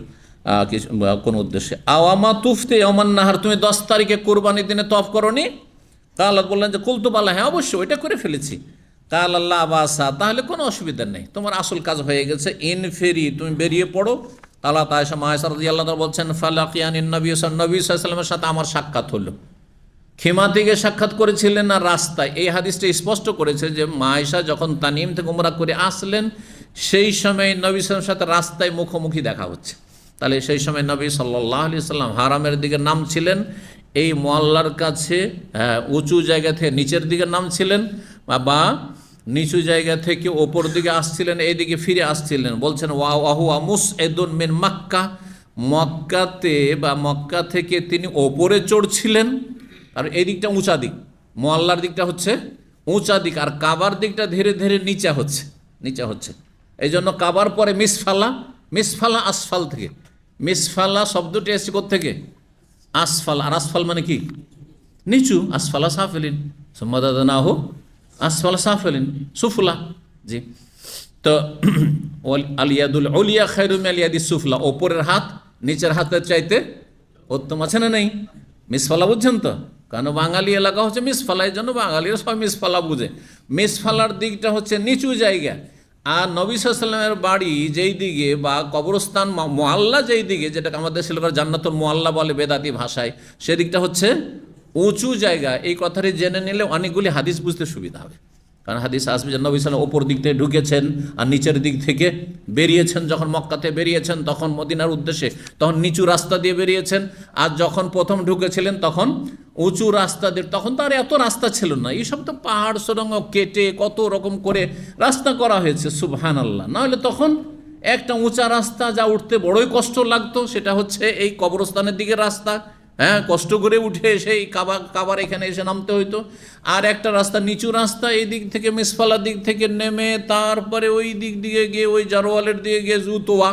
কিছু কোনো উদ্দেশ্যে। আওয়ামা তুফতে অমান নাহার, তুমি 10 তারিখে কোরবানির দিনে তফ করনি? কাল বললেন যে কুলতুবাল্লাহ, হ্যাঁ অবশ্যই ওইটা করে ফেলেছি। কাল আল্লাহ আবাসা, তাহলে কোনো অসুবিধা নেই, তোমার আসল কাজ হয়ে গেছে, ইনফেরি, তুমি বেরিয়ে পড়ো। আল্লাহ তাআলা মায়েশা রাদিয়াল্লাহু আনহা বলছেন ফালাকিয়ানিন নবী সাল্লাল্লাহু আলাইহি ওয়াসাল্লামের সাথে আমার সাক্ষাৎ হলো। খেমা থেকে সাক্ষাৎ করেছিলেন না রাস্তায়? এই হাদিসটা স্পষ্ট করেছে যে মায়েশা যখন তানিম থেকে উমরা করে আসলেন, সেই সময় নবী সাল্লাল্লাহু আলাইহি ওয়াসাল্লামের সাথে রাস্তায় মুখোমুখি দেখা হচ্ছে। তাহলে সেই সময় নবী সাল্লাল্লাহু আলাইহি ওয়াসাল্লাম হারামের দিকে নামছিলেন, এই মহল্লার কাছে উঁচু জায়গা থেকে নিচের দিকে নামছিলেন, বা নিচু জায়গা থেকে ওপর দিকে আসছিলেন, এইদিকে ফিরে আসছিলেন। বলছেন ওয়াহুয়া মুসঈদুন মিন মক্কা, মক্কাতে বা মক্কা থেকে তিনি ওপরে চড়ছিলেন, আর এই দিকটা উঁচা দিক, মহল্লার দিকটা হচ্ছে উঁচা দিক, আর কাবার দিকটা ধীরে ধীরে নিচা হচ্ছে। এই জন্য কাবার পরে মিসফালা আসফাল থেকে, মিসফালা শব্দটি এসেছে কোত্থেকে? আসফাল, আর আসফাল মানে কি? নিচু। আসফালা সাফিলিন, সম্মাদানাহু আসফালা সাফিলিন সুফলা। জি, তো আলিয়াদুল উলিয়া খায়রুম মিনাল ইয়াদিস সুফলা, ওপরের হাত নিচের হাতের চাইতে উত্তম, আছে না নেই? মিসফালা বুঝছেন তো? কারণ বাঙালি এলাকা হচ্ছে মিসফালা, এই জন্য বাঙালিরা সবাই মিসফালা বুঝে। মিসফালার দিকটা হচ্ছে নিচু জায়গা, আর নবী সাল্লাল্লাহু আলাইহি ওয়াসাল্লামের বাড়ি যেই দিকে, বা কবরস্থান মুআল্লা যেই দিকে, যেটাকে আমাদের শিলগড় জান্নাতুল মুআল্লা বলে বেদাতি ভাষায়, সেদিকটা হচ্ছে উঁচু জায়গা। এই কথাটি জেনে নিলে অনেকগুলি হাদিস বুঝতে সুবিধা হবে। কারণ হাদিস আসবে যে নবী সাল্লাল্লাহু ওপর দিক থেকে ঢুকেছেন আর নিচের দিক থেকে বেরিয়েছেন। যখন মক্কাতে বেরিয়েছেন তখন মদিনার উদ্দেশ্যে, তখন নিচু রাস্তা দিয়ে বেরিয়েছেন, আর যখন প্রথম ঢুকেছিলেন তখন উঁচু রাস্তা দিয়ে। তখন তো আর এত রাস্তা ছিল না, এইসব তো পাহাড় সুড়ঙ্গ কেটে কত রকম করে রাস্তা করা হয়েছে, সুবহানাল্লাহ। নাহলে তখন একটা উঁচা রাস্তা যা উঠতে বড়ই কষ্ট লাগতো, সেটা হচ্ছে এই কবরস্থানের দিকে রাস্তা, হ্যাঁ, কষ্ট করে উঠে সেই কাবার এখানে এসে নামতে হইতো। আর একটা রাস্তা নিচু রাস্তা, এই দিক থেকে মিসফালার দিক থেকে নেমে তারপরে ওই দিক দিয়ে গিয়ে ওই জারোয়ালের দিকে গিয়ে জুতোয়া,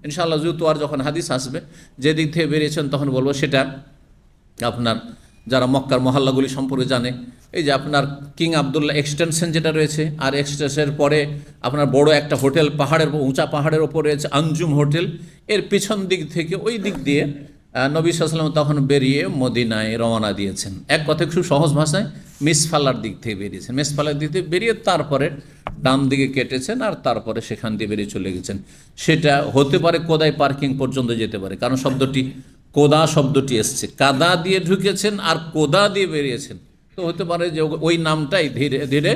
ইনশাআল্লাহ জুতোয়ার যখন হাদিস আসবে যে দিক থেকে বেরিয়েছেন তখন বলবো। সেটা আপনার যারা মক্কার মহল্লাগুলি সম্পর্কে জানে, এই যে আপনার কিং আবদুল্লাহ এক্সটেনশন যেটা রয়েছে, আর এক্সটেনশনের পরে আপনার বড় একটা হোটেল পাহাড়ের উঁচা পাহাড়ের ওপর রয়েছে আঞ্জুম হোটেল, এর পিছন দিক থেকে ওই দিক দিয়ে নবী সাল্লাল্লাহু আলাইহি ওয়াসাল্লাম তখন বেরিয়ে মদিনায় রওনা দিয়েছেন। এক কথায় খুব সহজ ভাষায় মিসফালার দিক থেকে বেরিয়েছেন। মিসফালার দিক থেকে বেরিয়ে তারপরে ডান দিকে কেটেছেন, আর তারপরে সেখান দিয়ে বেরিয়ে চলে গেছেন। সেটা হতে পারে কোদাই পার্কিং পর্যন্ত যেতে পারে, কারণ শব্দটি কোদা শব্দটি এসছে, কাদা দিয়ে ঢুকেছেন আর কোদা দিয়ে বেরিয়েছেন, তো তো হতে পারে যে ওই নামটাই ধীরে ধীরে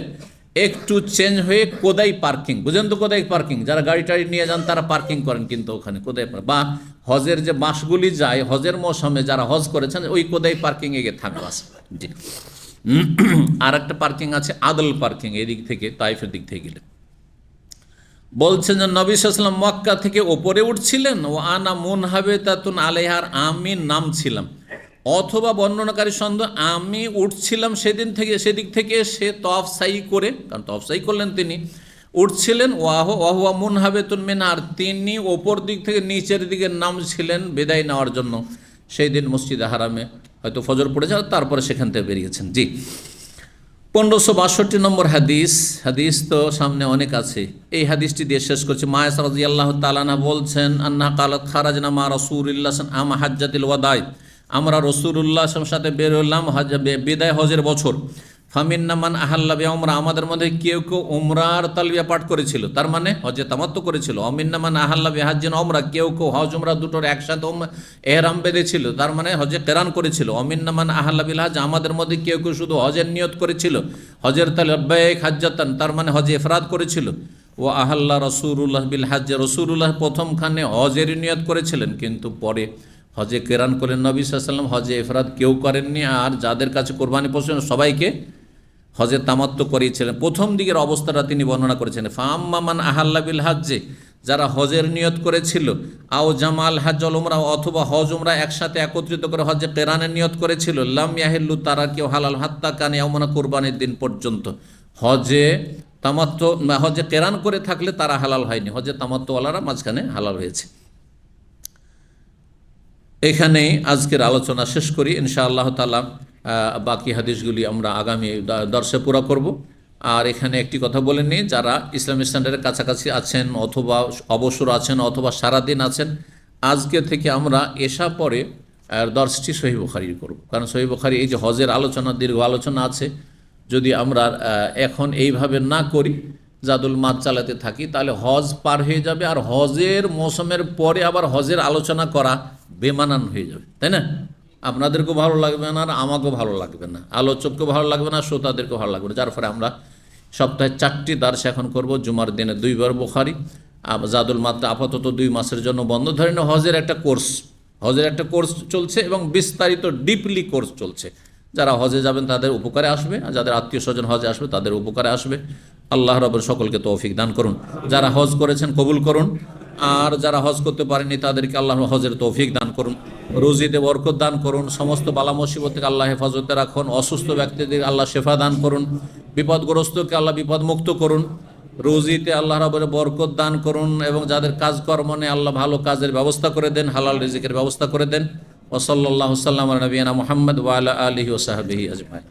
একটু চেঞ্জ হয়ে কোদাই পার্কিং, বুঝেন তো কোদাই পার্কিং, যারা গাড়ি টাড়ি নিয়ে যান তারা পার্কিং করেন কিন্তু ওখানে কোদাই, বা হজের যে বাসগুলি যায় হজের মৌসুমে যারা হজ করেছেন ওই কোদাই পার্কিংয়ে গিয়ে থাকবে বাস। জি। আর একটা পার্কিং আছে আদল পার্কিং, এদিক থেকে তাইফের দিক থেকে গেলে। বলছেন যে নবী সাল্লাল্লাহু আলাইহি ওয়াসাল্লাম মক্কা থেকে ওপরে উঠছিলেন, ও আনা মুনহাবিতাতুন আলাইহার, আমি নামছিলাম, অথবা বর্ণনাকারী সন্দেহ আমি উঠছিলাম সেদিক থেকে সে তওয়াফ সাই করে, কারণ তওয়াফ সাই করলেন তিনি, উঠছিলেন ওয়াহুয়া মুনহাবিতুন মিনহার, তিনি ওপর দিক থেকে নিচের দিকে নামছিলেন বিদায় নেওয়ার জন্য। সেই দিন মসজিদে হারামে হয়তো ফজর পড়েছে, তারপরে সেখান থেকে বেরিয়েছেন। জি। 1562 নম্বর হাদিস তো সামনে অনেক আছে, এই হাদিসটি দিয়ে শেষ করছি। মা আয়েশা রাদিয়াল্লাহু তাআলা আনহা বলছেন, আন্নাহা কালাত খারাজনা মা রাসূলিল্লাহ আম হাজ্জাতিল ওয়াদাই, আমরা রাসূলুল্লাহ সাথে বের হলাম বিদায় হজের বছর। ফামিন্না মান আহাল্লা বিউমরা, আমাদের মধ্যে কেউ কেউ উমরার তালবিয়া পাঠ করেছিল, তার মানে হজে তামাত্তু করেছিল। অমিন্না মান আহাল্লা বিহাজ্জিন উমরা, কেউ কেউ হজ উমরা দুটোর একসাথে এহরাম বেঁধেছিল, তার মানে হজে কেরান করেছিল। অমিন্না মান আহাল্লা বিল হাজ, আমাদের মধ্যে কেউ কেউ শুধু হজের নিয়ত করেছিল, হজের তালবিয়া হাজ্জাতান, তার মানে হজে ইফরাদ করেছিল। ও আহাল্লা রাসূলুল্লাহ বিল হাজ, রাসূলুল্লাহ প্রথমখানে হজের নিয়ত করেছিলেন, কিন্তু পরে হজে কেরান করেন নবী সাল্লাল্লাহু আলাইহি ওয়াসাল্লাম, হজে ইফরাদ কেউ করেননি। আর যাদের কাছে কোরবানি পশু সবাইকে হজে তামাত্তু করিয়েছিলেন। প্রথম দিকের অবস্থাটা তিনি বর্ণনা করেছেন। ফাম্মা মান আহাল্লা বিল হাজ্জে, যারা হজের নিয়ত করেছিল, আও জামাল হাজ্জল উমরা, অথবা হজ উমরা একসাথে একত্রিত করে হজে কেরানের নিয়ত করেছিল, লাম ইয়াহিল্লু, তারা কেউ হালাল হাত্তা কান ইয়াউমুনা, কুরবানির দিন পর্যন্ত। হজে তামাত্তু হজে কেরান করে থাকলে তারা হালাল হয়নি, হজে তামাত্তুওয়ালারা মাঝখানে হালাল হয়েছে। এখানেই আজকের আলোচনা শেষ করি, ইনশাআল্লাহ তাআলা বাকি হাদিসগুলি আমরা আগামী দর্শে পুরা করব। আর এখানে একটি কথা বলে নিই, যারা ইসলামিক স্ট্যান্ডার্ডের কাছাকাছি আছেন, অথবা অবসর আছেন, অথবা সারাদিন আছেন, আজকে থেকে আমরা এশা পরে দর্শটি সহিহ বুখারীর করব। কারণ সহিহ বুখারী এই যে হজের আলোচনা, দীর্ঘ আলোচনা আছে, যদি আমরা এখন এইভাবে না করি, জাদুল মাদ চালাতে থাকি, তাহলে হজ পার হয়ে যাবে, আর হজের মৌসুমের পরে আবার হজের আলোচনা করা বেমানান হয়ে যাবে, তাই না? আপনাদেরকেও ভালো লাগবে না, আর আমাকেও ভালো লাগবে না, আলোচককেও ভালো লাগবে না, শ্রোতাদেরকেও ভালো লাগবে না। যার ফলে আমরা সপ্তাহে 4টি দার্স এখন করব, জুমার দিনে 2 বার বুখারী। জাদুল মাদ আপাতত 2 মাসের জন্য বন্ধ। ধরে না হজের একটা কোর্স চলছে, এবং বিস্তারিত ডিপলি কোর্স চলছে। যারা হজে যাবেন তাদের উপকারে আসবে, আর যাদের আত্মীয় স্বজন হজে আসবে তাদের উপকারে আসবে। আল্লাহ রাব্বুল সকলকে তৌফিক দান করুন। যারা হজ করেছেন কবুল করুন, আর যারা হজ করতে পারেনি তাদেরকে আল্লাহ হজের তৌফিক দান করুন, রুজিতে বরকত দান করুন, সমস্ত বালা মুসিবত থেকে আল্লাহ হেফাজতে রাখুন, অসুস্থ ব্যক্তিদের আল্লাহ শেফা দান করুন, বিপদগ্রস্তকে আল্লাহ বিপদ মুক্ত করুন, রুজিতে আল্লাহ রাব্বুল বরকত দান করুন, এবং যাদের কাজকর্ম নেই আল্লাহ ভালো কাজের ব্যবস্থা করে দেন, হালাল রিজিকের ব্যবস্থা করে দেন। ওয়া সাল্লাল্লাহু সাল্লাম আলা নবিয়িনা মুহাম্মদ ওয়া আলা আলিহি ওয়া সাহবিহি আজমাইন।